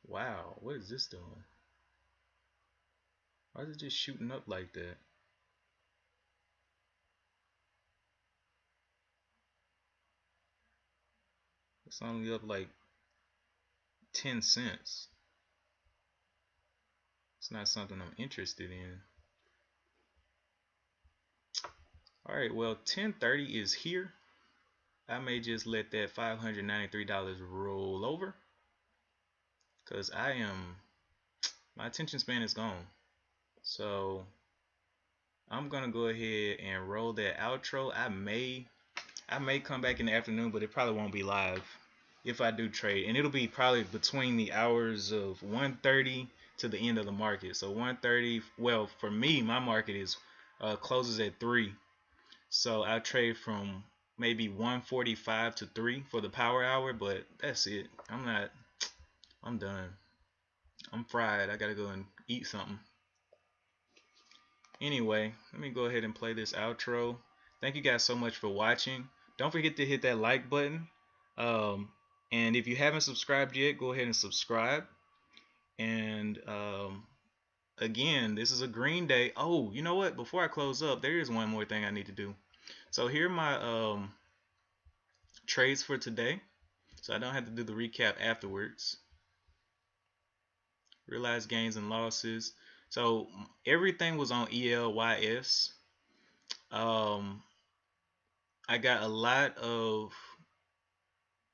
Wow, what is this doing? Why is it just shooting up like that? It's only up like 10 cents. It's not something I'm interested in. Alright, well, 1030 is here. I may just let that $593 roll over, because my attention span is gone. So I'm gonna go ahead and roll that outro. I may come back in the afternoon, but it probably won't be live if I do trade, and it'll be probably between the hours of 1:30 to the end of the market. So 1:30, well, for me, my market is closes at 3, so I trade from maybe 1:45 to 3 for the power hour, but that's it. I'm done. I'm fried. I gotta go and eat something. Anyway, let me go ahead and play this outro. Thank you guys so much for watching. Don't forget to hit that like button. And if you haven't subscribed yet, go ahead and subscribe. And again, this is a green day. Oh, you know what? Before I close up, there is one more thing I need to do. So here are my trades for today, so I don't have to do the recap afterwards. Realized gains and losses. So everything was on ELYS. I got a lot of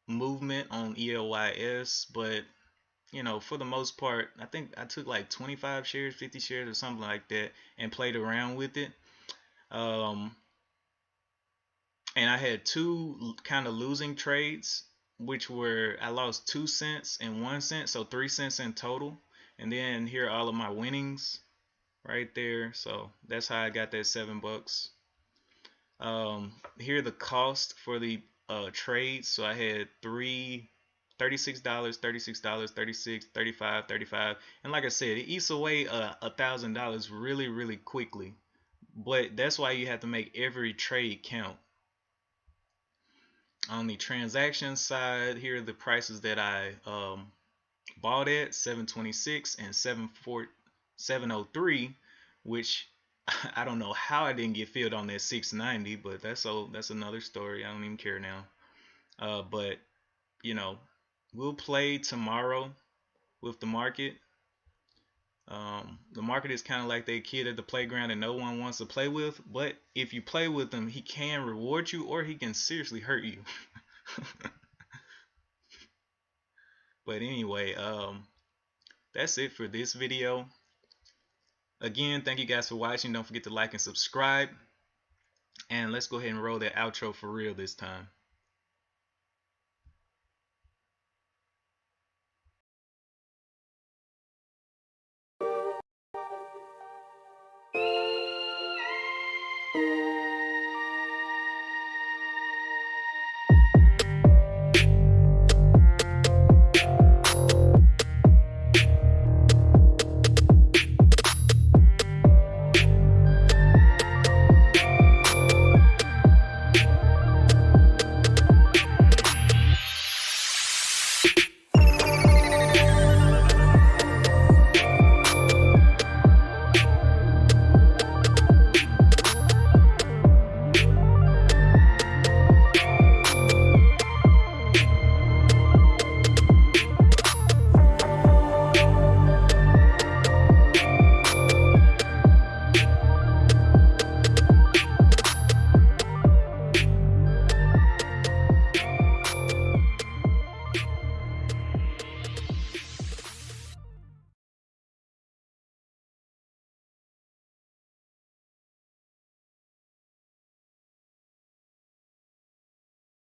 movement on ELYS, but you know, for the most part, I think I took like 25 shares, 50 shares, or something like that, and played around with it. And I had two kind of losing trades, which were I lost 2 cents and 1 cent, so 3 cents in total. And then here are all of my winnings right there. So that's how I got that $7. Here are the cost for the trades. So I had $36, $36, 36, 35, 35, and like I said, it eats away $1,000 really quickly. But that's why you have to make every trade count. On the transaction side, here are the prices that I bought at: 726 and 703, which I don't know how I didn't get filled on that 690, but that's another story. I don't even care now. But you know, we'll play tomorrow with the market. The market is kind of like that kid at the playground that no one wants to play with, but if you play with him, he can reward you or he can seriously hurt you. But anyway, that's it for this video. Again, thank you guys for watching. Don't forget to like and subscribe. And let's go ahead and roll that outro for real this time.